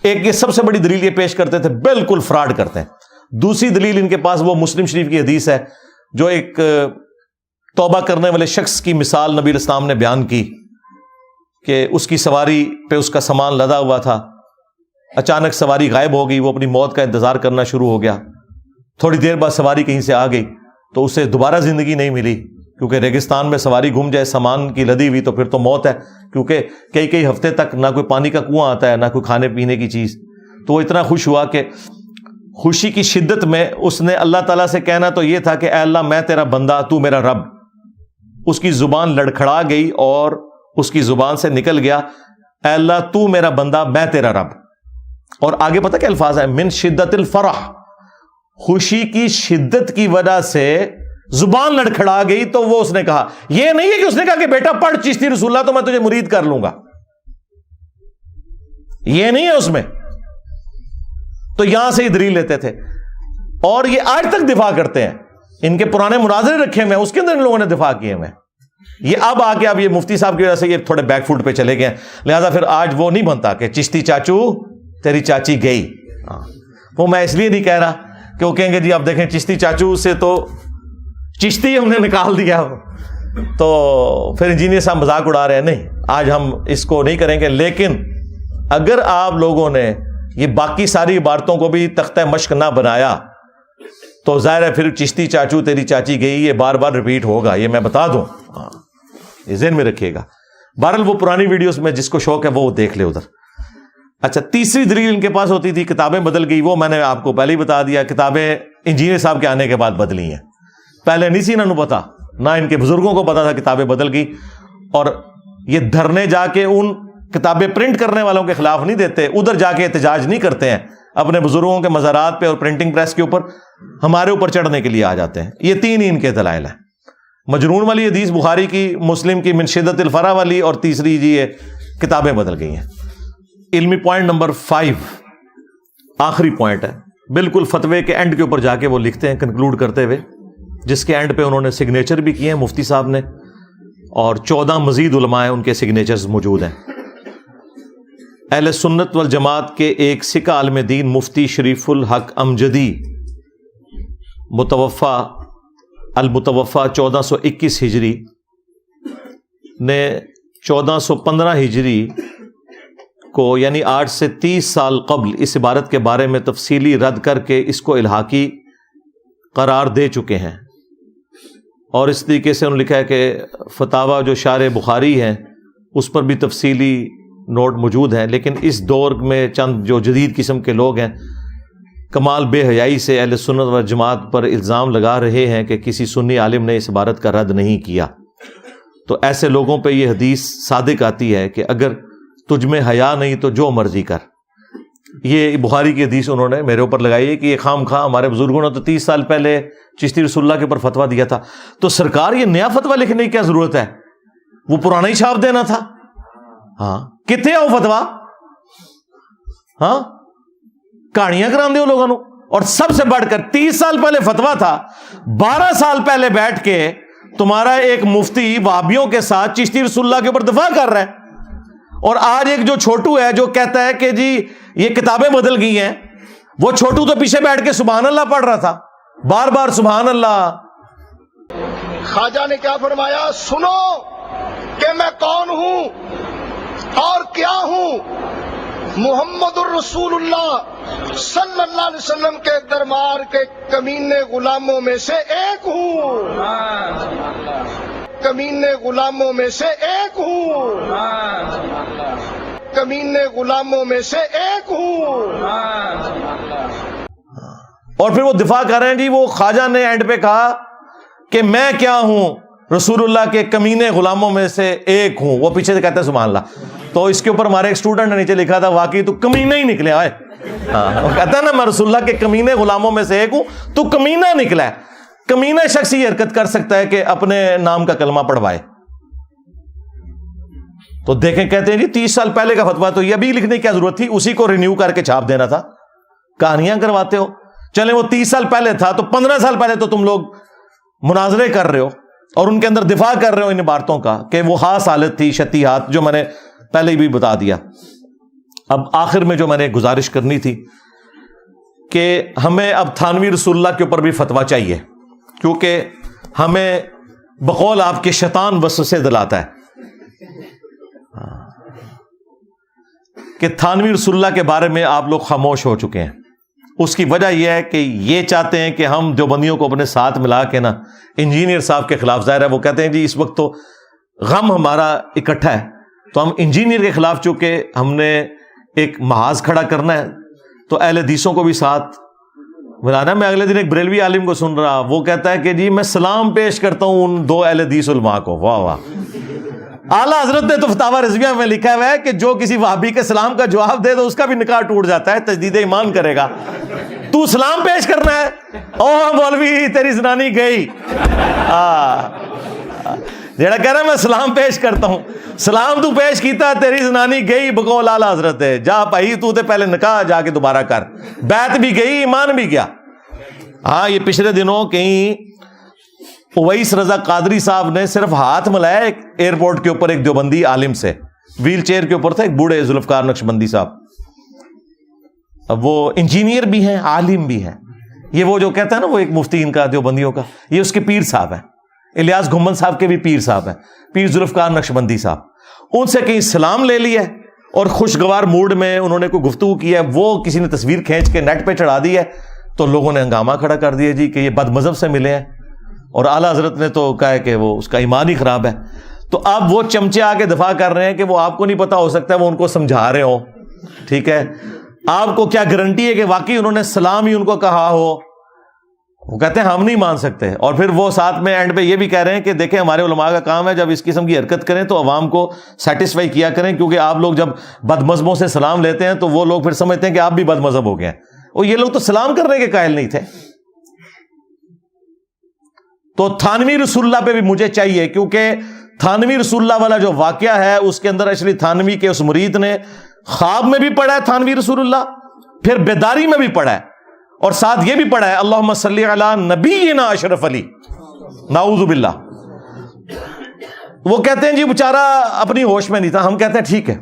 ایک یہ سب سے بڑی دلیل یہ پیش کرتے تھے, بالکل فراڈ کرتے ہیں. دوسری دلیل ان کے پاس وہ مسلم شریف کی حدیث ہے جو ایک توبہ کرنے والے شخص کی مثال نبی علیہ السلام نے بیان کی کہ اس کی سواری پہ اس کا سامان لدا ہوا تھا, اچانک سواری غائب ہو گئی, وہ اپنی موت کا انتظار کرنا شروع ہو گیا. تھوڑی دیر بعد سواری کہیں سے آ گئی تو اسے دوبارہ زندگی نہیں ملی, کیونکہ ریگستان میں سواری گھوم جائے, سامان کی لدی ہوئی, تو پھر تو موت ہے, کیونکہ کئی ہفتے تک نہ کوئی پانی کا کنواں آتا ہے نہ کوئی کھانے پینے کی چیز. تو وہ اتنا خوش ہوا کہ خوشی کی شدت میں اس نے اللہ تعالیٰ سے کہنا تو یہ تھا کہ اے اللہ میں تیرا بندہ, تو میرا رب. اس کی زبان لڑکھڑا گئی اور اس کی زبان سے نکل گیا اے اللہ تو میرا بندہ, میں تیرا رب. اور آگے پتہ کیا الفاظ ہے, من شدت الفرح, خوشی کی شدت کی وجہ سے زبان لڑکھڑا گئی. تو وہ اس نے کہا, یہ نہیں ہے کہ اس نے کہا کہ بیٹا پڑھ چشتی رسول اللہ تو میں تجھے مرید کر لوں گا, یہ نہیں ہے اس میں. تو یہاں سے ہی دلیل لیتے تھے اور یہ آج تک دفاع کرتے ہیں. ان کے پرانے مناظرے رکھے ہوئے ہیں, اس کے اندر ان لوگوں نے دفاع کیے ہوئے ہیں. یہ اب آ کے اب یہ مفتی صاحب کی وجہ سے یہ تھوڑے بیک فوٹ پہ چلے گئے, لہذا پھر آج وہ نہیں بنتا کہ چشتی چاچو تیری چاچی گئی. وہ میں اس لیے نہیں کہہ رہا کہ وہ کہیں گے جی اب دیکھیں چشتی چاچو سے تو چشتی ہم نے نکال دیا, تو پھر انجینئر صاحب مذاق اڑا رہے ہیں. نہیں, آج ہم اس کو نہیں کریں گے. لیکن اگر آپ لوگوں نے یہ باقی ساری عبارتوں کو بھی تختہ مشق نہ بنایا تو ظاہر ہے پھر چشتی چاچو تیری چاچی گئی یہ بار بار ریپیٹ ہوگا، یہ میں بتا دوں، یہ ذہن میں رکھیے گا۔ بہرحال وہ پرانی ویڈیوز میں جس کو شوق ہے وہ دیکھ لے ادھر۔ اچھا، تیسری دلیل ان کے پاس ہوتی تھی کتابیں بدل گئی، وہ میں نے آپ کو پہلے ہی بتا دیا، کتابیں انجینئر صاحب کے آنے کے بعد بدلی ہیں، پہلے نہیں سی انہوں پتا، نہ ان کے بزرگوں کو پتا تھا کتابیں بدل گئی، اور یہ دھرنے جا کے ان کتابیں پرنٹ کرنے والوں کے خلاف نہیں دیتے، ادھر جا کے احتجاج نہیں کرتے ہیں اپنے بزرگوں کے مزارات پہ اور پرنٹنگ پریس کے اوپر، ہمارے اوپر چڑھنے کے لیے آ جاتے ہیں۔ یہ تین ہی ان کے دلائل ہیں، مجنون والی حدیث بخاری کی، مسلم کی من شدت الفرح والی، اور تیسری جی یہ کتابیں بدل گئی ہیں۔ علمی پوائنٹ نمبر 5 آخری پوائنٹ ہے، بالکل فتوے کے اینڈ کے اوپر جا کے وہ لکھتے ہیں کنکلوڈ کرتے ہوئے، جس کے اینڈ پہ انہوں نے سگنیچر بھی کیے ہیں مفتی صاحب نے، اور 14 مزید علماء ہیں ان کے سگنیچرز موجود ہیں۔ اہل سنت والجماعت کے ایک سکہ عالم دین مفتی شریف الحق امجدی المتوفى 1421 ہجری نے 1415 ہجری کو، یعنی آج سے 30 سال قبل، اس عبارت کے بارے میں تفصیلی رد کر کے اس کو الحاقی قرار دے چکے ہیں، اور اس طریقے سے انہوں نے لکھا ہے کہ فتاوی جو شارح بخاری ہیں اس پر بھی تفصیلی نوٹ موجود ہیں، لیکن اس دور میں چند جو جدید قسم کے لوگ ہیں کمال بے حیائی سے اہل سنت و جماعت پر الزام لگا رہے ہیں کہ کسی سنی عالم نے اس عبارت کا رد نہیں کیا، تو ایسے لوگوں پہ یہ حدیث صادق آتی ہے کہ اگر تجھ میں حیا نہیں تو جو مرضی کر۔ یہ بخاری کی حدیث انہوں نے میرے اوپر لگائی ہے کہ یہ خام خواہ ہمارے بزرگوں نے تو 30 سال پہلے چشتی رسول اللہ کے اوپر فتویٰ دیا تھا، تو سرکار یہ نیا فتویٰ لکھنے کی کیا ضرورت ہے، وہ پرانا ہی چھاپ دینا تھا۔ ہاں کتنے آؤ فتویٰ، ہاں کہانیاں کران دے لوگوں نو، اور سب سے بڑھ کر 30 سال پہلے فتویٰ تھا، 12 سال پہلے بیٹھ کے تمہارا ایک مفتی وہابیوں کے ساتھ چشتی رسول اللہ کے اوپر دفاع کر رہا ہے، اور آج ایک جو چھوٹو ہے جو کہتا ہے کہ جی یہ کتابیں بدل گئی ہیں، وہ چھوٹو تو پیچھے بیٹھ کے سبحان اللہ پڑھ رہا تھا، بار بار سبحان اللہ۔ خواجہ نے کیا فرمایا، سنو کہ میں کون ہوں اور کیا ہوں، محمد الرسول اللہ صلی اللہ علیہ وسلم کے دربار کے کمینے غلاموں میں سے ایک ہوں، کمینے غلاموں میں سے ایک ہوں، کمینے غلاموں میں سے ایک ہوں۔ اور پھر وہ دفاع کر رہے ہیں جی، وہ خواجہ نے اینڈ پہ کہا کہ میں کیا ہوں، رسول اللہ کے کمینے غلاموں میں سے ایک ہوں، وہ پیچھے سے کہتے ہیں سبحان اللہ۔ تو اس کے اوپر ہمارے ایک اسٹوڈنٹ نے نیچے لکھا تھا واقعی تو کمینہ ہی نکلے آئے، وہ کہتا ہے نا میں رسول اللہ کے کمینے غلاموں میں سے ایک ہوں، تو کمینہ نکلا ہے۔ کمینہ شخص یہ حرکت کر سکتا ہے کہ اپنے نام کا کلمہ پڑھوائے، تو دیکھیں کہتے ہیں جی 30 سال پہلے کا فتویٰ تو یہ ابھی لکھنے کی کیا ضرورت تھی، اسی کو رینیو کر کے چھاپ دینا تھا، کہانیاں کرواتے ہو۔ چلیں وہ 30 سال پہلے تھا تو 15 سال پہلے تو تم لوگ مناظرے کر رہے ہو اور ان کے اندر دفاع کر رہے ہو ان عبارتوں کا کہ وہ خاص حالت تھی، شتیہات، جو میں نے پہلے ہی بھی بتا دیا۔ اب آخر میں جو میں نے گزارش کرنی تھی کہ ہمیں اب تھانوی رسول اللہ کے اوپر بھی فتویٰ چاہیے، کیونکہ ہمیں بقول آپ کے شیطان وسوسے دلاتا ہے کہ تھانوی رسول اللہ کے بارے میں آپ لوگ خاموش ہو چکے ہیں۔ اس کی وجہ یہ ہے کہ یہ چاہتے ہیں کہ ہم دیوبندیوں کو اپنے ساتھ ملا کے نا انجینئر صاحب کے خلاف، ظاہر ہے وہ کہتے ہیں جی اس وقت تو غم ہمارا اکٹھا ہے، تو ہم انجینئر کے خلاف چونکہ ہم نے ایک محاذ کھڑا کرنا ہے تو اہل حدیثوں کو بھی ساتھ ملانا۔ میں اگلے دن ایک بریلوی عالم کو سن رہا، وہ کہتا ہے کہ جی میں سلام پیش کرتا ہوں ان 2 اہل حدیث علماء کو۔ واہ واہ، اعلیٰ حضرت نے تو فتاوی رضویہ میں لکھا ہوا ہے کہ جو کسی وہابی کے سلام کا جواب دے تو اس کا بھی نکاح ٹوٹ جاتا ہے، تجدید ایمان کرے گا۔ تو سلام پیش کرنا ہے، او مولوی تیری زنانی گئی، جیڑا کہہ رہا ہے میں سلام پیش کرتا ہوں، سلام تو پیش کیتا تیری زنانی گئی بقول اعلیٰ حضرت ہے، جا بھائی تو تے پہلے نکاح جا کے دوبارہ کر، بیعت بھی گئی ایمان بھی گیا۔ ہاں یہ پچھلے دنوں کہیں اویس رضا قادری صاحب نے صرف ہاتھ ملایا ایک ایئرپورٹ کے اوپر ایک دیوبندی عالم سے، ویل چیئر کے اوپر تھا ایک بوڑھے ذوالفقار نقشبندی صاحب، اب وہ انجینئر بھی ہیں عالم بھی ہیں، یہ وہ جو کہتا ہے نا وہ ایک مفتی ان کا دیوبندیوں کا، یہ اس کے پیر صاحب ہیں، الیاس گھمن صاحب کے بھی پیر صاحب ہیں، پیر ذوالفقار نقشبندی صاحب، ان سے کہیں سلام لے لیا اور خوشگوار موڈ میں انہوں نے کوئی گفتگو کی ہے, وہ کسی نے تصویر کھینچ کے نیٹ پہ چڑھا دی ہے, تو لوگوں نے ہنگامہ کھڑا کر دیا جی کہ یہ بد مذہب سے ملے ہیں, اور اعلیٰ حضرت نے تو کہا ہے کہ وہ اس کا ایمان ہی خراب ہے. تو اب وہ چمچے آ کے دفاع کر رہے ہیں کہ وہ آپ کو نہیں پتا, ہو سکتا ہے وہ ان کو سمجھا رہے ہو, ٹھیک ہے, آپ کو کیا گارنٹی ہے کہ واقعی انہوں نے سلام ہی ان کو کہا ہو؟ وہ کہتے ہیں ہم نہیں مان سکتے. اور پھر وہ ساتھ میں اینڈ پہ یہ بھی کہہ رہے ہیں کہ دیکھیں ہمارے علماء کا کام ہے جب اس قسم کی حرکت کریں تو عوام کو سیٹسفائی کیا کریں, کیونکہ آپ لوگ جب بد مذہبوں سے سلام لیتے ہیں تو وہ لوگ پھر سمجھتے ہیں کہ آپ بھی بد مذہب ہو گئے ہیں, اور یہ لوگ تو سلام کرنے کے قائل نہیں تھے. تو تھانوی رسول اللہ پہ بھی مجھے چاہیے, کیونکہ تھانوی رسول اللہ والا جو واقعہ ہے اس کے اندر ایکچولی تھانوی کے اس مرید نے خواب میں بھی پڑھا ہے تھانوی رسول اللہ, پھر بیداری میں بھی پڑھا ہے, اور ساتھ یہ بھی پڑھا ہے اللہم صلی علی نبینا اشرف علی, نعوذ باللہ. وہ کہتے ہیں جی بیچارہ اپنی ہوش میں نہیں تھا, ہم کہتے ہیں ٹھیک ہے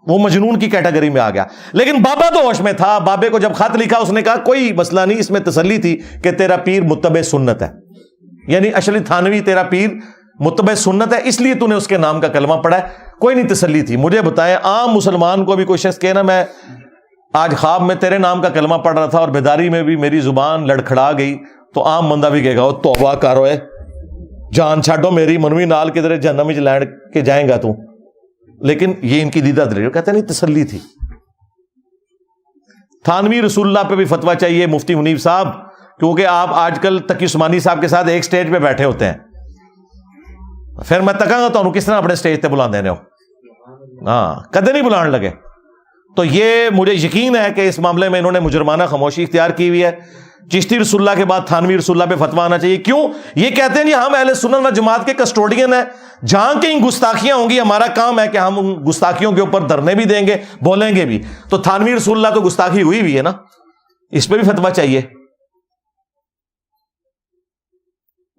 وہ مجنون کی کیٹیگری میں آ گیا, لیکن بابا تو ہوش میں تھا. بابے کو جب خط لکھا اس نے کہا کوئی مسئلہ نہیں, اس میں تسلی تھی کہ تیرا پیر متبع سنت ہے, یعنی اشلی تھانوی تیرا پیر متبع سنت ہے, اس لیے تو نے اس کے نام کا کلمہ پڑھا ہے, کوئی نہیں تسلی تھی. مجھے بتائیں عام مسلمان کو بھی کوئی شخص کہے نا میں آج خواب میں تیرے نام کا کلمہ پڑھ رہا تھا اور بیداری میں بھی میری زبان لڑکھڑا گئی, تو عام بندہ بھی کہے گا وہ توبہ کر ہوئے جان چھاڑو میری منوی نال کدھر جہنم وچ لینڈ کے جائیں گا تو. لیکن یہ ان کی دیدہ دلیل, کہتے ہیں نہیں تسلی تھی. تھانوی رسول اللہ پہ بھی فتویٰ چاہیے مفتی منیف صاحب, کیونکہ آپ آج کل تقی عثمانی صاحب کے ساتھ ایک سٹیج پہ بیٹھے ہوتے ہیں, پھر میں تکاں گا تو کس طرح اپنے سٹیج پہ بلا دینے ہو, ہاں کدے نہیں بلان لگے. تو یہ مجھے یقین ہے کہ اس معاملے میں انہوں نے مجرمانہ خاموشی اختیار کی ہوئی ہے. چشتی رسول اللہ کے بعد تھانوی رسول اللہ پہ فتویٰ آنا چاہیے. کیوں؟ یہ کہتے ہیں جی ہم اہل سنت و جماعت کے کسٹوڈین ہیں, جہاں کہیں گستاخیاں ہوں گی ہمارا کام ہے کہ ہم ان گستاخیوں کے اوپر دھرنے بھی دیں گے, بولیں گے بھی. تو تھانوی رسول اللہ تو گستاخی ہوئی ہوئی ہے نا, اس پہ بھی فتویٰ چاہیے.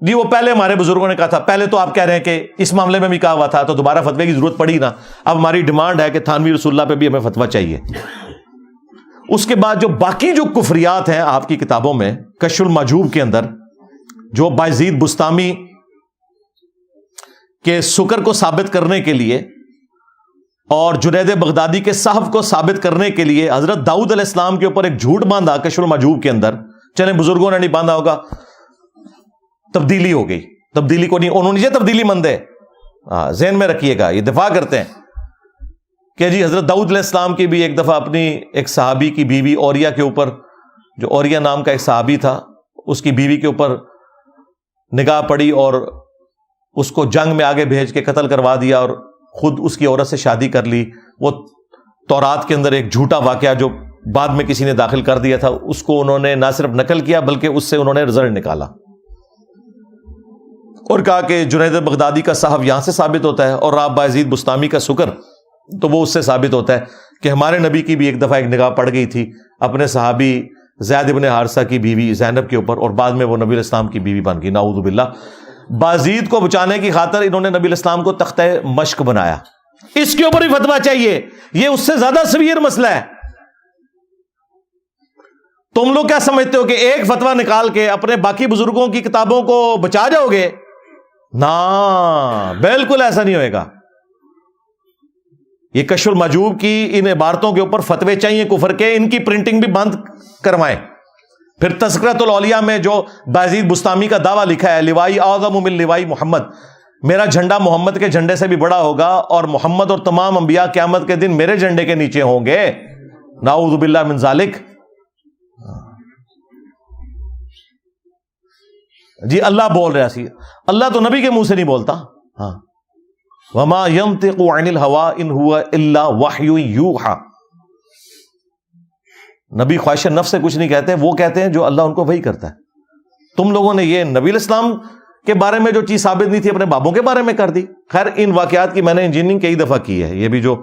جی وہ پہلے ہمارے بزرگوں نے کہا تھا, پہلے تو آپ کہہ رہے ہیں کہ اس معاملے میں بھی کہا ہوا تھا تو دوبارہ فتوے کی ضرورت پڑی نا, اب ہماری ڈیمانڈ ہے کہ تھانوی رسول اللہ پہ بھی ہمیں فتویٰ چاہیے. اس کے بعد جو باقی جو کفریات ہیں آپ کی کتابوں میں, کشف المحجوب کے اندر جو بایزید بستامی کے سکر کو ثابت کرنے کے لیے اور جنید بغدادی کے صحف کو ثابت کرنے کے لیے حضرت داؤد علیہ السلام کے اوپر ایک جھوٹ باندھا کشف المحجوب کے اندر, چلیں بزرگوں نے نہیں باندھا ہوگا, تبدیلی ہو گئی, تبدیلی کو نہیں, انہوں نے یہ تبدیلی مند ہے, ذہن میں رکھیے گا, یہ دفاع کرتے ہیں کہ جی حضرت داؤد علیہ السلام کی بھی ایک دفعہ اپنی ایک صحابی کی بیوی اوریا کے اوپر, جو اوریا نام کا ایک صحابی تھا, اس کی بیوی کے اوپر نگاہ پڑی اور اس کو جنگ میں آگے بھیج کے قتل کروا دیا اور خود اس کی عورت سے شادی کر لی. وہ تورات کے اندر ایک جھوٹا واقعہ جو بعد میں کسی نے داخل کر دیا تھا, اس کو انہوں نے نہ صرف نقل کیا بلکہ اس سے انہوں نے رزلٹ نکالا اور کہا کہ جنید بغدادی کا صحف یہاں سے ثابت ہوتا ہے اور آپ بایزید بستامی کا سکر تو وہ اس سے ثابت ہوتا ہے کہ ہمارے نبی کی بھی ایک دفعہ ایک نگاہ پڑ گئی تھی اپنے صحابی زید ابن حارثہ کی بیوی زینب کے اوپر, اور بعد میں وہ نبی علیہ السلام کی بیوی بن گئی, نعوذ باللہ. بازید کو بچانے کی خاطر انہوں نے نبی علیہ السلام کو تختہ مشق بنایا. اس کے اوپر بھی فتویٰ چاہیے, یہ اس سے زیادہ سویر مسئلہ ہے. تم لوگ کیا سمجھتے ہو کہ ایک فتویٰ نکال کے اپنے باقی بزرگوں کی کتابوں کو بچا جاؤ گے؟ نا, بالکل ایسا نہیں ہوئے گا. یہ کشف المحجوب کی ان عبارتوں کے اوپر فتوے چاہیے کفر کے, ان کی پرنٹنگ بھی بند کروائیں. پھر تذکرۃ الاولیاء میں جو بایزید بستامی کا دعویٰ لکھا ہے, لوائی اعظم من لوائی محمد, میرا جھنڈا محمد کے جھنڈے سے بھی بڑا ہوگا اور محمد اور تمام انبیاء قیامت کے دن میرے جھنڈے کے نیچے ہوں گے, نعوذ باللہ من ذالک. جی اللہ بول رہا سی, اللہ تو نبی کے منہ سے نہیں بولتا. ہاں, وما ينطق عن الهوى ان هو الا وحی یوحى. نبی خواہش نفس سے کچھ نہیں کہتے, وہ کہتے ہیں جو اللہ ان کو وحی کرتا ہے. تم لوگوں نے یہ نبی علیہ السلام کے بارے میں جو چیز ثابت نہیں تھی اپنے بابوں کے بارے میں کر دی. خیر ان واقعات کی میں نے انجینئرنگ کئی دفعہ کی ہے. یہ بھی جو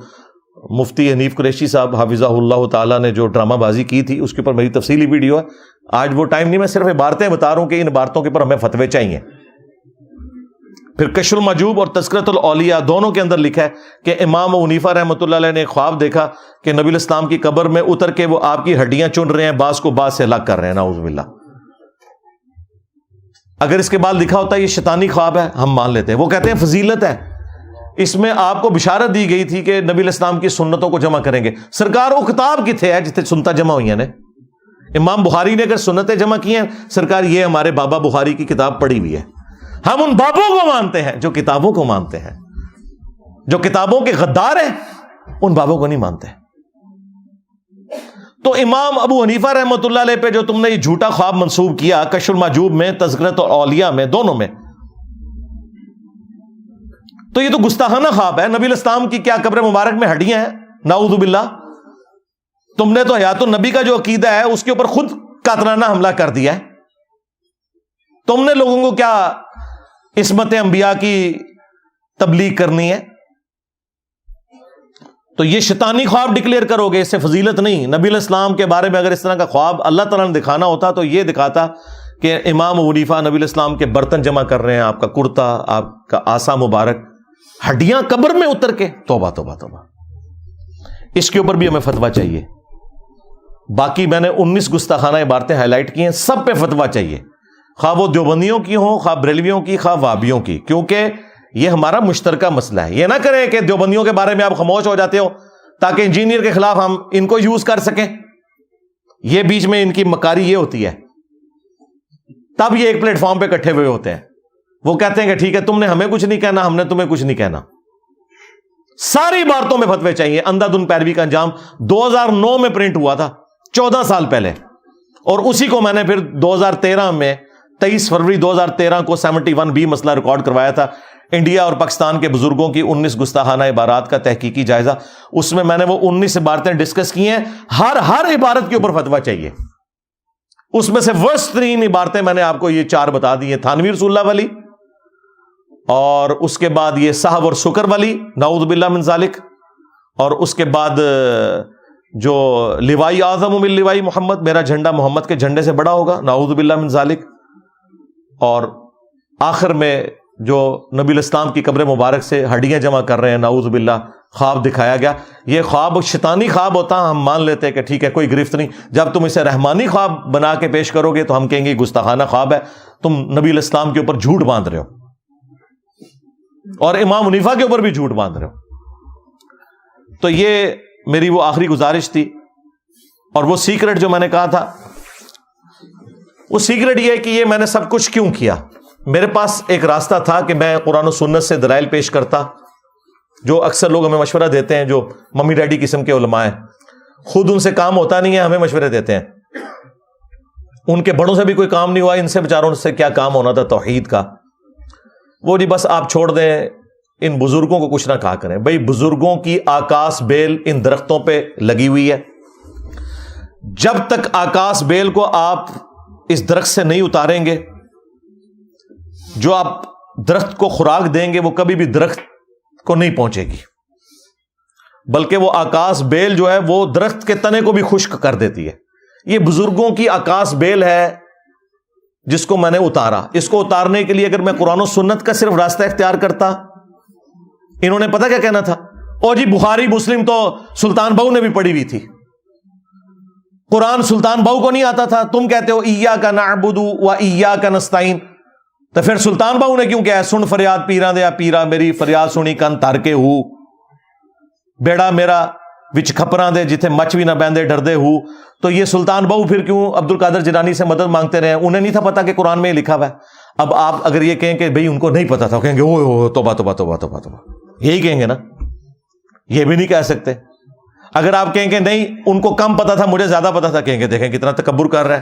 مفتی حنیف قریشی صاحب حفظہ اللہ تعالیٰ نے جو ڈرامہ بازی کی تھی اس کے اوپر میری تفصیلی ویڈیو ہے. آج وہ ٹائم نہیں, میں صرف عبارتیں بتا رہا ہوں کہ ان عبارتوں کے اوپر ہمیں فتوے چاہیے. پھر کشف المحجوب اور تذکرۃ الاولیاء دونوں کے اندر لکھا ہے کہ امام ابو حنیفہ رحمۃ اللہ علیہ نے ایک خواب دیکھا کہ نبی علیہ السلام کی قبر میں اتر کے وہ آپ کی ہڈیاں چن رہے ہیں, بعض کو بعض سے الگ کر رہے ہیں, نعوذ باللہ. اگر اس کے بعد لکھا ہوتا ہے یہ شیطانی خواب ہے ہم مان لیتے ہیں. وہ کہتے ہیں فضیلت ہے, اس میں آپ کو بشارت دی گئی تھی کہ نبی الاسلام کی سنتوں کو جمع کریں گے. سرکار وہ کتاب کتنے ہے جتنے سنتا جمع ہوئی ہیں نے؟ امام بخاری نے اگر سنتیں جمع کی ہیں سرکار یہ ہمارے بابا بخاری کی کتاب پڑھی ہوئی ہے. ہم ان بابوں کو مانتے ہیں جو کتابوں کو مانتے ہیں. جو کتابوں کے غدار ہیں ان بابوں کو نہیں مانتے. تو امام ابو حنیفہ رحمۃ اللہ علیہ پہ جو تم نے یہ جھوٹا خواب منسوب کیا کشف المحجوب میں، تذکرۃ الاولیاء میں، دونوں میں، تو یہ تو گستاخانہ خواب ہے. نبی الاسلام کی کیا قبر مبارک میں ہڈیاں ہیں؟ نعوذ باللہ. تم نے تو حیات النبی کا جو عقیدہ ہے اس کے اوپر خود قاتلانہ حملہ کر دیا ہے. تم نے لوگوں کو کیا عصمت انبیاء کی تبلیغ کرنی ہے؟ تو یہ شیطانی خواب ڈکلیئر کرو گے، اس سے فضیلت نہیں. نبی الاسلام کے بارے میں اگر اس طرح کا خواب اللہ تعالیٰ نے دکھانا ہوتا تو یہ دکھاتا کہ امام ابو حنیفہ نبی الاسلام کے برتن جمع کر رہے ہیں، آپ کا کرتا، آپ کا آسا مبارک، ہڈیاں قبر میں اتر کے. توبہ توبہ توبہ. اس کے اوپر بھی ہمیں فتویٰ چاہیے. باقی میں نے 19 گستاخانہ عبارتیں ہائی لائٹ کی ہیں، سب پہ فتویٰ چاہیے، خواہ وہ دیوبندیوں کی ہوں، خواہ بریلویوں کی، خواہ وہابیوں کی، کیونکہ یہ ہمارا مشترکہ مسئلہ ہے. یہ نہ کریں کہ دیوبندیوں کے بارے میں آپ خاموش ہو جاتے ہو تاکہ انجینئر کے خلاف ہم ان کو یوز کر سکیں. یہ بیچ میں ان کی مکاری یہ ہوتی ہے، تب یہ ایک پلیٹ فارم پہ اکٹھے ہوئے ہوتے ہیں. وہ کہتے ہیں کہ ٹھیک ہے تم نے ہمیں کچھ نہیں کہنا، ہم نے تمہیں کچھ نہیں کہنا. ساری باتوں میں فتوے چاہیے. اندھا دھند پیروی کا انجام 2009 میں پرنٹ ہوا تھا، 14 سال پہلے، اور اسی کو میں نے پھر 2013 میں 23 فروری 2013 کو 71B مسئلہ ریکارڈ کروایا تھا، انڈیا اور پاکستان کے بزرگوں کی 19 گستاخانہ عبارات کا تحقیقی جائزہ. اس میں نے وہ 19 عبارتیں ڈسکس کی ہیں. ہر عبارت کے اوپر فتویٰ چاہیے. اس میں سے ورسٹ ترین عبارتیں میں نے آپ کو یہ 4 بتا دی ہیں. تھانوی رسول اللہ والی، اور اس کے بعد یہ صحب اور شکر والی، نعوذ باللہ من ذالک، اور اس کے بعد جو لوائی اعظم من لوائی محمد، میرا جھنڈا محمد کے جھنڈے سے بڑا ہوگا، نعوذ باللہ من ذالک. اور آخر میں جو نبی الاسلام کی قبر مبارک سے ہڈیاں جمع کر رہے ہیں، نعوذ باللہ، خواب دکھایا گیا. یہ خواب شیطانی خواب ہوتا، ہم مان لیتے ہیں کہ ٹھیک ہے کوئی گرفت نہیں. جب تم اسے رحمانی خواب بنا کے پیش کرو گے تو ہم کہیں گے گستاخانہ خواب ہے، تم نبی الاسلام کے اوپر جھوٹ باندھ رہے ہو اور امام حنیفہ کے اوپر بھی جھوٹ باندھ رہے ہو. تو یہ میری وہ آخری گزارش تھی. اور وہ سیکرٹ جو میں نے کہا تھا، وہ سیکرٹ یہ ہے کہ یہ میں نے سب کچھ کیوں کیا. میرے پاس ایک راستہ تھا کہ میں قرآن و سنت سے دلائل پیش کرتا، جو اکثر لوگ ہمیں مشورہ دیتے ہیں، جو ممی ڈیڈی قسم کے علماء ہیں، خود ان سے کام ہوتا نہیں ہے، ہمیں مشورے دیتے ہیں. ان کے بڑوں سے بھی کوئی کام نہیں ہوا، ان سے بیچاروں سے کیا کام ہونا تھا توحید کا. وہ جی بس آپ چھوڑ دیں، ان بزرگوں کو کچھ نہ کہا کریں. بھائی بزرگوں کی آکاس بیل ان درختوں پہ لگی ہوئی ہے. جب تک آکاس بیل کو آپ اس درخت سے نہیں اتاریں گے، جو آپ درخت کو خوراک دیں گے وہ کبھی بھی درخت کو نہیں پہنچے گی، بلکہ وہ آکاس بیل جو ہے وہ درخت کے تنے کو بھی خشک کر دیتی ہے. یہ بزرگوں کی آکاس بیل ہے جس کو میں نے اتارا. اس کو اتارنے کے لیے اگر میں قرآن و سنت کا صرف راستہ اختیار کرتا، انہوں نے پتہ کیا کہنا تھا، او جی بخاری مسلم تو سلطان بہو نے بھی پڑھی ہوئی تھی، قرآن سلطان بہو کو نہیں آتا تھا. تم کہتے ہو ایاک نعبد و ایاک نستعین، تو پھر سلطان بہو نے کیوں کہا سن فریاد پیراں دیا پیرا، میری فریاد سنی کن تر کے ہو، بیڑا میرا وچ کھپراں دے جتھے مچ بھی نہ بیندے ڈردے ہو. تو یہ سلطان بہو پھر کیوں عبد القادر جیلانی سے مدد مانگتے رہے؟ انہیں نہیں تھا پتا کہ قرآن میں لکھا ہوا ہے. اب آپ اگر یہ کہیں کہ بھئی ان کو نہیں پتا تھا، کہیں گے اوہ توبہ توبہ توبہ توبہ توبہ، یہی کہیں گے نا. یہ بھی نہیں کہہ سکتے. اگر آپ کہیں کہ نہیں ان کو کم پتا تھا مجھے زیادہ پتا تھا، کہیں گے دیکھیں کتنا تکبر کر رہا ہے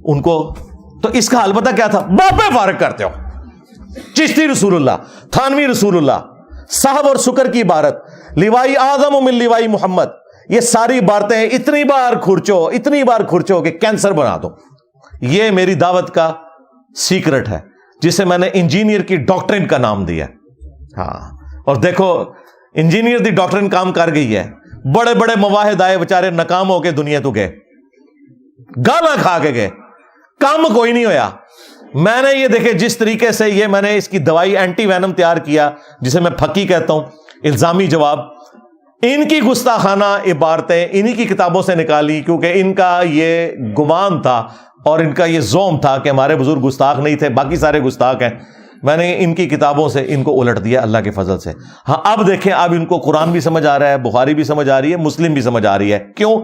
ان کو. تو اس کا حل پتہ کیا تھا؟ باپے فارغ کرتے ہو. چشتی رسول اللہ، تھانوی رسول اللہ، صاحب اور شکر کی عبارت، لوائی اعظم من لوائی محمد، یہ ساری عبارتیں اتنی بار کھرچو کہ کینسر بنا دو. یہ میری دعوت کا سیکرٹ ہے جسے میں نے انجینئر کی ڈاکٹرن کا نام دیا. ہاں، اور دیکھو انجینئر دی ڈاکٹرن کام کر گئی ہے. بڑے بڑے مواحد آئے بیچارے ناکام ہو کے دنیا تو گئے، گالا کھا کے گئے، کام کوئی نہیں ہویا. میں نے یہ دیکھے جس طریقے سے یہ میں نے اس کی دوائی اینٹی وینم تیار کیا جسے میں پھکی کہتا ہوں، الزامی جواب، ان کی گستاخانہ عبارتیں انہی کی کتابوں سے نکالی، کیونکہ ان کا یہ گمان تھا اور ان کا یہ زوم تھا کہ ہمارے بزرگ گستاخ نہیں تھے، باقی سارے گستاخ ہیں. میں نے ان کی کتابوں سے ان کو الٹ دیا اللہ کے فضل سے. ہاں اب دیکھیں، اب ان کو قرآن بھی سمجھ آ رہا ہے، بخاری بھی سمجھ آ رہی ہے، مسلم بھی سمجھ آ رہی ہے. کیوں؟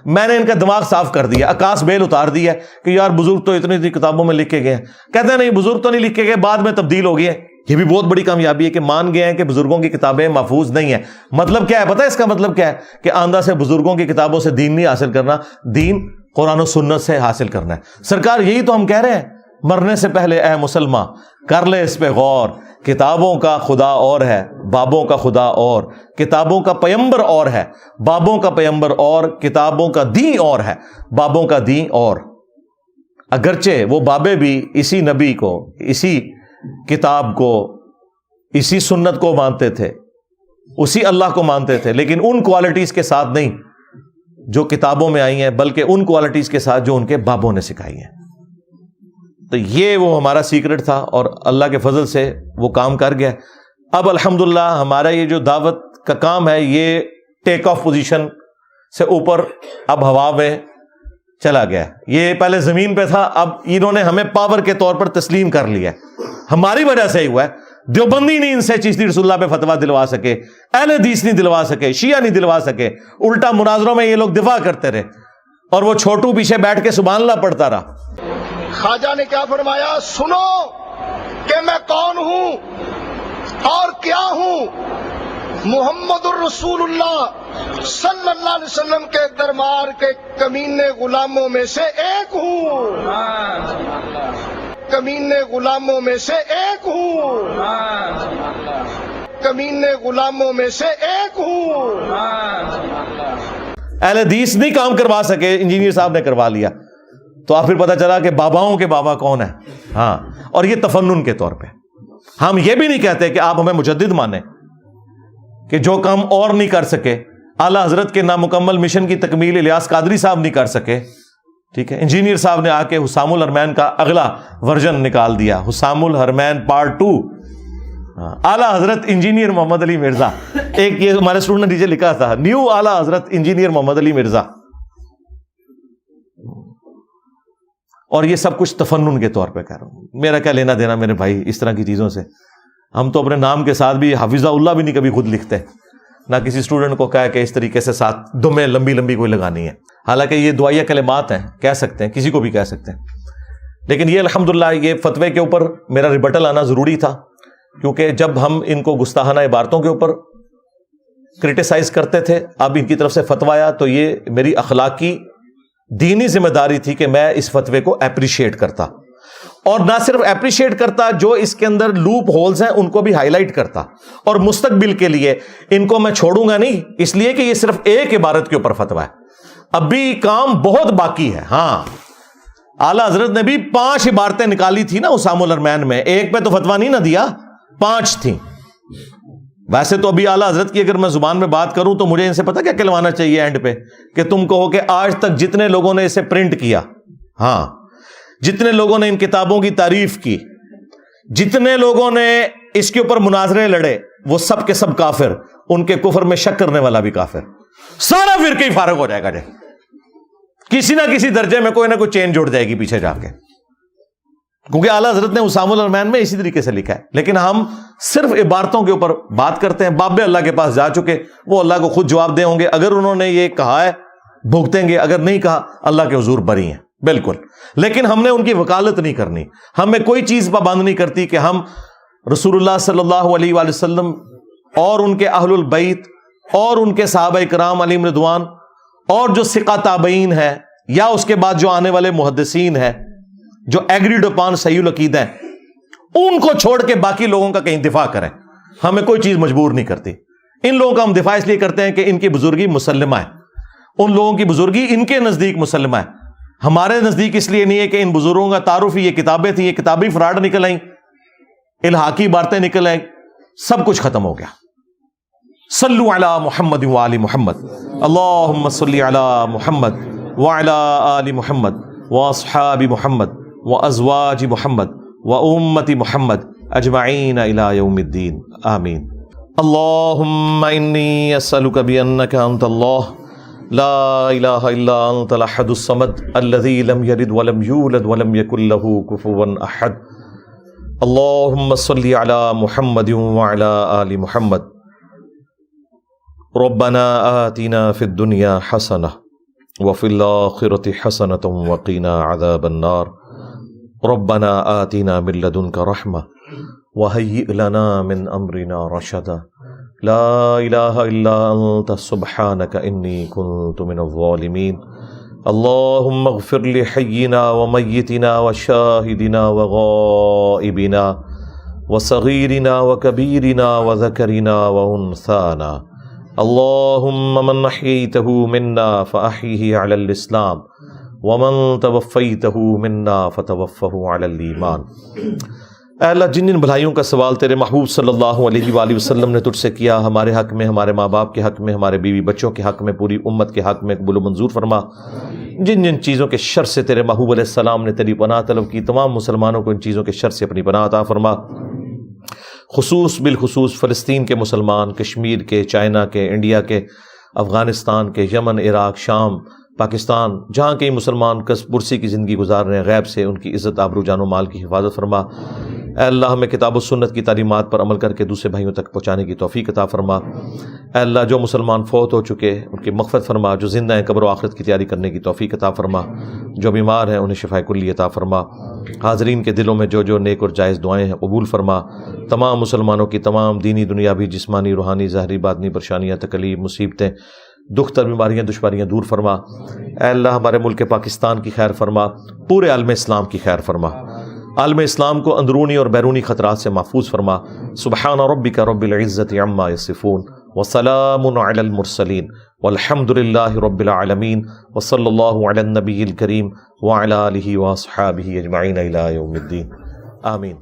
میں نے ان کا دماغ صاف کر دیا، عکاس بیل اتار دیا کہ یار بزرگ تو اتنی کتابوں میں لکھ کے گئے ہیں. کہتے ہیں نہیں، بزرگ تو نہیں لکھ کے گئے، بعد میں تبدیل ہو گئی ہے. یہ بھی بہت بڑی کامیابی ہے کہ مان گئے ہیں کہ بزرگوں کی کتابیں محفوظ نہیں ہیں. مطلب کیا ہے پتہ ہے اس کا مطلب کیا ہے؟ کہ آندہ سے بزرگوں کی کتابوں سے دین نہیں حاصل کرنا، دین قرآن و سنت سے حاصل کرنا ہے. سرکار یہی تو ہم کہہ رہے ہیں، مرنے سے پہلے اے مسلمان کر لے اس پہ غور. کتابوں کا خدا اور ہے، بابوں کا خدا اور. کتابوں کا پیمبر اور ہے، بابوں کا پیمبر اور. کتابوں کا دین اور ہے، بابوں کا دین اور. اگرچہ وہ بابے بھی اسی نبی کو، اسی کتاب کو، اسی سنت کو مانتے تھے، اسی اللہ کو مانتے تھے، لیکن ان کوالٹیز کے ساتھ نہیں جو کتابوں میں آئی ہیں، بلکہ ان کوالٹیز کے ساتھ جو ان کے بابوں نے سکھائی ہیں. تو یہ وہ ہمارا سیکرٹ تھا اور اللہ کے فضل سے وہ کام کر گیا. اب الحمدللہ ہمارا یہ جو دعوت کا کام ہے یہ ٹیک آف پوزیشن سے اوپر اب ہوا میں چلا گیا. یہ پہلے زمین پہ تھا، اب انہوں نے ہمیں پاور کے طور پر تسلیم کر لیا. ہماری وجہ سے ہی ہوا ہے. دیوبندی نہیں ان سے چشتی رسول اللہ پہ فتویٰ دلوا سکے، اہل حدیث نہیں دلوا سکے، شیعہ نہیں دلوا سکے. الٹا مناظروں میں یہ لوگ دفاع کرتے رہے اور وہ چھوٹو پیچھے بیٹھ کے سبحان اللہ پڑھتا رہا. خواجہ نے کیا فرمایا؟ سنو کہ میں کون ہوں اور کیا ہوں. محمد الرسول اللہ صلی اللہ علیہ وسلم کے دربار کے کمینے غلاموں میں سے ایک ہوں. کمینے غلاموں میں سے ایک ہوں. کمینے غلاموں میں سے ایک ہوں. اہل حدیث نہیں کام کروا سکے، انجینئر صاحب نے کروا لیا. تو آپ پھر پتہ چلا کہ باباؤں کے بابا کون ہیں. ہاں، اور یہ تفنن کے طور پہ. ہم یہ بھی نہیں کہتے کہ آپ ہمیں مجدد مانیں کہ جو کام اور نہیں کر سکے. اعلیٰ حضرت کے نامکمل مشن کی تکمیل الیاس قادری صاحب نہیں کر سکے، ٹھیک ہے، انجینئر صاحب نے آ کے حسام الحرمین کا اگلا ورژن نکال دیا، حسام الحرمین پارٹ 2. اعلیٰ حضرت انجینئر محمد علی مرزا، ایک یہ ہمارے اسٹوڈنٹ نے نیچے لکھا تھا، نیو اعلیٰ حضرت انجینئر محمد علی مرزا. اور یہ سب کچھ تفنن کے طور پہ کہہ رہا ہوں. میرا کیا لینا دینا میرے بھائی اس طرح کی چیزوں سے. ہم تو اپنے نام کے ساتھ بھی حافظہ اللہ بھی نہیں کبھی خود لکھتے، نہ کسی اسٹوڈنٹ کو کہا کہ اس طریقے سے ساتھ دمیں لمبی لمبی کوئی لگانی ہے. حالانکہ یہ دعائیہ کلمات ہیں، کہہ سکتے ہیں، کسی کو بھی کہہ سکتے ہیں. لیکن یہ الحمدللہ یہ فتوے کے اوپر میرا ریبٹل آنا ضروری تھا، کیونکہ جب ہم ان کو گستاخانہ عبارتوں کے اوپر کرٹیسائز کرتے تھے، اب ان کی طرف سے فتویٰ آیا تو یہ میری اخلاقی دینی ذمہ داری تھی کہ میں اس فتوے کو اپریشیٹ کرتا، اور نہ صرف اپریشیٹ کرتا، جو اس کے اندر لوپ ہولز ہیں ان کو بھی ہائی لائٹ کرتا. اور مستقبل کے لیے ان کو میں چھوڑوں گا نہیں، اس لیے کہ یہ صرف ایک عبارت کے اوپر فتویٰ ہے، ابھی کام بہت باقی ہے. ہاں، اعلیٰ حضرت نے بھی 5 عبارتیں نکالی تھی نا حسام الحرمین میں، ایک پہ تو فتویٰ نہیں نہ دیا، 5 تھیں. ویسے تو ابھی اعلیٰ حضرت کی اگر میں زبان میں بات کروں تو مجھے ان سے پتہ کیا کہلوانا چاہیے اینڈ پہ، کہ تم کہو کہ آج تک جتنے لوگوں نے اسے پرنٹ کیا، ہاں، جتنے لوگوں نے ان کتابوں کی تعریف کی، جتنے لوگوں نے اس کے اوپر مناظرے لڑے، وہ سب کے سب کافر. ان کے کفر میں شک کرنے والا بھی کافر. سارا فرقہ ہی فارغ ہو جائے گا. کسی نہ کسی درجے میں کوئی نہ کوئی چین جڑ جائے گی پیچھے جا کے، کیونکہ اعلیٰ حضرت نے حسام الحرمین میں اسی طریقے سے لکھا ہے. لیکن ہم صرف عبارتوں کے اوپر بات کرتے ہیں. بابے اللہ کے پاس جا چکے، وہ اللہ کو خود جواب دے ہوں گے. اگر انہوں نے یہ کہا ہے بھگتیں گے، اگر نہیں کہا اللہ کے حضور بری ہیں بالکل. لیکن ہم نے ان کی وکالت نہیں کرنی. ہمیں کوئی چیز پابند نہیں کرتی کہ ہم رسول اللہ صلی اللہ علیہ وآلہ وسلم اور ان کے اہل البیت اور ان کے صحابہ کرام علیہم رضوان اور جو ثقہ تابعین ہے یا اس کے بعد جو آنے والے محدثین ہیں جو ایگریڈ اپان صحیح العقیدہ ہیں، ان کو چھوڑ کے باقی لوگوں کا کہیں دفاع کریں. ہمیں کوئی چیز مجبور نہیں کرتی. ان لوگوں کا ہم دفاع اس لیے کرتے ہیں کہ ان کی بزرگی مسلمہ ہے. ان لوگوں کی بزرگی ان کے نزدیک مسلمہ ہے. ہمارے نزدیک اس لیے نہیں ہے کہ ان بزرگوں کا تعارف ہی یہ کتابیں تھیں، یہ کتابی فراڈ نکل آئیں، الحاقی باتیں نکل آئیں، سب کچھ ختم ہو گیا. صلو علی محمد وآل محمد، اللہم صلی علی محمد وعلی آل محمد واصحاب محمد وازواج محمد وامت محمد اجمعین الی یوم الدین، آمین. اللہم انی اسألک بانک انت اللہ لا الہ الا انت الاحد الصمد الذی لم یلد ولم یولد ولم یکن له کفوا احد. اللهم صل على محمد وعلى آل محمد. ربنا آتنا في الدنيا حسنة وفي الآخرة حسنة وقنا عذاب النار. ربنا آتنا من لدنك رحمة وهيئ لنا من أمرنا رشدا. لا إله إلا أنت سبحانك إني كنت من الظالمين. اللهم اغفر لحينا وميتنا وشاهدنا وغائبنا وصغيرنا وكبيرنا وذكرنا وأنثانا. اللهم من أحييته منا فأحيه على الإسلام ومن توفيته منا فتوفه على الإيمان. اے اللہ، جن جن بھلائیوں کا سوال تیرے محبوب صلی اللہ علیہ وآلہ وسلم نے تجھ سے کیا، ہمارے حق میں، ہمارے ماں باپ کے حق میں، ہمارے بیوی بچوں کے حق میں، پوری امت کے حق میں قبول و منظور فرما. جن جن چیزوں کے شر سے تیرے محبوب علیہ السلام نے تیری پناہ طلب کی، تمام مسلمانوں کو ان چیزوں کے شر سے اپنی پناہ عطا فرما. بالخصوص فلسطین کے مسلمان، کشمیر کے، چائنا کے، انڈیا کے، افغانستان کے، یمن، عراق، شام، پاکستان، جہاں کئی مسلمان کس پرسی کی زندگی گزار رہے ہیں، غیب سے ان کی عزت، آبرو، جان و مال کی حفاظت فرما. اے اللہ، ہمیں کتاب و سنت کی تعلیمات پر عمل کر کے دوسرے بھائیوں تک پہنچانے کی توفیق عطا فرما. اے اللہ، جو مسلمان فوت ہو چکے ان کی مغفرت فرما، جو زندہ ہیں قبر و آخرت کی تیاری کرنے کی توفیق عطا فرما، جو بیمار ہیں انہیں شفاء کلی عطا فرما. حاضرین کے دلوں میں جو جو نیک اور جائز دعائیں ہیں قبول فرما. تمام مسلمانوں کی تمام دینی، دنیاوی، جسمانی، روحانی، ظاہری، باطنی پریشانیاں، تکلیف، مصیبتیں، دکھ، بیماریاں، دشواریاں دور فرما. اے اللہ، ہمارے ملک پاکستان کی خیر فرما، پورے عالم اسلام کی خیر فرما. عالم اسلام کو اندرونی اور بیرونی خطرات سے محفوظ فرما. سبحان ربک رب العزت عما یصفون وسلام علی المرسلین والحمد للہ رب العالمین وصلی اللہ علی النبی الکریم وعلی آلہ واصحابہ اجمعین الی یوم الدین. آمین.